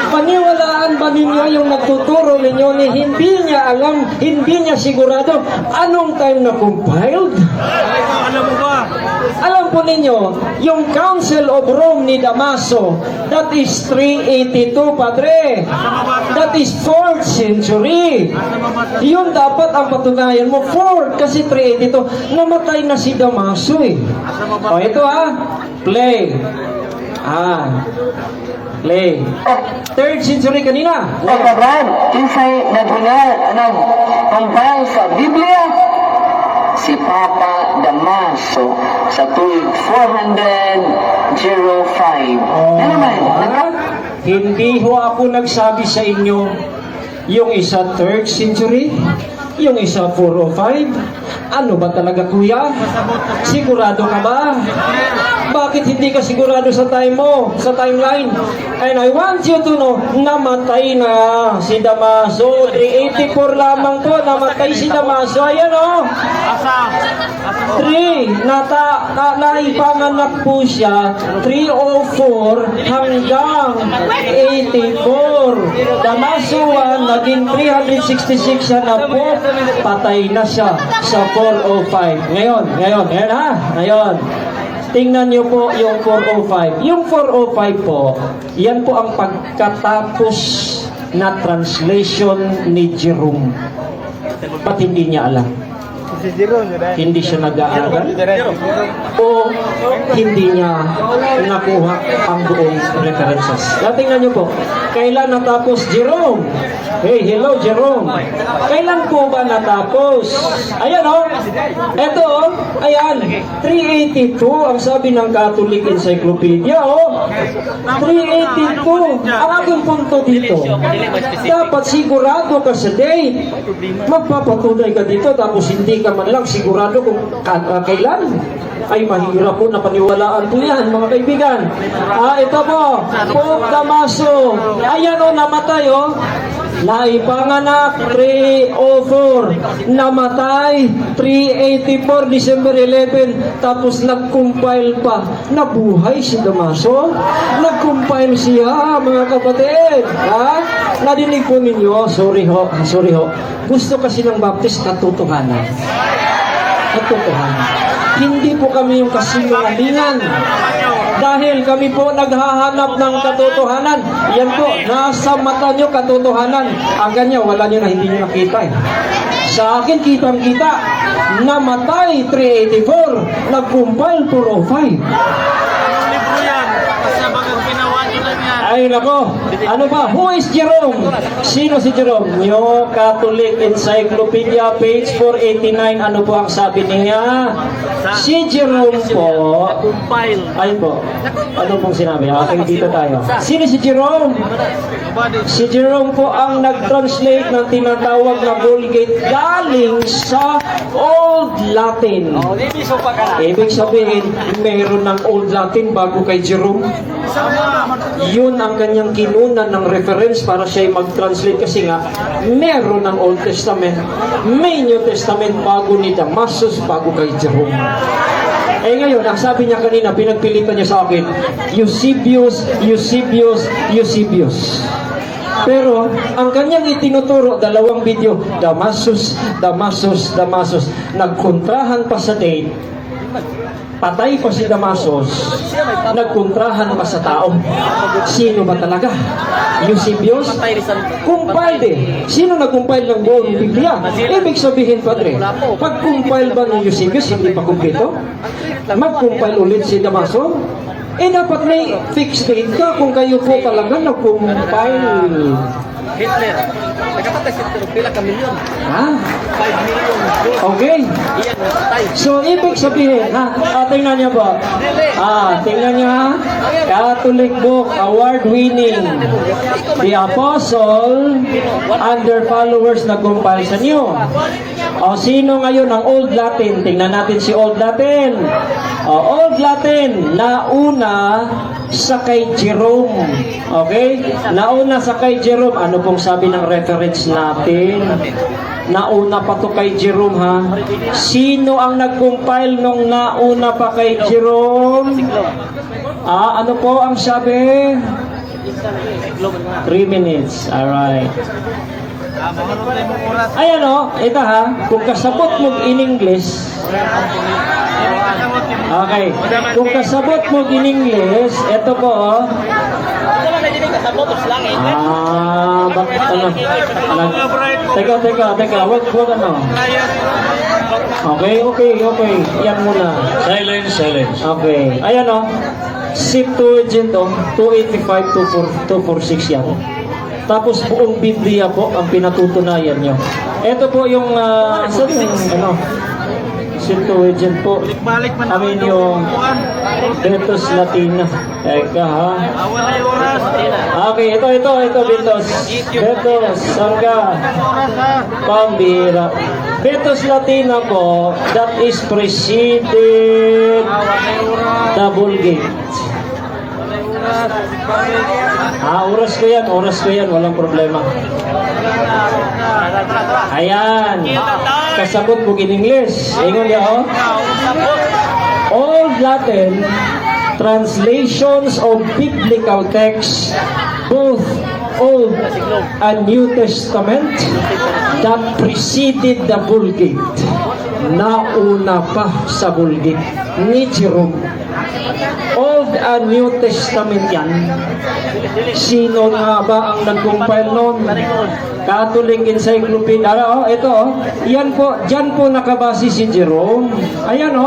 Paniwalaan ba ninyo yung nagtuturo ninyo ni hindi niya alam, hindi niya sigurado anong time na compiled? Alam mo ba? Alam po ninyo, yung Council of Rome ni Damaso, that is 382, Padre. That is 4th century. Yun dapat ang patunayan mo, 4th, kasi 382. Namatay na si Damaso eh. O ito play. Play. 3rd century kanina. Nagkaban, kinsay nag-compile sa Biblia? Si Papa Damaso sa tuig 405. Ano naman? Hindi ho ako nagsabi sa inyo yung isa 3rd century, yung isa 405. Ano ba talaga, kuya? Sigurado ka ba? Bakit hindi ka sigurado sa time mo, sa timeline? And I want you to know, namatay na si Damaso. 384 lamang po, namatay si Damaso. Ayan Asa? 3, naipanganak po siya 304 hanggang 84. Damaso 1, naging 366 siya na po, patay na siya sa 405. Ngayon tingnan niyo po yung 405. Yung 405 po, yan po ang pagkatapos na translation ni Jerome. Ba't hindi niya alam? Hindi siya nag-aaral o hindi niya nakuha ang buong references. Tingnan niyo po, kailan natapos Jerome? Hey, hello Jerome. Kailan po ba natapos? Ayan eto ayan, 382 ang sabi ng Catholic Encyclopedia 382. Ang aking punto dito, dapat sigurado ka sa date. Magpapatunay ka dito tapos hindi ka man lang sigurado kung kailan. Ay mahirap po na paniwalaan po yan, mga kaibigan. Ito po, Pope Damaso. Ayan namatay naipanganak 304, namatay 384, December 11, tapos nag-compile pa. Nabuhay si Damaso? Nag-compile siya, mga kapatid. Nadinig po ninyo? Sorry ho. Gusto kasi ng Baptist katotohanan. Hindi po kami yung kasinungalingan. Dahil kami po naghahanap ng katotohanan. Yan po, nasa mata nyo katotohanan. Ang ganyan, wala nyo na hindi nyo nakita Sa akin, kitang-kita. Namatay 384, nag-compile 405. Libro yan. Basta bagang ginawa nyo lang yan. Ay nako, ano ba? Who is Jerome? Sino si Jerome? New Catholic Encyclopedia, page 489. Ano po ang sabi niya? Si Jerome po, ay po, ano pong sinabi? Okay, dito tayo. Sino si Jerome? Si Jerome po ang nag-translate ng tinatawag na Vulgate galing sa Old Latin. Ibig sabihin, mayroon ng Old Latin bago kay Jerome. Yun ang kanyang kinunan ng reference para siya mag-translate kasi nga meron ng Old Testament, may New Testament bago ni Damasus, bago kay Jerome. Ngayon, ang sabi niya kanina, pinagpilitan niya sa akin, Eusebius. Pero, ang kanyang itinuturo, 2 video, Damasus. Nagkontrahan pa sa date, patay pa si Damasus, nagkontrahan pa sa tao. Sino ba talaga? Eusebius? Compiled Sino nag-compile ng buong Biblia? Ibig sabihin, Padre, pag-compile ba ng Eusebius, hindi pa kumpleto? Mag-compile ulit si Damaso? Dapat may fixed date ka kung kayo po talaga nag-compile. Hitler. Nagkapatay si Hitler. Pila ka milyon? 5 million. Okay. So, ibig sabihin, tingnan niyo po. Tingnan niyo Catholic book, award-winning. The Apostle and their followers nag-compile sa New. Sino ngayon ang Old Latin? Tingnan natin si Old Latin. Old Latin, nauna sa kay Jerome. Okay? Nauna sa kay Jerome. Ano pong sabi ng reference natin? Nauna pa to kay Jerome, Sino ang nag-compile nung nauna pa kay Jerome? Ano po ang sabi? 3 minutes. Alright. Ayan o, ito ha, kung kasabot mo in English, okay, kung kasabot mo in English, ito po o, bakit ano? Teka, wag ano. Okay. Yan muna. Silence. Okay. Ayan o. Septuagint o. 285, 246 yan. Tapos buong Biblia po ang pinatutunayan nyo. Ito po yung Septuagint po. Amin yung Vetus Latina. Teka ha. Okay, ito Vetus. Vetus, Sarga. Pambira. Vetus Latina po, that is preceded the Vulgate. Oras ko yan, walang problema. Ayan. Kasabot mo in English. Ingon niya, oh. Old Latin translations of biblical texts, both Old and New Testament, that preceded the Vulgate. Nauna pa sa Vulgate ni Jerome. Old and New Testament yan. Sino nga ba ang nag-compile nun? Catholic Encyclopedia. Yan po, dyan po nakabase si Jerome. Ayan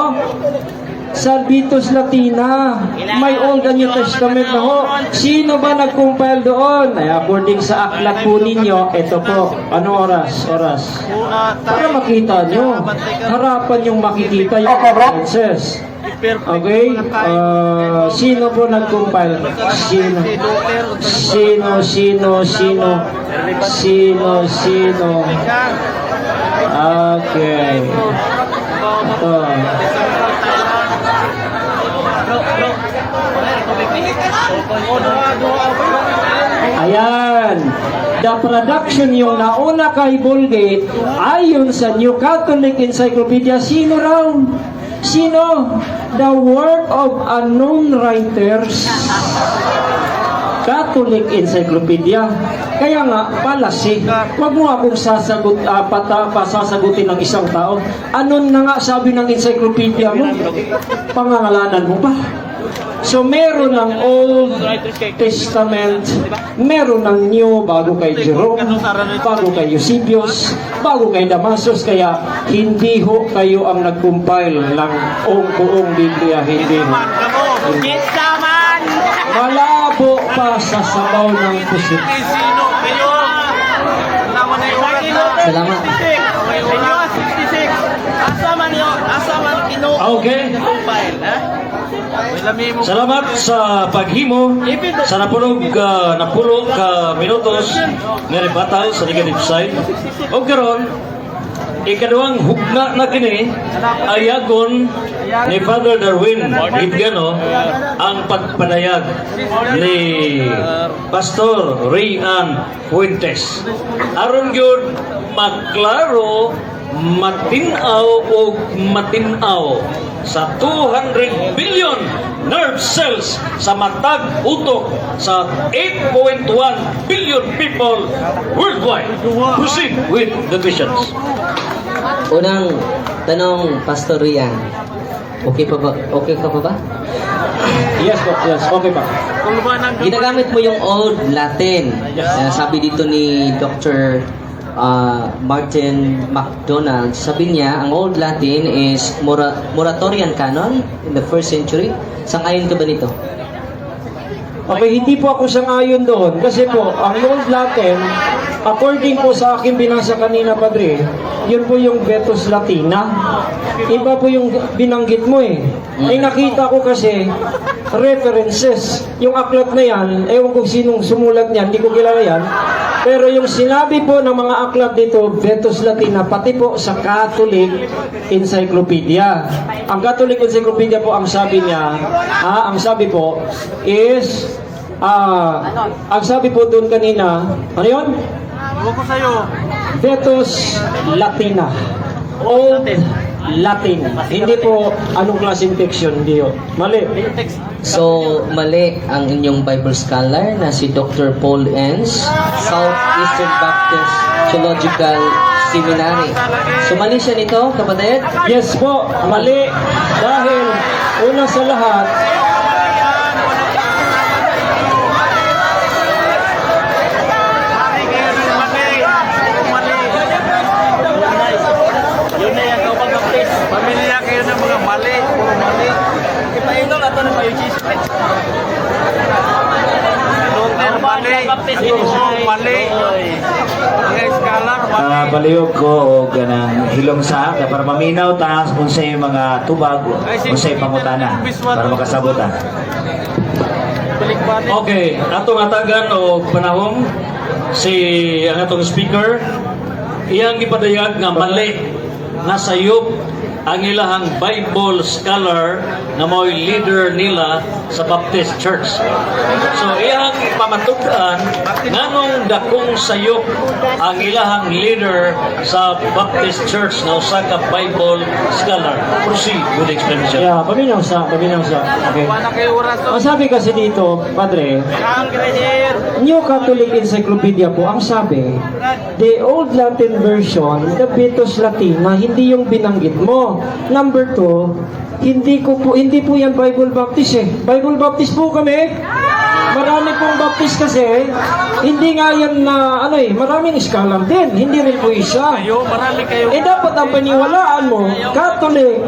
Salvitus Latina. May Old and New Testament na ho. Sino ba nag-compile doon? Ay, according sa aklat po ninyo, ito po. Ano oras? Para makita nyo. Harapan yung makikita yung references. Okay? Sino po nag-compile? Sino? Okay. Ito. Ayan. The production yung nauna kay Vulgate ayon sa New Catholic Encyclopedia. Sino raw? The work of unknown writers. Catholic Encyclopedia. Kaya nga, palasi. Huwag mo akong pasasagutin ng isang tao. Ano na nga sabi ng encyclopedia mo? Pangangalanan mo pa. So, meron ng Old Testament, meron ng New bago kay Jerome, bago kay Eusebius, bago kay Damasus, kaya hindi ho kayo ang nag-compile ng buong Biblia, hindi ho. Malabo pa sa sabaw ng pusit. Salamat. Okay. Salamat sa paghimo sa napulog ka minutos nga rebuttal sa negative side. O karon ikaduhang hugna na kini ayagon ni Father Darwin Hidgano ang pagpadayag ni Pastor Ray Ann Fuentes. Aron gyud maklaro, matinaw sa 200 billion nerve cells sa matag utok sa 8.1 billion people worldwide. Proceed with the questions. Unang tanong, Pastor Rian. Okay ka pa ba? Yes, okay pa. Ginagamit mo yung Old Latin. Sabi dito ni Dr. Martin MacDonald, sabi niya, ang Old Latin is Moratorian canon in the 1st century. Sang-ayon ka ba nito? Okay, hindi po ako sang-ayon doon. Kasi po, ang Old Latin, according po sa akin binasa kanina, Padre, yun po yung Vetus Latina. Iba po yung binanggit mo eh. Ay nakita ko kasi references. Yung aklat na yan, ewan ko sinong sumulat niyan, hindi ko kilala yan. Pero yung sinabi po ng mga aklat dito, Vetus Latina, pati po sa Catholic Encyclopedia. Ang Catholic Encyclopedia po, ang sabi niya, ang sabi po is, ang sabi po doon kanina, ano yun? Vetus Latina. Old Latin. Hindi po anong klaseng text yun, hindi yun. Mali. So, mali ang inyong Bible scholar na si Dr. Paul Enns, Southeastern Baptist Theological Seminary. So, mali siya nito, kapatid? Yes po, mali. Dahil una sa lahat, Pamilya kayo ng mga mali. Puro mali. Ipainol ato na kayo Jesus. Luther mali. Mali. Mga scholar mali. Palihog ko o ganang hilong sa para maminaw ta unsay mga tubag unsay pangutana para makasabutan. Okay, atong atagan o panahon si ang atong speaker iyang ipadayag nga mali nga sayop ang ilahang Bible scholar na mo'y leader nila sa Baptist Church. So iyang pamatukan nganong dakong sayop ang ilahang leader sa Baptist Church na usa ka Bible scholar. Proceed with the explanation. yeah, paminaw sa. Okay. Ang sabi kasi dito, Padre, New Catholic Encyclopedia po, ang sabi, the Old Latin version, the Vetus Latina, hindi yung binanggit mo. Number 2, hindi po yan Bible Baptist eh. Bible Baptist po kami. Marami pong Baptist kasi, hindi nga yan na, maraming scholar din. Hindi rin po isa. Marami kayo. Dapat ang paniwalaan mo, Catholic.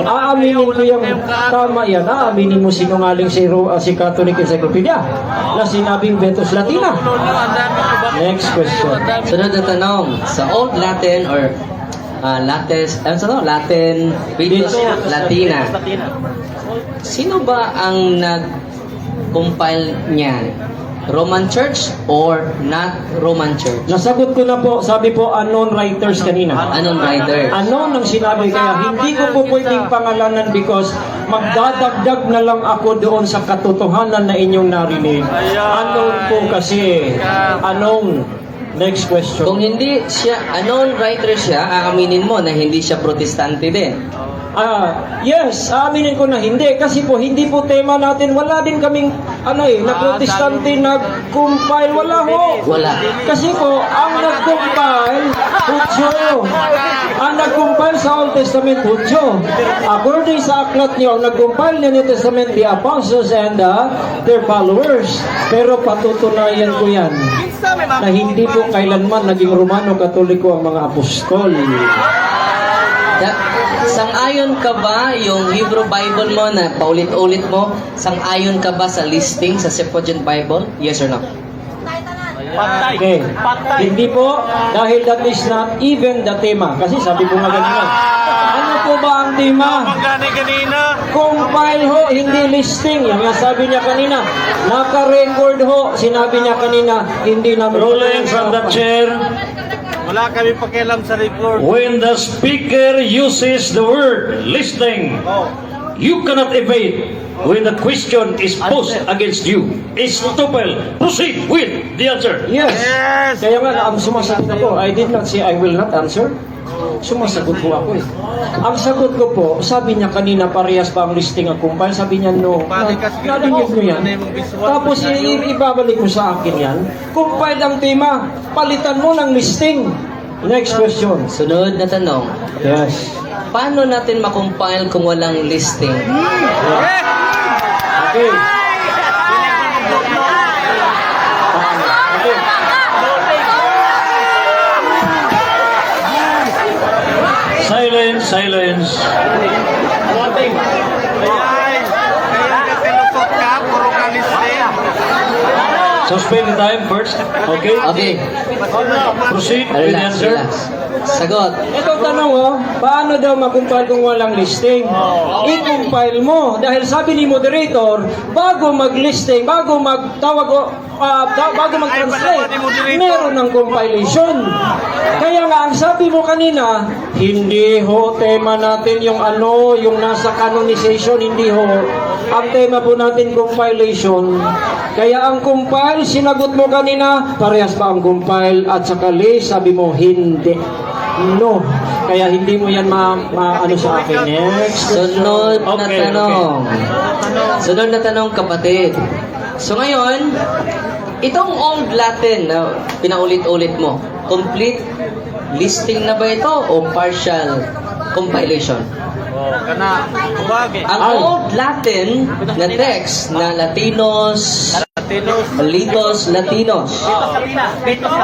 Aaminin ko yung tama yan. Aaminin mo sinungaling si Catholic Encyclopedia na sinabing Vetus Latina. Next question. Sunod na tanong, sa Old Latin or Latin, Vetus Latina, sino ba ang nag-compile niyan? Roman Church or not Roman Church? Nasagot ko na po, sabi po, unknown writers kanina. Anong writer? Unknown ang sinabi, kaya hindi ko po pwedeng pangalanan because magdadagdag na lang ako doon sa katotohanan na inyong narinig. Unknown po kasi. Unknown. Next question. Kung hindi siya, unknown writer siya, aaminin mo na hindi siya protestante din. Yes, aaminin ko na hindi. Kasi po, hindi po tema natin. Wala din kaming, na protestante nag-compile. Wala ho. Wala. Kasi po, ang nag-compile, Hudyo. Ang nag-compile sa Old Testament, Hudyo. According sa aklat niyo, ang nag-compile ng New Testament, the apostles and their followers. Pero patutunayan ko yan na hindi po kailanman naging Romano Katoliko ang mga apostol. Sang-ayon ka ba yung Hebrew Bible mo na paulit-ulit mo? Sang-ayon ka ba sa listing sa Septuagint Bible? Yes or no? Okay. Hindi po, dahil that is not even the tema. Kasi sabi ko nga ganito. Ano po ba ang tema? Compile ho, hindi listing. Yung nga sabi niya kanina, naka-record ho. Sinabi niya kanina, hindi namin. Ruling from the chair. Wala kami pakialam sa record. When the speaker uses the word listening, you cannot evade when the question is posed against you. Estupel, proceed with the answer. Yes. Kaya nga, ang sumasagot ako, I did not say I will not answer. Sumasagot po ako eh. Ang sagot ko po, sabi niya kanina parehas pa ang listing ang compile. Sabi niya no. Narinig ko yan. Tapos ibabalik ko sa akin yan. Compile ang tema. Palitan mo ng listing. Next question. Sunod na tanong. Yes. Paano natin makompile kung walang listing? Okay. Silence. Suspend the time first. Okay? Okay. Proceed with the Relax, answer. relax. Sagot. Ito tanong paano daw makumpile kung walang listing? I-compile mo. Dahil sabi ni moderator, bago mag-listing, bago magtawag bago mag-translate, meron ng compilation. Kaya nga, ang sabi mo kanina, hindi ho tema natin yung yung nasa canonization, hindi ho. Ang tema po natin, compilation. Kaya ang compile, sinagot mo kanina, parehas pa ang compile at saka list, sabi mo, hindi. no. Kaya hindi mo yan ano sa akin. Next. Sunod na Okay, tanong. Sunod na tanong, kapatid. So ngayon, itong Old Latin na pinaulit-ulit mo, complete listing na ba ito o partial compilation? Ang Old Latin na text na Latinos, Litos Latinos,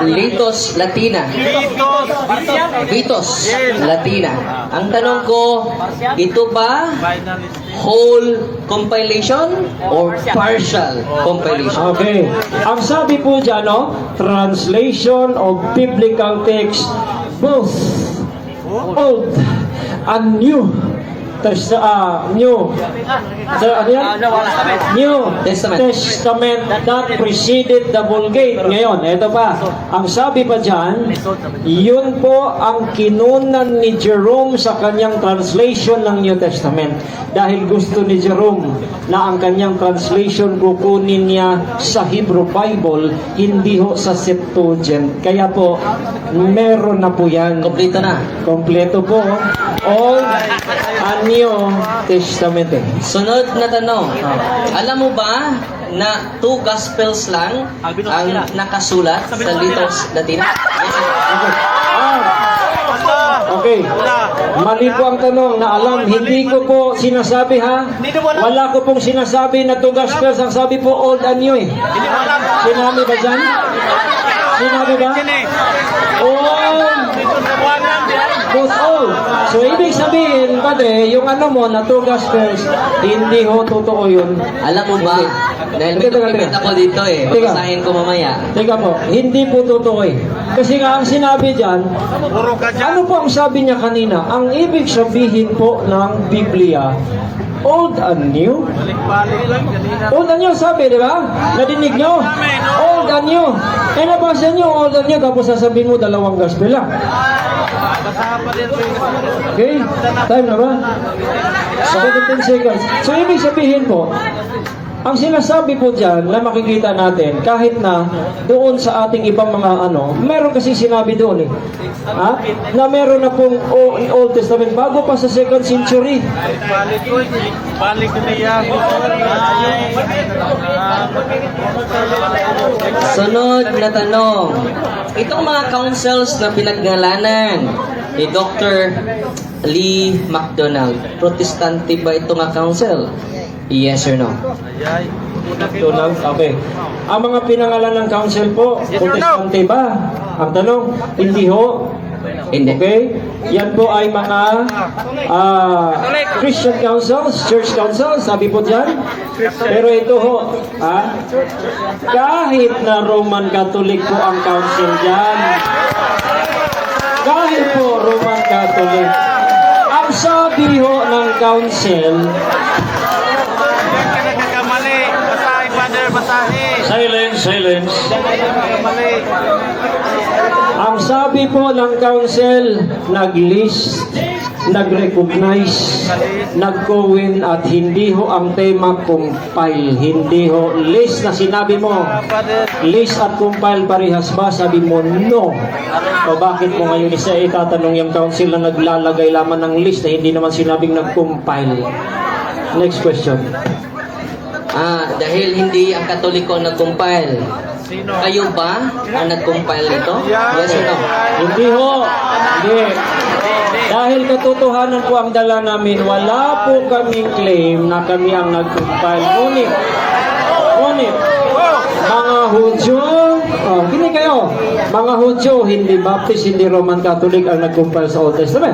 Litos Latina, Vitos Latina. Ang tanong ko, ito ba whole compilation or partial compilation? Okay. Ang sabi po dyan, no? Translation of biblical text, both Old and New. New Testament that preceded the Vulgate. Ngayon, ito pa. Ang sabi pa dyan, yun po ang kinunan ni Jerome sa kanyang translation ng New Testament. Dahil gusto ni Jerome na ang kanyang translation kukunin niya sa Hebrew Bible, hindi ho sa Septuagint. Kaya po, meron na po yan. Kompleto na. Kompleto po. Old and New Testament. Sunod na tanong. Alam mo ba na 2 Gospels lang ang nakasulat sa Litos Latina? Okay. Mali po ang tanong na alam. Hindi ko po sinasabi ha. Wala ko pong sinasabi na 2 Gospels. Ang sabi po Old and New eh. Sinabi ba dyan? Sinabi ba? Old. Both old. So, ibig sabihin, padre, yung ano mo, na 2 Gospels, hindi ho totoo yun. Alam mo ba? Dahil may Teka, document teka. ako dito eh. Teka. Babasahin ko mamaya. Teka po, hindi po totoo eh. Kasi nga, ang sinabi dyan, ano po ang sabi niya kanina? Ang ibig sabihin po ng Biblia, Old and New? Old and New sabi, di ba? Nadinig nyo? Old and New. Eh, nabasa nyo, Old and New, tapos sasabihin mo, 2 Gospel lang. Okay? Time na ba? 17 seconds. So, ibig sabihin po, ang sinasabi po dyan na makikita natin, kahit na doon sa ating ibang mga meron kasi sinabi doon eh. Ha? Na meron na pong Old Testament bago pa sa 2nd century. Sunod na tanong. Itong mga councils na pinaggalanan ni Dr. Lee MacDonald, Protestante ba ito nga council? Yes or no? MacDonald, okay. Ang mga pinangalan ng council po, Protestante ba? Ang tanong, hindi ho. Hindi. Okay? Yan po ay mga Christian councils, church councils, sabi po dyan. Pero ito ho, kahit na Roman Catholic po ang council dyan, kahit po Roman Catholic, ang sabi ho ng council, Silence. ang sabi po ng council, nag-list, nag-recognize, nag-co-win at hindi ho ang tema compile. Hindi ho list na sinabi mo. List at compile parehas ba? Sabi mo no. O bakit mo ngayon isa itatanong yung council na naglalagay lamang ng list na hindi naman sinabing nag-compile? Next question. Dahil hindi ang Katoliko nag-compile. Kayo ba ang nag-compile nito? Yes or no? Hindi ho. Hindi. Dahil katotohanan po ang dala namin, wala po kaming claim na kami ang nag-compile. Ngunit, mga Hudyo, kini kayo, mga Hudyo, hindi Baptist, hindi Roman Catholic ang nag-compile sa Old Testament.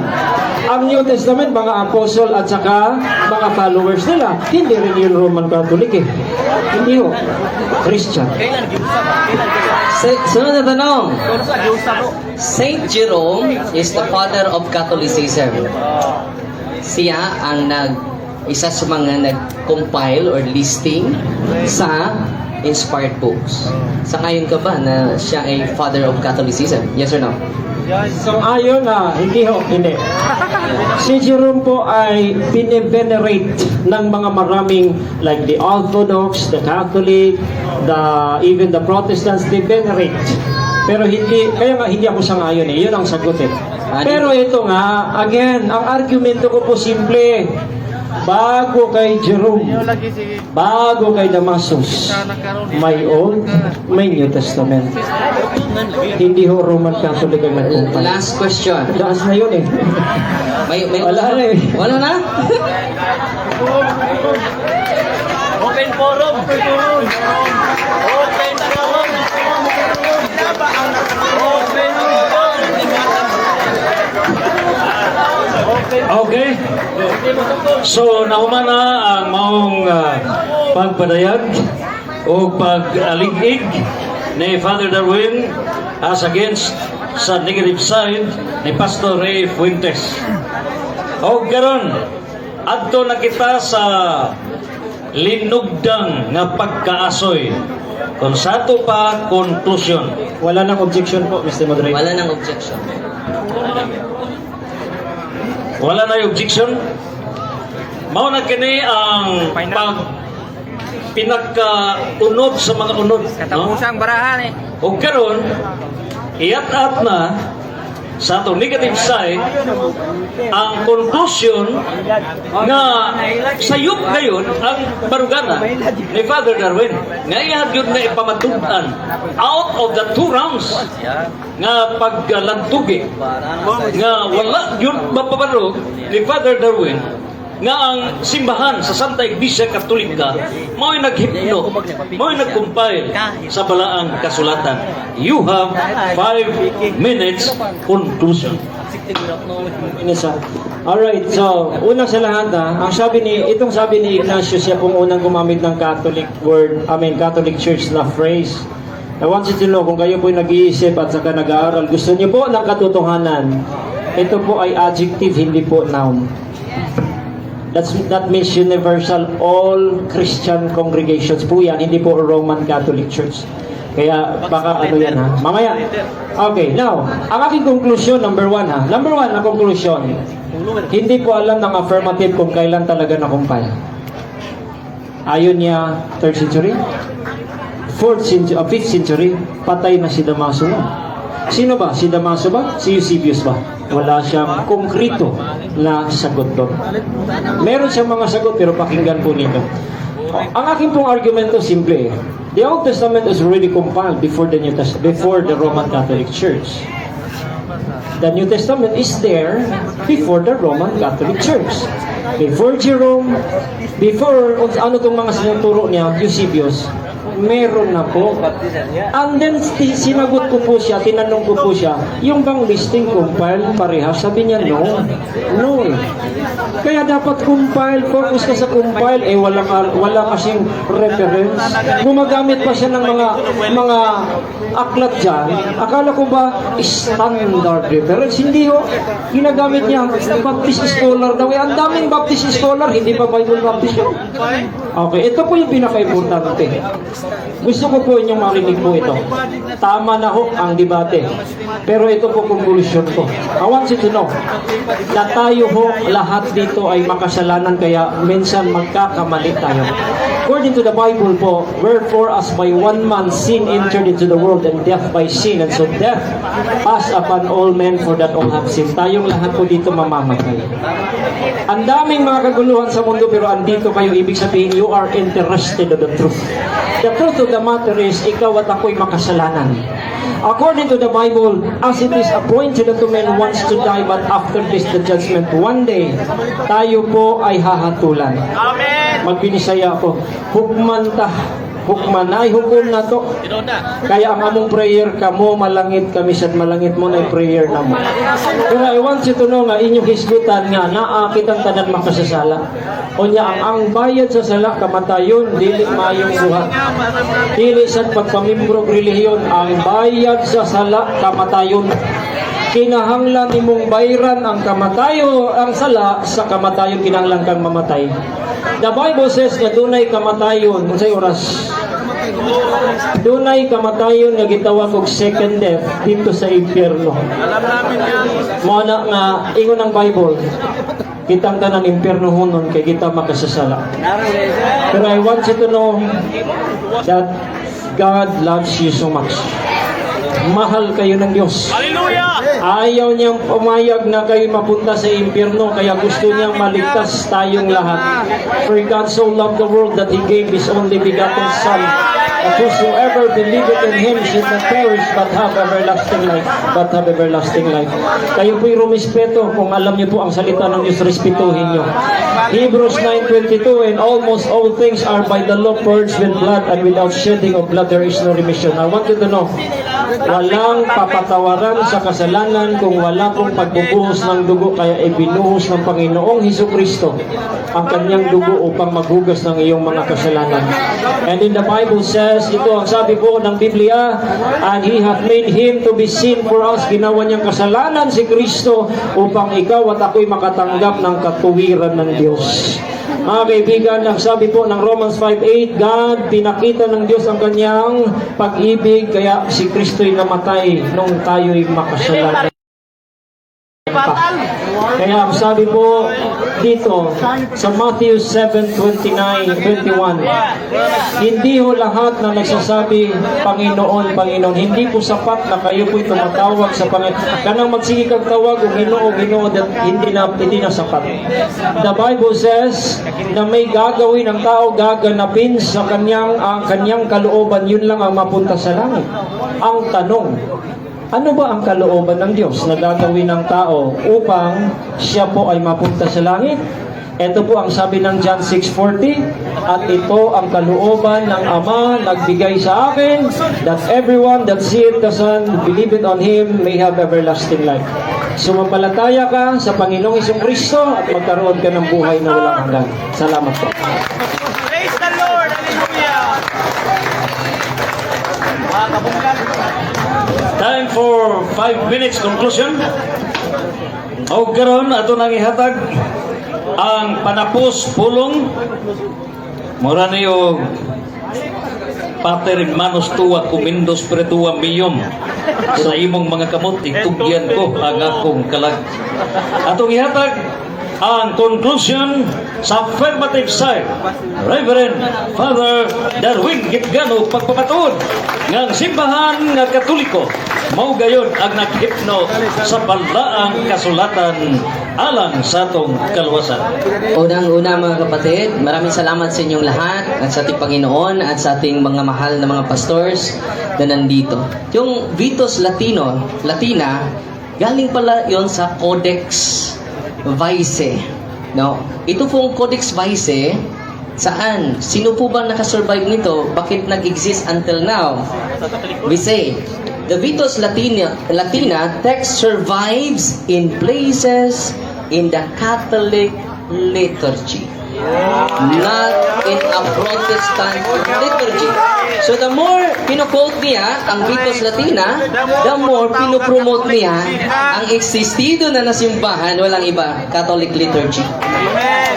Ang New Testament, mga apostle at saka mga followers nila, hindi rin yung Roman Catholic eh. Hindi ho. Christian. Sunod na tanong. Saint Jerome is the father of Catholicism. Siya ang isa sa mga nag-compile or listing sa inspired books. Sangayon ka ba na siya ay father of Catholicism? Yes or no? So ayon na, hindi ho, hindi. Si Jerome po ay pinivenerate ng mga maraming like the Orthodox, the Catholic, even the Protestants, they venerate Pero kaya nga hindi ako sangayon eh. Yun ang sagot eh. Pero ito nga, again, ang argumento ko po simple. Bago kay Jerome, bago kay Damasus, may Old, may New Testament. Hindi ho Roman Catholic ang nagkumpay. Last question. Lakas na yun eh. May Wala na eh. Wala na? Open forum. Open forum. Open forum. Open forum. Okay. So nahuman na ang maong pagpadayag o pag-alig-ig ni Father Darwin as against sa negative side ni Pastor Ray Fuentes. O karon adto na kita sa linugdang nga pagkaasoy kung sa ato pa conclusion. Wala nang objection po, Mr. Moderator. Wala nang objection. Wala na yung objection. Mao na kini ang pinagka-unod sa mga unod. Katapusang barahan eh. O karon, iat-at na sa atong negative side ang conclusion nga sayop ngayon ang barugana ni Father Darwin nga iyahag yun na ipamatudan out of the 2 rounds nga paglantugi nga wala yun mapabarog ni Father Darwin nga ang simbahan sa Santa Iglesia Katolika mao'y naghipno, mao'y nagkumpile sa balaang kasulatan. You have 5 minutes conclusion. Alright, so una sa lahat ang sabi ni Ignacio, siya pong unang gumamit ng Catholic Catholic Church na phrase. I want you to know, kung kayo po'y nag-iisip at saka nag-aaral, gusto niyo po ng katotohanan, ito po ay adjective, hindi po noun. That means universal, all Christian congregations po yan, hindi po Roman Catholic Church. Kaya baka ano yan ha, mamaya. Okay, now, ang aking conclusion, number 1 ha. Number 1 na conclusion, hindi po alam ng affirmative kung kailan talaga nakumpay. Ayon niya, 3rd century, 4th century, 5th century, patay na si Damaso na. Sino ba? Si Damaso ba? Si Eusebius ba? Wala siyang konkreto na sagot doon. Meron siyang mga sagot pero pakinggan po ninyo. Ang aking pong argumento simple. The Old Testament was already compiled before the Roman Catholic Church. The New Testament is there before the Roman Catholic Church. Before Jerome, before ano tong mga sinuturo niya, Eusebius, meron na po. And then sinagot ko po siya, tinanong ko po siya, yung bang listing compile parehas? Sabi niya, no. No eh. Kaya dapat compile, focus ka sa compile, eh wala kasing reference. Gumagamit pa siya ng mga aklat dyan. Akala ko ba standard reference? Hindi ho. Ginagamit niya Baptist scholar daw. Ang daming Baptist scholar, hindi pa Bible Baptist yun. Okay, ito po yung pinaka-importante. Gusto ko po inyong marinig po ito. Tama na ho ang debate. Pero ito po conclusion ko. I want you to know na tayo ho lahat dito ay makasalanan kaya minsan magkakamali tayo. According to the Bible po, wherefore as by one man sin entered into the world and death by sin, and so death passed upon all men for that all have sinned. Tayong lahat po dito mamamatay. Ang daming mga kaguluhan sa mundo pero andito kayo, ibig sabihin you are interested in the truth. The truth of the matter is, ikaw at ako'y makasalanan. According to the Bible, as it is appointed unto men once to die, but after this the judgment. One day, tayo po ay hahatulan. Amen! Magbinisaya ako, hukman ay hukom na to. Kaya ang among prayer kamo malangit kami sad malangit mo na prayer na mo. Pero I want you to know nga inyong hisgutan nga naa kitang tanan makasasala. Unya ang bayad sa sala kamatayon dili mayong buhat. Dili sad pagpamimbro relihiyon, ang bayad sa sala kamatayon. Kinahanglan nimong bayran ang ang sala sa kamatayon, kinahanglan kang mamatay. The Bible says nga dunay kamatayon unsay oras. Dunay kamatayon nga gitawag og second death dito sa impyerno. Mo na nga ingon ang Bible. Kitang tanan impyerno hunon kay kita makasasala. Pero I want you to know that God loves you so much. mahal kayo ng Diyos. Ayaw niyang pumayag na kayo mapunta sa impyerno, kaya gusto niyang maligtas tayong lahat. For God so loved the world that He gave His only begotten Son, that whosoever believeth in Him should not perish but have everlasting life. But have everlasting life. Kayo po'y rumispeto. Kung alam niyo po ang salita ng Diyos, respetuhin niyo. Hebrews 9:22, and almost all things are by the law purged with blood, and without shedding of blood there is no remission. I want you to know, walang papatawaran sa kasalanan kung wala pong pagbubuhos ng dugo, kaya ibinuhos ng Panginoong Hesukristo ang kanyang dugo upang maghugas ng iyong mga kasalanan. And in the Bible says, ito ang sabi po ng Biblia, and He hath made Him to be sin for us. Ginawa niyang kasalanan si Kristo upang ikaw at ako'y makatanggap ng katuwiran ng Diyos. Mga kaibigan, ang sabi po ng Romans 5:8, God, pinakita ng Diyos ang kanyang pag-ibig, kaya si Kristo'y namatay nung tayo'y makasalanan pa. Kaya ang sabi po dito sa Matthew 7:21, hindi ho lahat na nagsasabi, Panginoon, Panginoon, hindi po sapat na kayo po'y tumatawag sa Panginoon. Kanang magsige kag tawag, o Ginoo, hindi na sapat. The Bible says na may gagawin ang tao, gaganapin sa ang kanyang kalooban, yun lang ang mapunta sa langit. Ang tanong, ano ba ang kalooban ng Diyos na gagawin ng tao upang siya po ay mapunta sa langit? Ito po ang sabi ng John 6:40, at ito ang kalooban ng Ama nagbigay sa akin, that everyone that seeth the Son, believeth on Him, may have everlasting life. Sumampalataya ka sa Panginoong Hesukristo at magkaroon ka ng buhay na walang hanggan. Salamat po. Praise the Lord! Hallelujah! Mga kabunggan. Time for 5 minutes conclusion. O karon ato nang ihatag ang panapos pulong mura niyo Pater Hermanos Tua Kumindos Pretua Miyom sa imong mga kamot itugyan ko ang akong kalag. Atong ihatag ang conclusion sa affirmative side, Reverend Father Darwin Gitgano, pagpapatuod ng simbahan nga Katoliko, mao gayon ang naghipno sa balaang kasulatan alang sa atong kaluwasan. Unang-una mga kapatid, maraming salamat sa inyong lahat at sa ating Panginoon at sa ating mga mahal na mga pastors na nandito. Yung Vitus Latina, galing pala yon sa Codex Vice. No? Ito pong Codex Vice, saan? Sino po ba nakasurvive nito? Bakit nag-exist until now? We say, the Vitus Latina text survives in places in the Catholic liturgy, not in a Protestant liturgy. So the more pino-quote niya ang Vitus Latina, the more pino-promote niya ang existido na nasimbahan, walang iba, Catholic liturgy.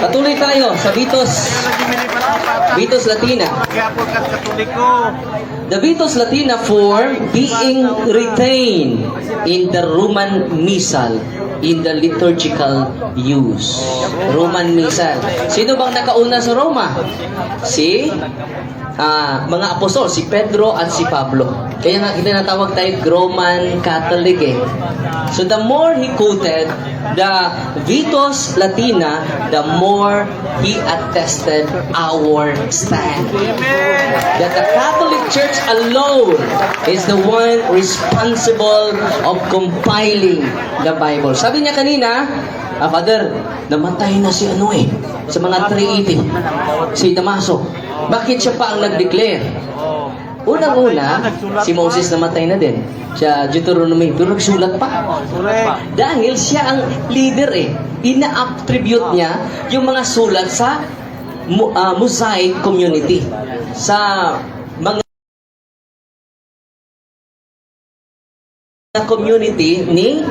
Patuloy tayo sa Vitus Latina. The Vitus Latina form being retained in the Roman Missal in the liturgical use. Roman Missal. Sino bang nakauna sa Roma? Si mga apostol, si Pedro at si Pablo. Kaya nga tinatawag tayo Roman Catholic eh. So the more he quoted the Vitus Latina, the more he attested our stand. That the Catholic Church alone is the one responsible of compiling the Bible. Sabi niya kanina, Father, namatay na si sa mga 380, si Damaso. Bakit siya pa ang nag-declare? Unang-una, si Moses namatay na din. Siya, Deuteronomy, pero nagsulat pa. Dahil siya ang leader eh. Ina-attribute niya yung mga sulat sa Mosaic community. Sa mga community ni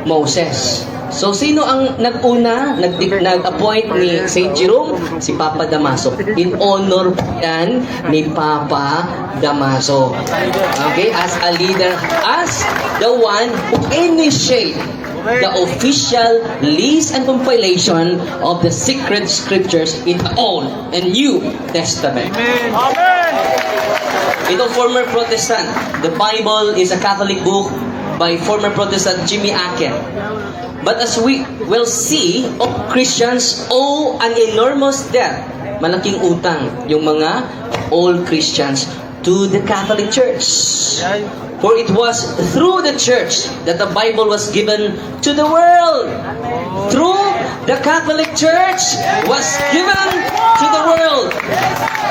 Moses. So, sino ang nag-una, nag-appoint ni St. Jerome? Si Papa Damaso. In honor yan ni Papa Damaso. Okay? As a leader, as the one who initiate the official list and compilation of the sacred scriptures in the Old and New Testament. Amen. Itong former Protestant, the Bible is a Catholic book by former Protestant Jimmy Acker. But as we will see, Christians owe an enormous debt, malaking utang, yung mga old Christians to the Catholic Church. For it was through the church that the Bible was given to the world. Through the Catholic Church was given to the world.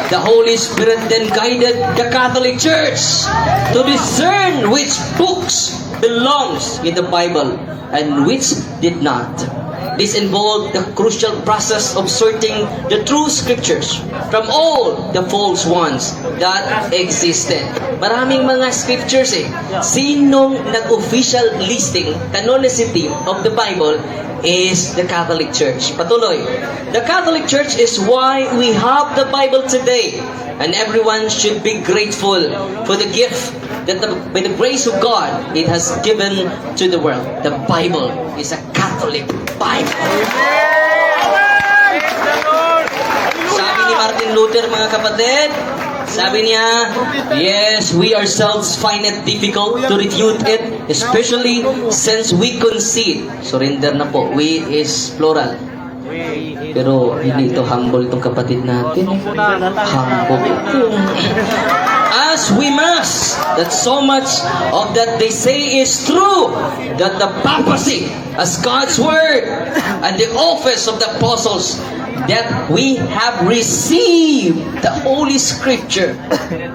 The Holy Spirit then guided the Catholic Church to discern which books belongs in the Bible and which did not. This involved the crucial process of sorting the true scriptures from all the false ones that existed. Maraming mga scriptures eh. Sinong nag-official listing, canonicity of the Bible is the Catholic Church. Patuloy. The Catholic Church is why we have the Bible today. And everyone should be grateful for the gift that by the grace of God, it has given to the world. The Bible is a Catholic Bible. Sabi ni Martin Luther, mga kapatid, sabi niya, yes, we ourselves find it difficult to refute it, especially since we concede. Surrender na po. We is plural. Pero hindi ito humble itong kapatid natin. Humble. As we must, that so much of that they say is true, that the papacy as God's word and the office of the apostles, that we have received the Holy Scripture,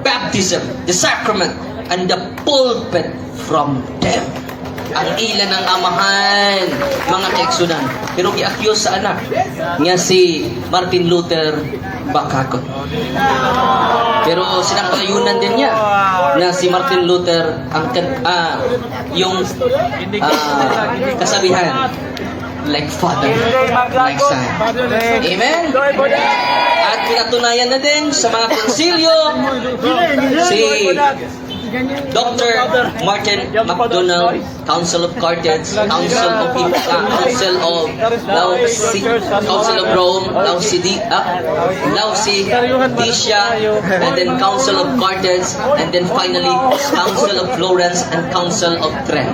baptism, the sacrament, and the pulpit from them. Ang ilan ng amahan, mga kaigsunan. Pero gi-accuse sa anak niya si Martin Luther Bakakot. Pero sinakayunan din niya na si Martin Luther ang yung kasabihan, like father, like son. Amen? At pinatunayan na din sa mga konsilyo si Dr. Martin MacDonald, Council of Carthage, Council of Rome, Laodicea, and then Council of Carthage, and then finally Council of Florence and Council of Trent.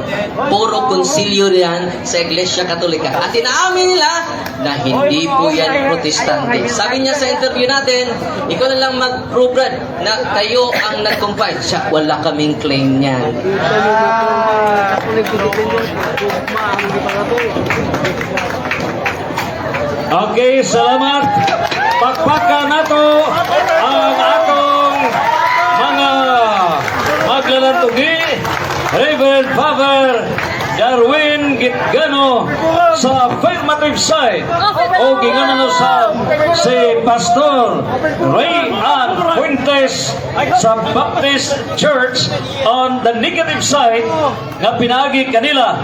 Puro konsilyo yan sa Iglesia Katolika. At inaamin nila na hindi po yan protestante. Sabi niya sa interview natin, ikaw na lang mag-prove na kayo ang nag-compile. Siya, wala kaming claim niyan. Okay, salamat. Pakpakan nato ang atong mga maglalantugi, Reverend Father Darwin Gitgano sa affirmative side o ginganan sa si Pastor Ray Ann Fuentes sa Baptist Church on the negative side nga pinagi kanila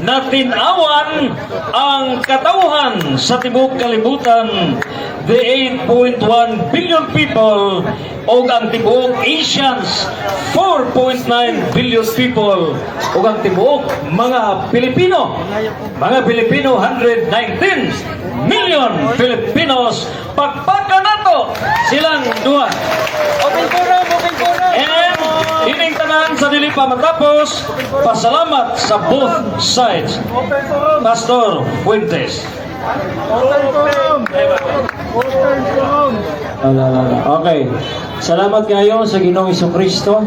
na tinawan ang katauhan sa tibuok kalibutan, the 8.1 billion people o ang tibuok Asians, 4.9 billion people o ang tibuok mga Pilipino, 119 million Filipinos. Pagpaka nato silang duha. Open forum. And ining tanan sa dili pa matapos, pasalamat sa both sides. Pastor Fuentes. Okay. Salamat kayo sa Ginoong Jesucristo,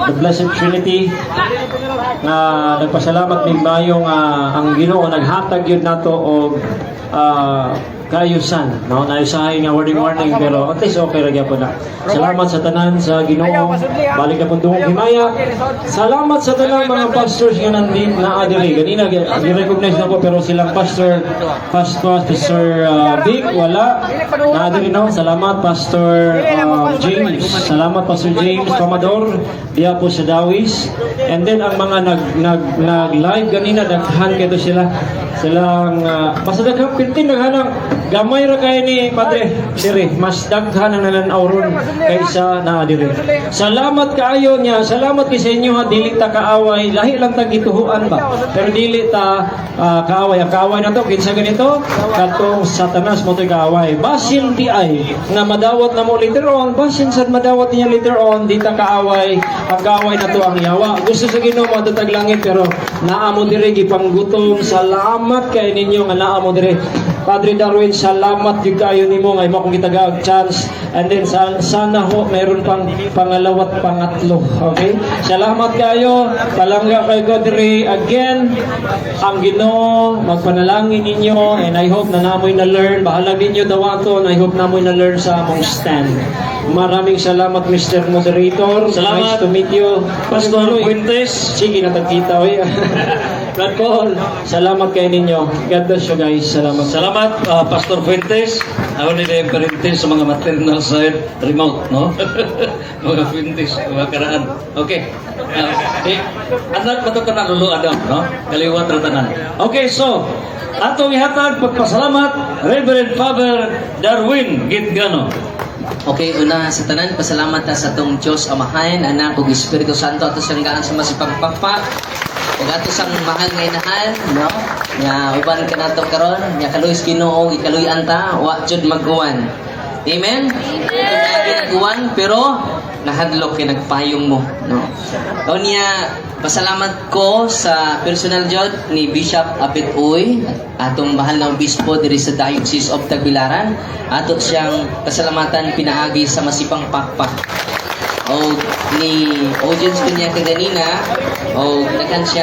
the Blessed Trinity, na nagpasalamat ning mayong ang Ginoo naghatag yun nato og kayusan, no? Naisahay nga warning pero at least okay ra gyapon na. Salamat sa tanan sa Ginoo. Balik na pud dungog himaya. Salamat sa tanan mga pastors nga nandito na adiri. Ganina gi-recognize na ko pero silang pastor Vic wala na adiri no. Salamat Pastor James. Salamat Pastor James Pamador diya po sa Dawis. And then ang mga nag live ganina daghan kay sila silang basta daghang pintin naghanang gamay ra kay ni Padre diri, mas daghan ang nananaw ron kaysa na diri. Salamat kaayo niya, salamat kay sa inyo ha, dili ta kaaway, lahi lang ta gituhuan ba. Pero dili ta kaaway, ang kaaway na to kinsa ganito, katong Satanas mo to'y kaaway. Basin di ay nga madawat na mo later on, basin sad madawat niya later on, di ta kaaway, ang kaaway na to ang yawa. Gusto sa Ginoo matatag langit pero naa mo diri gipanggutom. Salamat kay ninyo nga naa mo diri. Padre Darwin, salamat jud kayo nimo nga imo akong gitagaag chance, and then sana ho mayroon pang pangalawa at pangatlo. Okay? Salamat kayo. Palangga kay God diri again. Ang Ginoo magpanalangin ninyo, and I hope na namoy na learn. Bahala ninyo dawaton. I hope namoy na learn sa among stand. Maraming salamat Mr. Moderator. Salamat. Nice to meet you. Pastor Fuentes. Sige, natagkita. Brad Paul, salamat kayo ninyo. God bless you guys. Salamat. Salamat, Pastor Fuentes. Ako nila yung parintes sa mga maternal side remote, no? Mga Fuentes, mga karaan. Okay. Anak matata na lulu Adam, no? Kaliwat ratanan. Okay, so, atong ihatag pagpasalamat, Reverend Father Darwin Gitgano. Okay, una sa tanan, pasalamat ta sa tong Diyos Amahan, Anak, ug Espiritu Santo ato sa gaan sa masipagpakpak. Ug ato sang mahal nga inahan, no? Nga uban ka nato karon, nya kaluy Ginoo, ikaluy anta, wa jud mag-uwan. Amen. Ginagawan pero nahadlok kay nagpayong mo, no? Unya pasalamat ko sa personal jud ni Bishop Apit Uy, atong mahal na obispo diri sa Diocese of Tagbilaran. Ato siyang pasalamatan pinaagi sa masipang pakpak. O ni audience ko niya kaganina, o nagkan siya